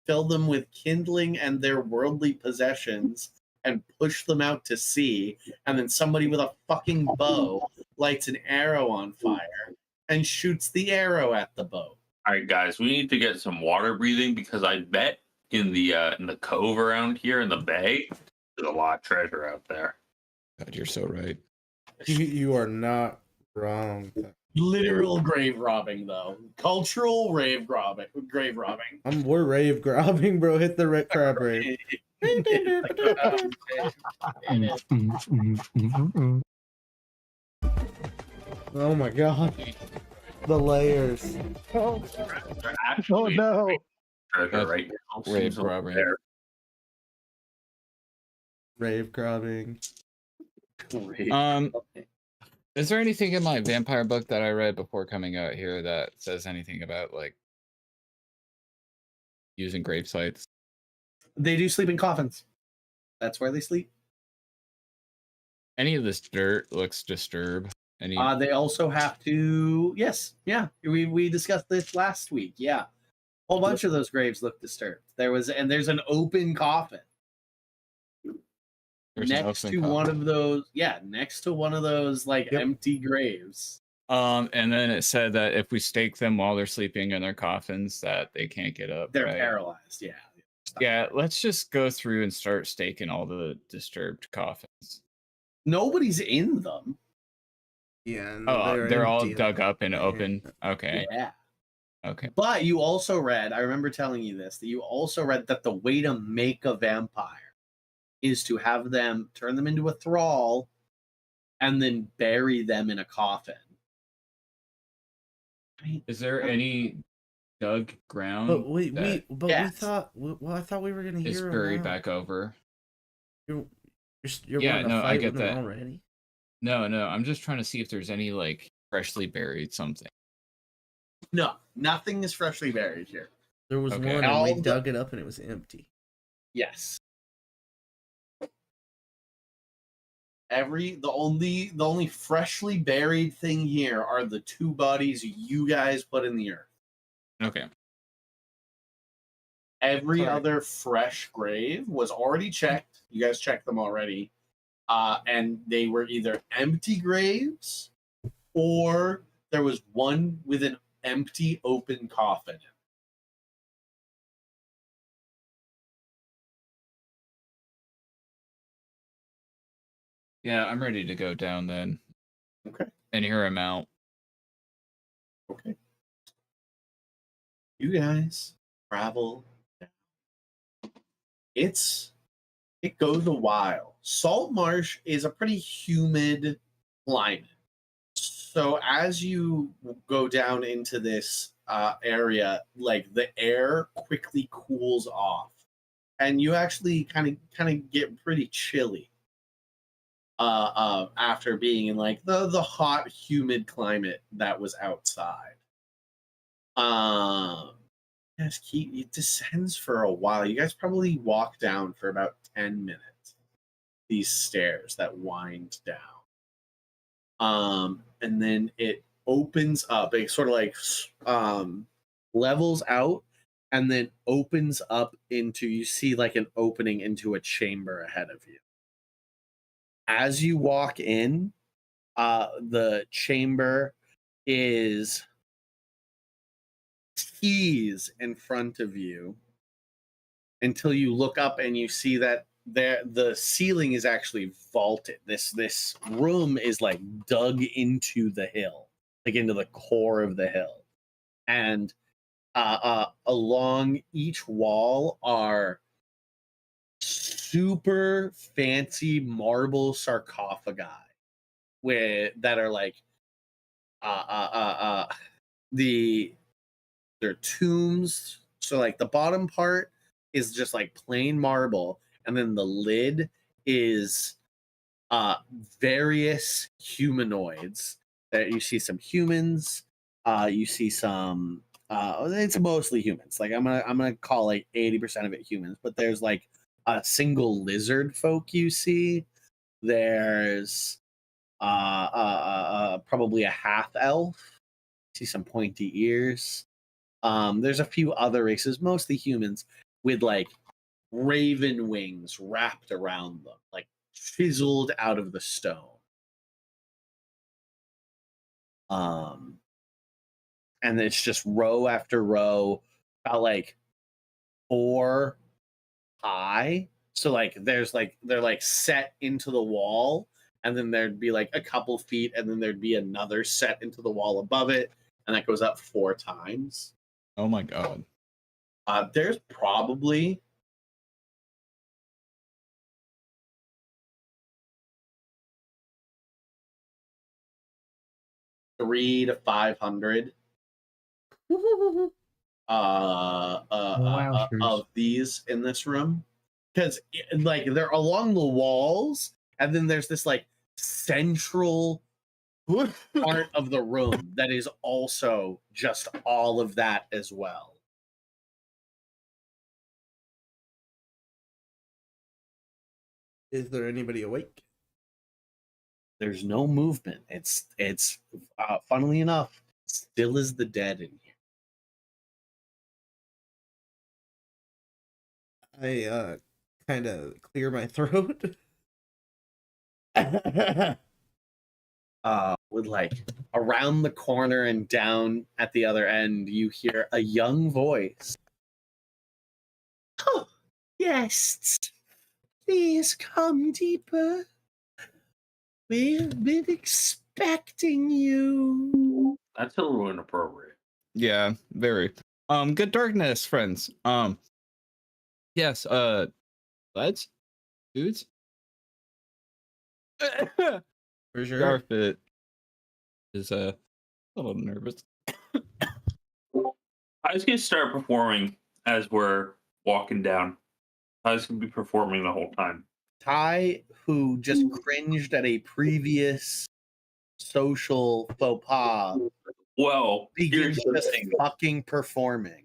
fill them with kindling and their worldly possessions, and push them out to sea. And then somebody with a fucking bow lights an arrow on fire and shoots the arrow at the bow. All right, guys, we need to get some water breathing because I bet in the cove around here in the bay, there's a lot of treasure out there. God, you're so right. You are not wrong. Literal grave robbing, though. Cultural grave robbing. We're rave grabbing, bro. Hit the red crab rave. Oh my god. The layers. They're Oh actually no. treasure right now. Rave Seems over robbery. there. Rave grabbing. Is there anything in my vampire book that I read before coming out here that says anything about like using grave sites? They do sleep in coffins. That's where they sleep. Any of this dirt looks disturbed. Any They also have to. Yes, yeah. We discussed this last week. Yeah, a whole bunch of those graves look disturbed. There's an open coffin there's an next open to coffin. one of those. Yeah, next to one of those like Yep. empty graves. And then it said that if we stake them while they're sleeping in their coffins, that they can't get up. They're right? paralyzed. Yeah. Yeah, let's just go through and start staking all the disturbed coffins. Nobody's in them. Yeah. Oh, they're all dug up and Yeah. open. Okay. Yeah. Okay. But you also read, I remember telling you this, that you also read that the way to make a vampire is to have them turn them into a thrall and then bury them in a coffin. Is there any dug ground But we Yes. thought. Well, I thought we were gonna is hear buried them out. back over? You're Yeah, wanting to no, I fight get when they're that. already. No, I'm just trying to see if there's any like freshly buried something. No, nothing is freshly buried here. There was Okay. one, and All we the- dug it up, and it was empty. Yes. The only freshly buried thing here are the two bodies you guys put in the earth. Okay. Every Alright. other fresh grave was already checked. You guys checked them already. And they were either empty graves or there was one with an empty open coffin. Yeah, I'm ready to go down then. Okay. And hear him out. Okay. You guys travel down. It goes a while. Salt Marsh is a pretty humid climate. So as you go down into this area, like the air quickly cools off, and you actually kind of get pretty chilly after being in like the hot, humid climate that was outside. Guys, it descends for a while. You guys probably walk down for about 10 minutes. These stairs that wind down. And then it opens up. It sort of like levels out and then opens up into, you see like an opening into a chamber ahead of you. As you walk in, the chamber is tees in front of you until you look up and you see that the ceiling is actually vaulted. This room is like dug into the hill, like into the core of the hill, and along each wall are super fancy marble sarcophagi that are like they're tombs. So like the bottom part is just like plain marble, and then the lid is various humanoids. That you see some humans, you see some it's mostly humans. Like I'm gonna call like 80% of it humans, but there's like a single lizard folk you see. There's probably a half elf. See some pointy ears. There's a few other races, mostly humans, with like raven wings wrapped around them, like chiseled out of the stone. And it's just row after row, about like 4 high. So like they're like set into the wall, and then there'd be like a couple feet, and then there'd be another set into the wall above it, and that goes up 4 times. Oh my god. There's probably three to 500 of these in this room, because like they're along the walls, and then there's this like central part of the room that is also just all of that as well. Is there anybody awake? There's no movement. It's funnily enough, still as the dead in here. I kind of clear my throat. With like around the corner and down at the other end, you hear a young voice. Oh, yes. Please come deeper. We've been expecting you. That's a little inappropriate. Yeah, very. Good darkness, friends. Yes, lads? Dudes? For sure. Garfit is a little nervous. I was gonna start performing as we're walking down. I was gonna be performing the whole time. Ty, who just cringed at a previous social faux pas, Well, begins here's the just thing. fucking performing.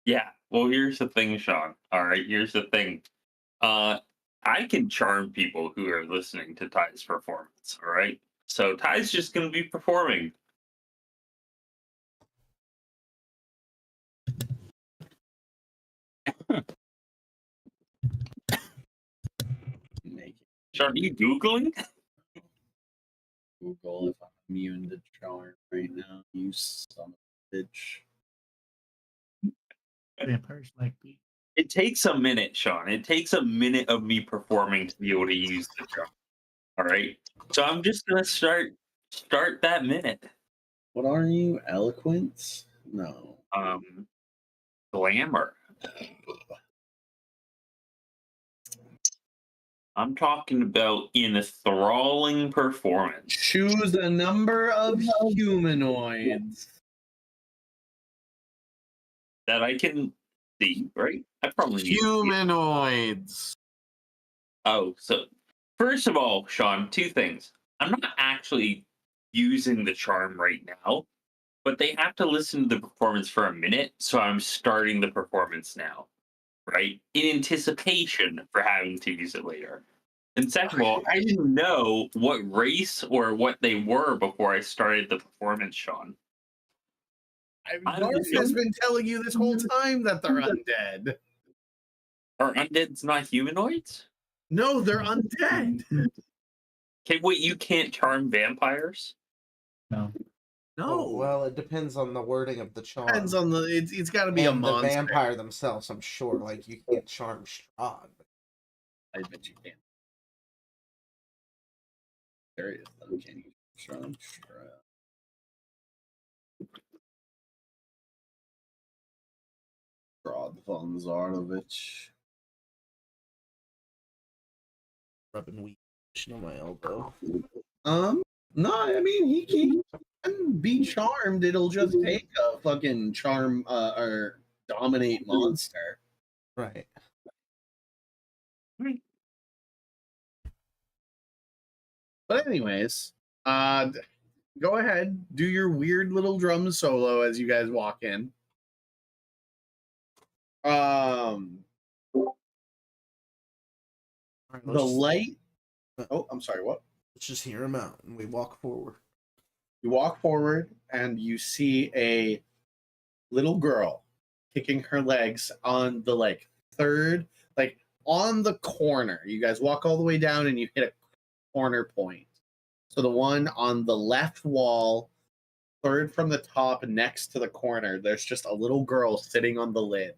Yeah. Well, here's the thing, Sean. All right. Here's the thing. I can charm people who are listening to Ty's performance. All right. So Ty's just gonna be performing. Sean, are you Googling? Google if I'm immune to charm right now. You son of a bitch. Vampires like me. It takes a minute, Sean. It takes a minute of me performing to be able to use the charm. All right. So I'm just gonna start that minute. What are you? Eloquence? No. Glamour. I'm talking about enthralling performance. Choose a number of humanoids. That I can see, right? I probably need Humanoids. Oh, so first of all, Sean, 2 things. I'm not actually using the charm right now, but they have to listen to the performance for a minute, so I'm starting the performance now, right? In anticipation for having to use it later. And second of all, I didn't know what race or what they were before I started the performance, Sean. Garth has been telling you this whole time that they're undead. Are undeads not humanoids? No, they're undead. Okay, wait, you can't charm vampires? No. No. Well, it depends on the wording of the charm. Depends on the. It's got to be a and the monster. vampire themselves, I'm sure. Like, you can't charm Strahd. I bet you can. There is though. Can you charm Strahd? Strahd von Zarnovich. Rubbing weed on my elbow. No, I mean he can be charmed. It'll just take a fucking charm or dominate monster. Right. But anyways, go ahead, do your weird little drum solo as you guys walk in. The light. Oh, I'm sorry. What? Let's just hear him out, and we walk forward. You walk forward, and you see a little girl kicking her legs on the third, on the corner. You guys walk all the way down, and you hit a corner point. So the one on the left wall, third from the top, next to the corner, there's just a little girl sitting on the lid,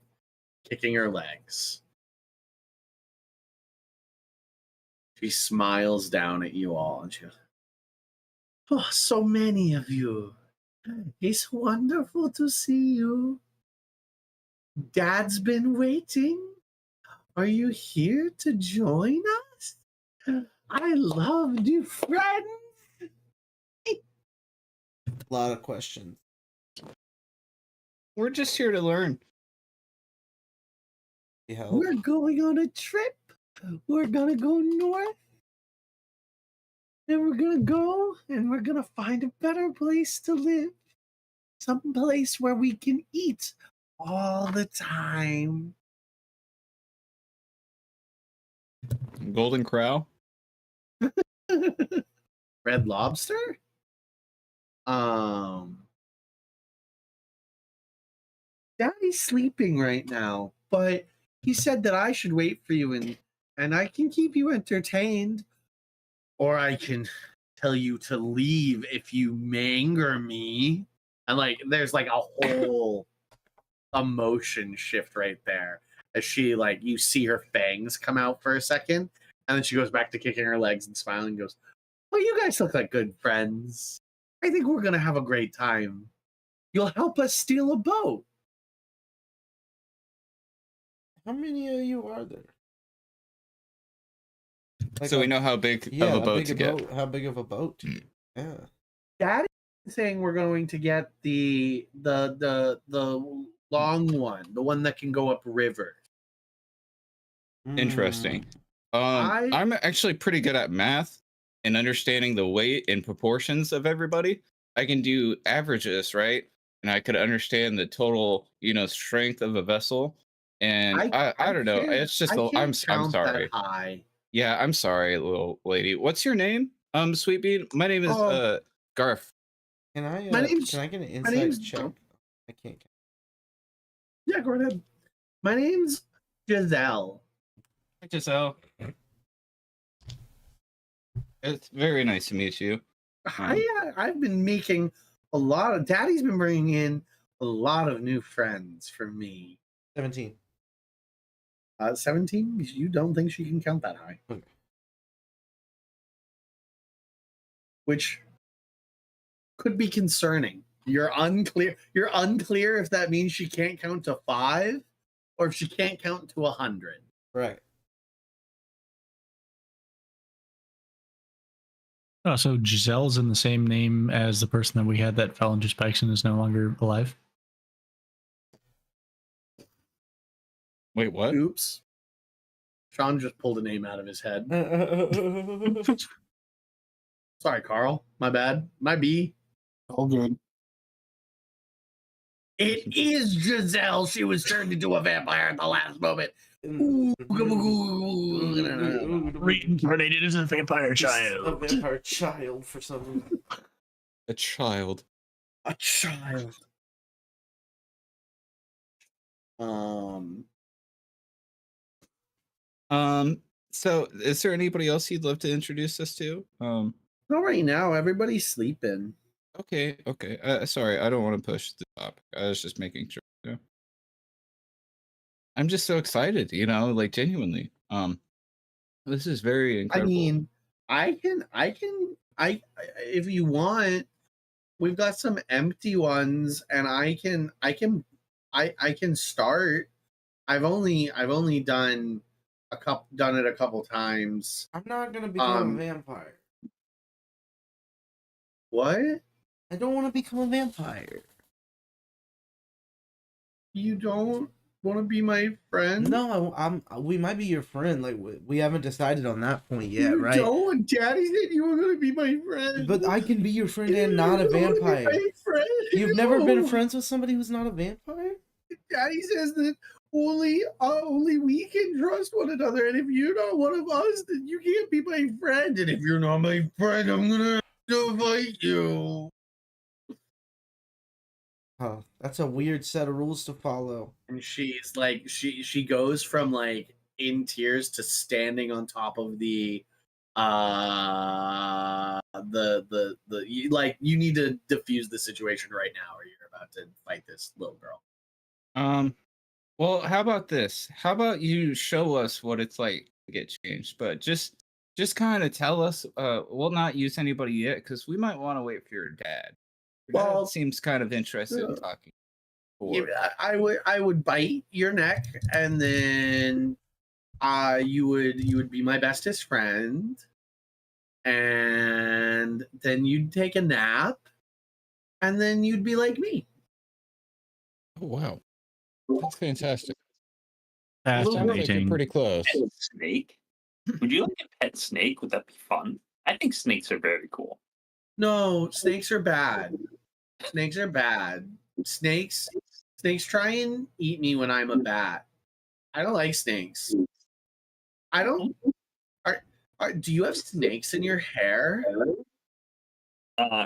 kicking her legs. She smiles down at you all, and she goes, "Oh, so many of you. It's wonderful to see you. Dad's been waiting. Are you here to join us? I love new friends." A lot of questions. We're just here to learn. We're going on a trip. We're gonna go north. And we're gonna go and we're gonna find a better place to live. Some place where we can eat all the time. Golden Crow. Red Lobster? Daddy's sleeping right now, but he said that I should wait for you and I can keep you entertained. Or I can tell you to leave if you anger me. And there's a whole emotion shift right there. As she you see her fangs come out for a second, and then she goes back to kicking her legs and smiling and goes, "Well, you guys look like good friends. I think we're gonna have a great time. You'll help us steal a boat." How many of you are there? So we know how big of a boat to get. How big of a boat? Yeah. Daddy's saying we're going to get the long one, the one that can go up river. Interesting. I'm actually pretty good at math and understanding the weight and proportions of everybody. I can do averages, right? And I could understand the total, strength of a vessel. And I don't know. It's just I'm sorry. Yeah, I'm sorry, little lady. What's your name? Sweet Bean. My name is Garth. Can I can I get an insight check? I can't. Yeah, go ahead. My name's Giselle. Hi, Giselle. It's very nice to meet you. I've been making Daddy's been bringing in a lot of new friends for me. 17. 17? You don't think she can count that high? Okay. Which could be concerning. You're unclear if that means she can't count to 5 or if she can't count to 100. Right. Oh, so Giselle's in the same name as the person that we had that fell into spikes and is no longer alive? Wait, what? Oops. Sean just pulled a name out of his head. Sorry, Carl. My bad. My B. All good. It is Giselle. She was turned into a vampire at the last moment. Reincarnated as a vampire child. A vampire child for some reason. A child. A child. So is there anybody else you'd love to introduce us to? Not right now. Everybody's sleeping. Okay, okay. Sorry, I don't want to push the topic. I was just making sure. Yeah. I'm just so excited, like genuinely. This is very I incredible. mean, if you want, we've got some empty ones, and I can start. I've only done it a couple times. I'm not gonna become a vampire. What? I don't want to become a vampire. You don't want to be my friend? No, we might be your friend. Like we haven't decided on that point yet, You right? don't. Daddy said you were gonna be my friend. But I can be your friend and not a You don't wanna be vampire. my friend. You've never been No. friends with somebody who's not a vampire? Daddy says that only we can trust one another, and if you're not one of us, then you can't be my friend. And if you're not my friend, I'm gonna fight you. Oh, that's a weird set of rules to follow. And she's like, she goes from like in tears to standing on top of the like, you need to diffuse the situation right now, or you're about to fight this little girl. Well, how about this? How about you show us what it's like to get changed, but just kind of tell us. We'll not use anybody yet because we might want to wait for your dad. Your dad Well, seems kind of interested in talking. I would bite your neck, and then you would be my bestest friend, and then you'd take a nap, and then you'd be like me. Oh wow, that's fantastic. Fascinating. Pretty close. Pet snake? Would you like a pet snake? Would that be fun? I think snakes are very cool. No, snakes are bad. Snakes are bad. Snakes try and eat me when I'm a bat. I don't like snakes. I don't. Do you have snakes in your hair?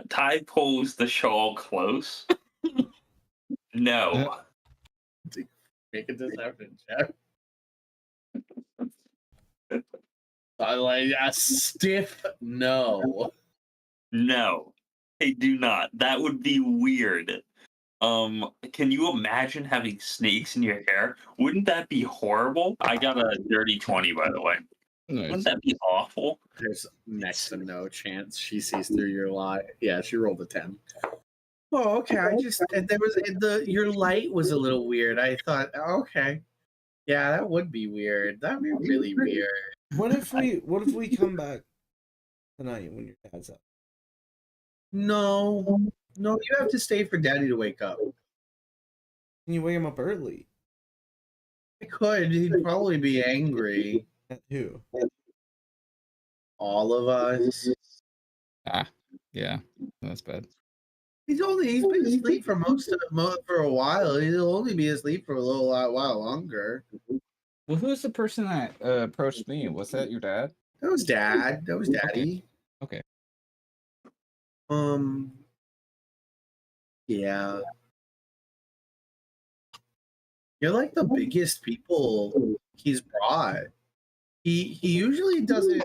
Ty pulls the shawl close. No. Make a deception check. I like a stiff no. No. I do not. That would be weird. Can you imagine having snakes in your hair? Wouldn't that be horrible? I got a dirty 20, by the way. Wouldn't that be awful? There's next to no chance she sees through your lie. Yeah, she rolled a 10. Oh, okay. Your light was a little weird. I thought, okay, yeah, that would be weird. That'd be really weird. What if we come back tonight when your dad's up? No, you have to stay for Daddy to wake up. Can you wake him up early? I could. He'd probably be angry. At who? All of us. Yeah, that's bad. He's been asleep for for a while. He'll only be asleep for a little while longer. Well, who's the person that approached me? Was that your dad? That was Dad. That was Daddy. Okay. Yeah. You're like the biggest people he's brought. He usually doesn't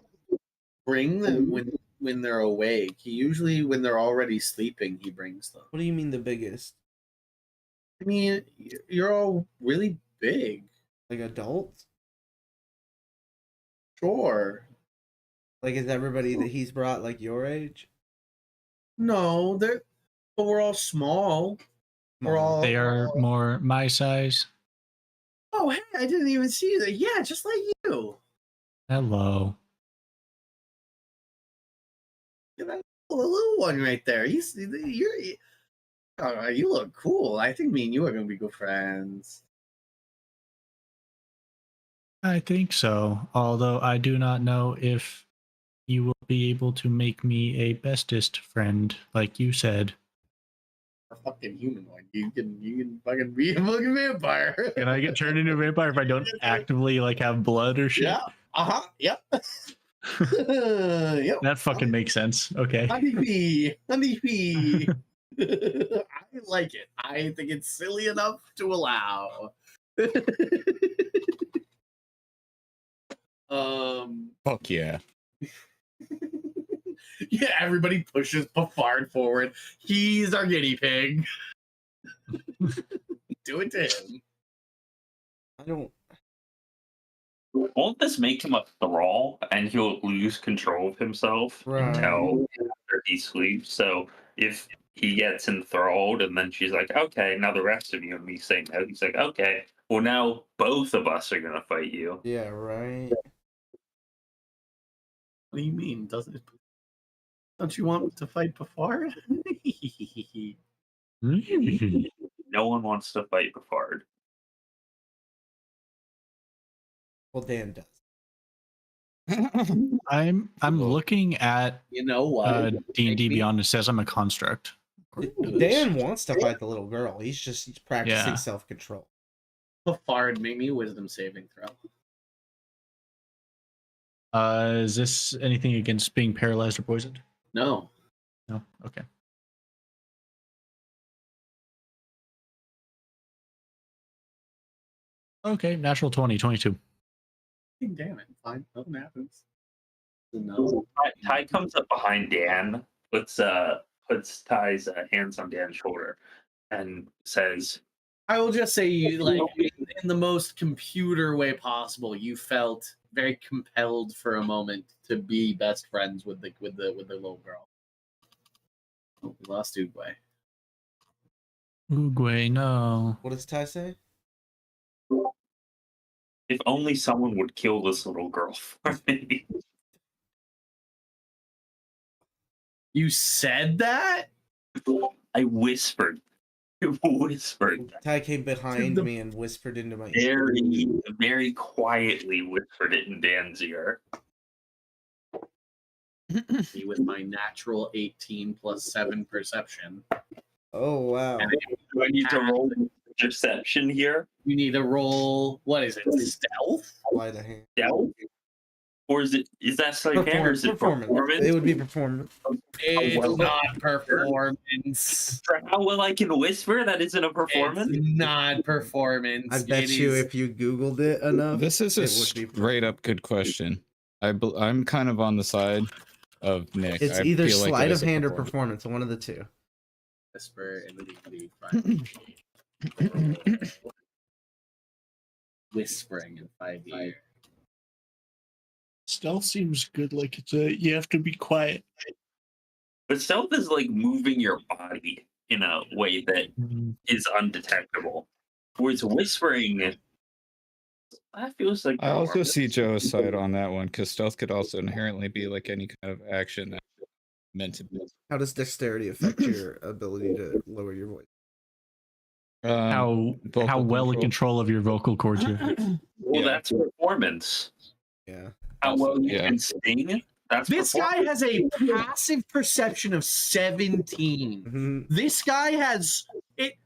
bring them when they're awake. He usually, when they're already sleeping, he brings them. What do you mean the biggest? I mean, you're all really big. Like adults? Sure. Like, is everybody that he's brought like your age? No, but we're all small. They are more my size. Oh, hey, I didn't even see that. Yeah, just like you. Hello. Yeah, that little one right there. You look cool. I think me and you are gonna be good friends. I think so. Although I do not know if you will be able to make me a bestest friend, like you said. A fucking human one. You can fucking be a fucking vampire. Can I get turned into a vampire if I don't actively like have blood or shit? Yeah. Yep. Yep. That fucking makes sense. Okay. Honeybee. I like it. I think it's silly enough to allow. Fuck yeah. Yeah, everybody pushes Pafard forward. He's our guinea pig. Do it to him. I don't. Won't this make him a thrall and he'll lose control of himself until after he sleeps? So if he gets enthralled and then she's like, okay, now the rest of you, and me saying no, he's like, okay, well, now both of us are going to fight you. Yeah, right. What do you mean? Don't you want to fight Pafard? No one wants to fight Bafard. Well, Dan does. I'm looking at You know what? D&D Beyond. It says I'm a construct. Dan wants to fight the little girl. He's practicing Yeah. self-control. Pafard, make me a wisdom saving throw. Is this anything against being paralyzed or poisoned? No. No. Okay. Okay. Natural 20, 22. Damn it. Fine. Nothing happens. No. Ty comes up behind Dan, puts Ty's hands on Dan's shoulder, and says, I will just say, you like in the most computer way possible, you felt very compelled for a moment to be best friends with the little girl. Oh, we lost Ugwe. Uguay, no. What does Ty say? if only someone would kill this little girl for me. You said that? I whispered. Whispered. Ty came behind me and whispered into my ear. Very, very quietly whispered it in Dan's ear. Me with my natural 18 plus 7 perception. Oh, wow. Do I need to roll perception here? You need to roll, what is it, stealth? Sleight of hand. Stealth? Or is that sleight of hand or is it performance? It would be performance. It's not performance. For how well I can whisper, that isn't a performance? It's not performance. I bet you if you Googled it enough. This is a it would be straight up good question. I'm kind of on the side of Nick. It's I either feel like sleight it of is a hand or performance, one of the two. Whisper in the Whispering in 5e. Stealth seems good. Like you have to be quiet. But stealth is like moving your body in a way that is undetectable. Whereas whispering, that feels like. I also see Joe's side on that one because stealth could also inherently be like any kind of action that's meant to be. How does dexterity affect your ability to lower your voice? How well in control of your vocal cords you have. Well, that's performance. Yeah. How well you can sing. That's this guy has a passive perception of 17. Mm-hmm. This guy has it.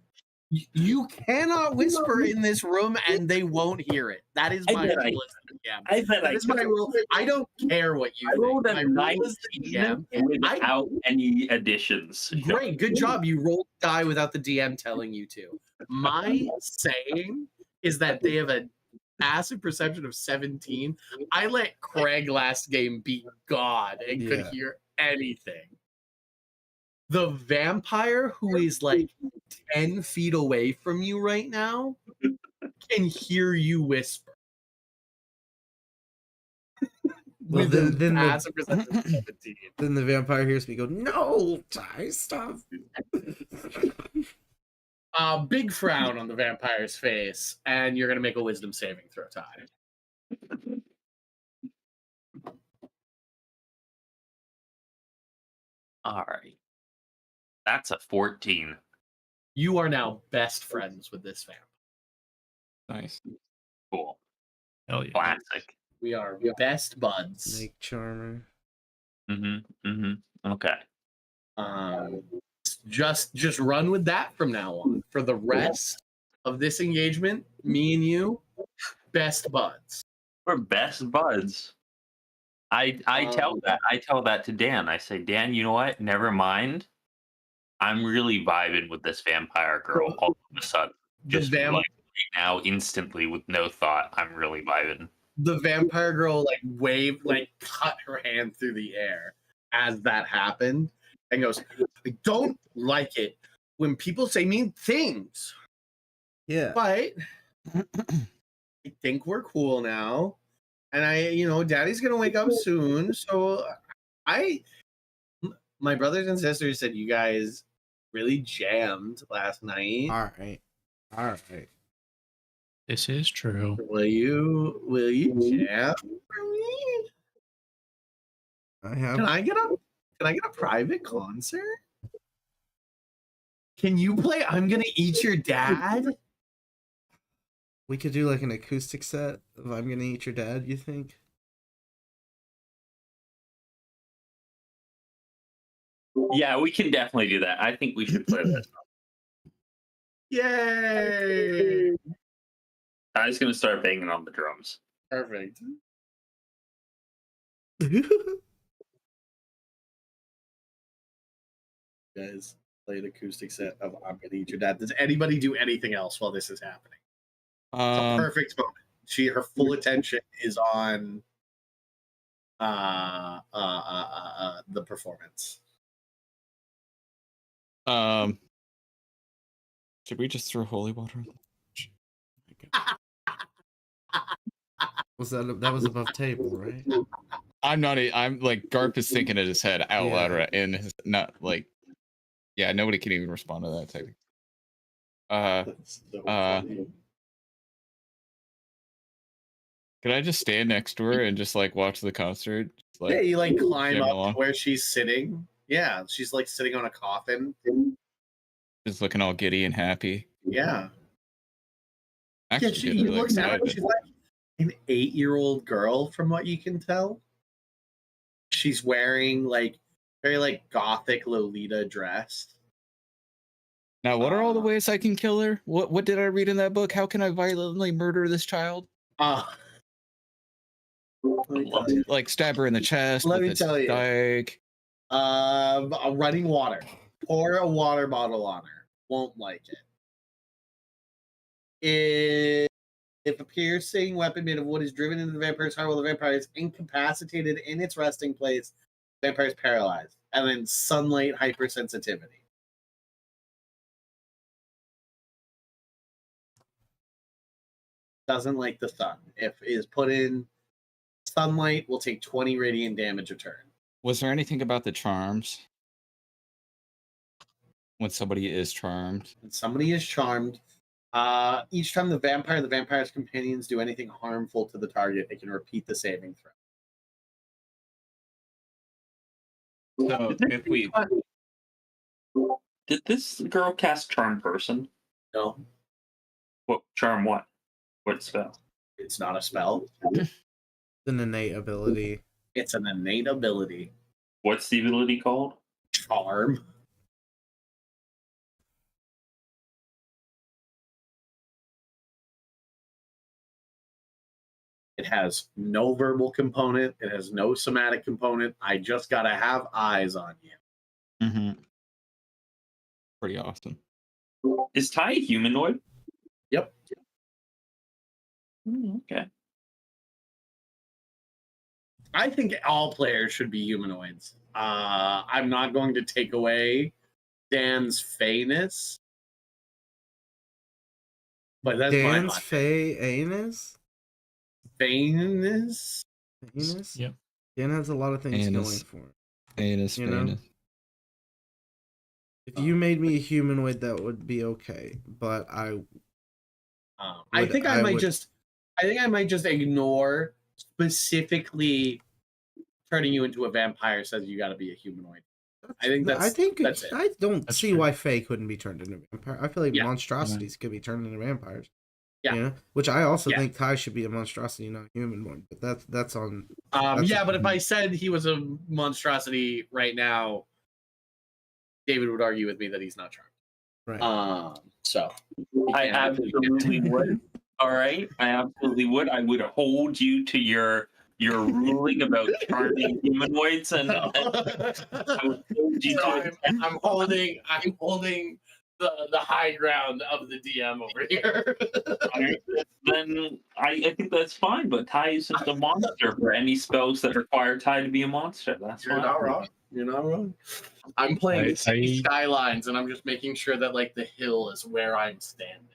You cannot whisper in this room and they won't hear it. That is my rule. I bet that is my rule. I don't care what you think. rolled a My rule is the DM. without any additions. Great, good job. You rolled die without the DM telling you to. My saying is that they have a passive perception of 17. I let Craig last game beat God and could hear anything. The vampire who is like 10 feet away from you right now can hear you whisper. Well, With then a passive perception of 17. Then the vampire hears me go, "No, Ty, stop." Big frown on the vampire's face, and you're gonna make a wisdom saving throw, Ty. All right. That's a 14. You are now best friends with this vampire. Nice. Cool. Hell yeah. Classic. We are best buds. Snake charmer. Okay. Just run with that from now on. For the rest of this engagement, me and you, best buds. We're best buds. I tell that to Dan. I say, Dan, you know what? Never mind. I'm really vibing with this vampire girl all of a sudden. Just like right now, instantly, with no thought, I'm really vibing. The vampire girl like waved, like cut her hand through the air. as that happened and goes, I don't like it when people say mean things. Yeah. But I think we're cool now. And Daddy's going to wake up soon. So my brothers and sisters said you guys really jammed last night. All right. This is true. Will you jam for me? Can I get a private concert? Can you play I'm Gonna Eat Your Dad? We could do like an acoustic set of I'm Gonna Eat Your Dad, you think? Yeah, we can definitely do that. I think we should play that. Yay! I was gonna start banging on the drums. Perfect. Guys, play an acoustic set of I'm Gonna Eat Your Dad. Does anybody do anything else while this is happening? It's a perfect moment. Her full attention is on the performance. Should we just throw holy water? That was above table, right? I'm like Garp is thinking in his head out loud, right? And it's not like, yeah, nobody can even respond to that type. Could I just stand next to her and just like watch the concert? Just, like, yeah, you like climb up along? to where she's sitting. Yeah, she's like sitting on a coffin. Just looking all giddy and happy. Yeah. Actually, She looks out. She's like an 8-year-old girl, from what you can tell. She's wearing like very like gothic Lolita dress. Now, what are all the ways I can kill her? What did I read in that book? How can I violently murder this child? Like stab her in the chest. Let me with tell a you. Dike. Running water. Pour a water bottle on her. Won't like it. If a piercing weapon made of wood is driven into the vampire's heart while the vampire is incapacitated in its resting place, the vampire is paralyzed. And then sunlight hypersensitivity. Doesn't like the sun. If it is put in sunlight, will take 20 radiant damage a turn. Was there anything about the charms? When somebody is charmed? When somebody is charmed, each time the vampire's companions do anything harmful to the target, they can repeat the saving throw. So if we... Did this girl cast Charm Person? No. What charm? What spell? It's not a spell. It's an innate ability. It's an innate ability. What's the ability called? Charm. It has no verbal component. It has no somatic component. I just gotta have eyes on you. Mm-hmm. Pretty awesome. Is Ty a humanoid? Yep. Okay. I think all players should be humanoids. I'm not going to take away Dan's fayness, but that's Dan's my Fey-anus? fayness. Anus? Yep. Dan has a lot of things Anus. going for him. Anus, You know? anus. If you made me a humanoid, that would be okay. But I think I might just ignore specifically turning you into a vampire says you got to be a humanoid. I think that's it. I don't That's see fair. why Fae couldn't be turned into a vampire. I feel like Yeah. monstrosities could be turned into vampires. Yeah. You know? Which I also Yeah. think Ty should be a monstrosity, not a human one. But that's on. Yeah, but if I said he was a monstrosity right now, David would argue with me that he's not charmed. Right. So I absolutely would. All right, I absolutely would. I would hold you to your ruling about charming humanoids, and I would hold you to it. I'm holding the high ground of the DM over here. Then I think that's fine. But Ty is just a monster for any spells that require Ty to be a monster. That's You're fine. not wrong. You're not wrong. I'm playing I- City I- Skylines, and I'm just making sure that like the hill is where I'm standing.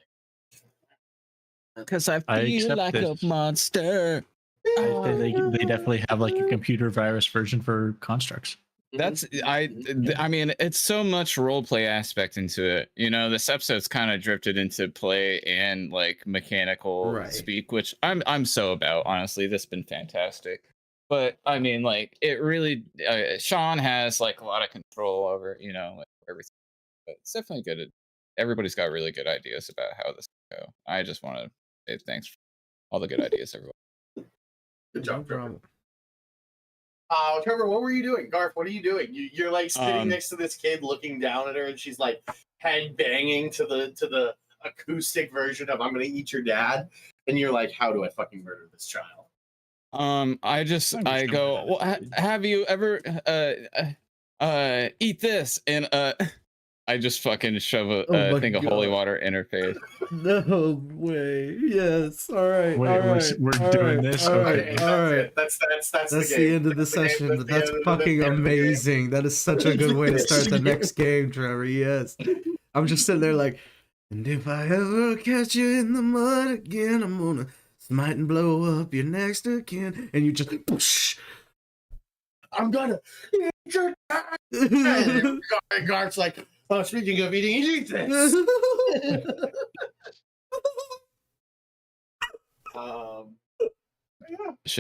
Because I I feel accept like this. a monster. I say they definitely have like a computer virus version for constructs. That's I mean, it's so much role play aspect into it. You know, this episode's kind of drifted into play and like mechanical Right. speak, which I'm so about. Honestly, this has been fantastic. But I mean, like, it really Sean has like a lot of control over, you know, like, everything. But it's definitely good. Everybody's got really good ideas about how this will go. I just want to say thanks for all the good ideas, everyone. Good job, No Trevor. problem. Trevor, what were you doing? Garth, what are you doing? You're like sitting Um, next to this kid, looking down at her, and she's like head banging to the acoustic version of "I'm gonna eat your dad," and you're like, "How do I fucking murder this child?" I go, well, have you ever eat this? And I just fucking shove a Oh my thing of holy God. water in her face. No way. Yes. All right. Wait, all we're right. we're all doing right, this. All right. Okay. All right. It. That's That's the the game. end of the That's the game. session. That's the end fucking of the game. amazing. That is such a good way to start the next game, Trevor. Yes. I'm just sitting there like, and if I ever catch you in the mud again, I'm gonna smite and blow up your next of kin. And you just whoosh. I'm gonna eat your dad. And Garth's like, "Oh, speaking of eating, eat this." Yeah. Should